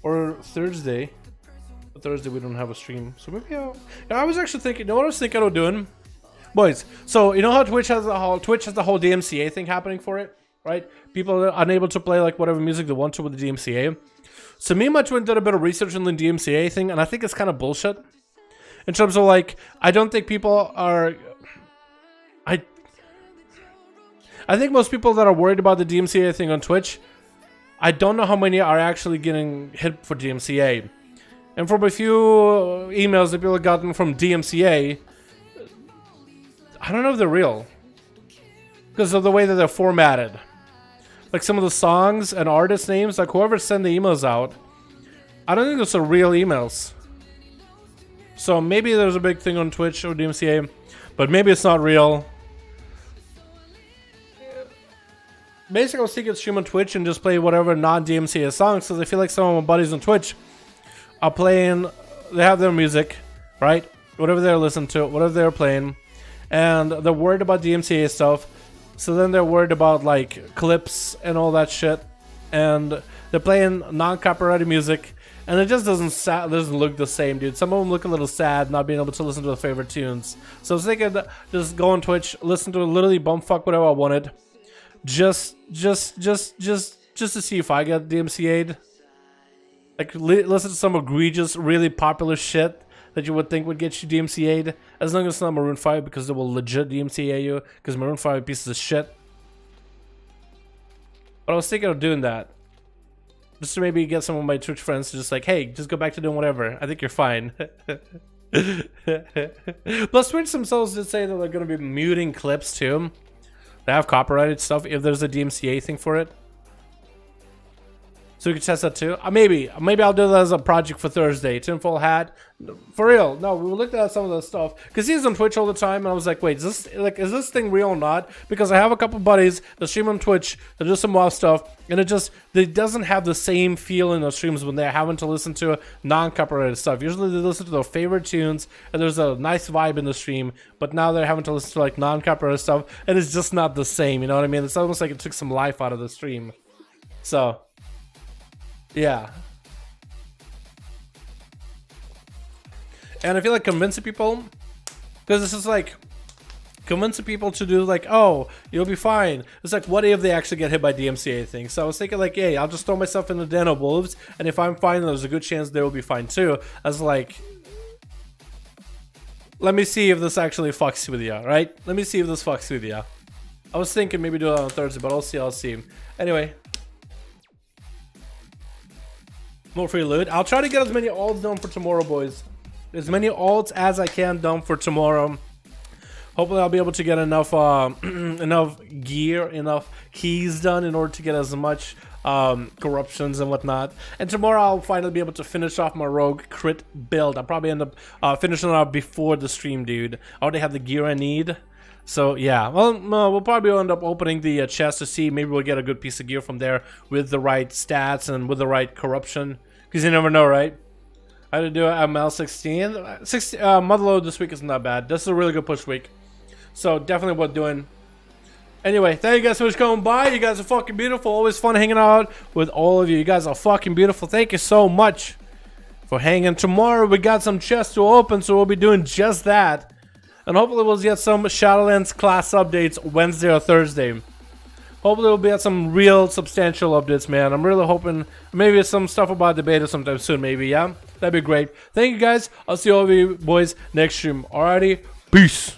Or Thursday. But Thursday we don't have a stream, so maybe I was actually thinking. You know what I was thinking of doing? Boys, so you know how Twitch has the whole DMCA thing happening for it, right? People are unable to play like whatever music they want to with the DMCA. So me and my twin did a bit of research on the DMCA thing, and I think it's kind of bullshit. In terms of like, I don't think people are. I think most people that are worried about the DMCA thing on Twitch, I don't know how many are actually getting hit for DMCA. And from a few emails that people have gotten from DMCA, I don't know if they're real. Because of the way that they're formatted. Like some of the songs and artist names, like whoever sent the emails out, I don't think those are real emails. So maybe there's a big thing on Twitch or DMCA, but maybe it's not real. Basically, I was thinking stream on Twitch and just play whatever non-DMCA songs, because I feel like some of my buddies on Twitch are playing, they have their music, right? Whatever they're listening to, whatever they're playing. And they're worried about DMCA stuff, so then they're worried about like clips and all that shit, and they're playing non-copyrighted music, and it just doesn't look the same, dude. Some of them look a little sad not being able to listen to their favorite tunes. So I was thinking that just go on Twitch, listen to literally bumfuck whatever I wanted, just to see if I get DMCA'd. Like listen to some egregious, really popular shit that you would think would get you DMCA'd, as long as it's not Maroon 5, because they will legit DMCA you, because Maroon 5 pieces of shit. But I was thinking of doing that, just to maybe get some of my Twitch friends to just like, hey, just go back to doing whatever. I think you're fine. Plus, Twitch themselves did say that they're going to be muting clips too. They have copyrighted stuff if there's a DMCA thing for it. So we can test that too. Maybe I'll do that as a project for Thursday. Tinfoil hat, for real. No, we looked at some of the stuff because he's on Twitch all the time, and I was like, wait, is this thing real or not? Because I have a couple buddies that stream on Twitch that do some WoW stuff, and it doesn't have the same feel in those streams when they're having to listen to non-copyrighted stuff. Usually they listen to their favorite tunes, and there's a nice vibe in the stream. But now they're having to listen to like non-copyrighted stuff, and it's just not the same. You know what I mean? It's almost like it took some life out of the stream. So. Yeah. And I feel like convincing people, because this is like convincing people to do like, oh, you'll be fine. It's like, what if they actually get hit by DMCA things? So I was thinking like, hey, I'll just throw myself in the den of wolves, and if I'm fine, there's a good chance they will be fine too. I was like, let me see if this actually fucks with you, right? Let me see if this fucks with you. I was thinking maybe do it on Thursday, but I'll see. Anyway. More free loot. I'll try to get as many alts done for tomorrow, boys. As many alts as I can done for tomorrow. Hopefully I'll be able to get enough enough gear, enough keys done in order to get as much corruptions and whatnot. And tomorrow I'll finally be able to finish off my rogue crit build. I'll probably end up finishing it off before the stream, dude. I already have the gear I need. So yeah, well, we'll probably end up opening the chest to see. Maybe we'll get a good piece of gear from there with the right stats and with the right corruption. Because you never know, right? I had to do it at ML 16. Motherload this week isn't that bad. This is a really good push week. So definitely worth doing. Anyway, thank you guys so much for coming by. You guys are fucking beautiful. Always fun hanging out with all of you. You guys are fucking beautiful. Thank you so much for hanging. Tomorrow we got some chests to open, so we'll be doing just that. And hopefully we'll get some Shadowlands class updates Wednesday or Thursday. Hopefully we'll be at some real substantial updates, man. I'm really hoping maybe some stuff about the beta sometime soon, maybe, yeah? That'd be great. Thank you guys. I'll see all of you boys next stream. Alrighty, peace.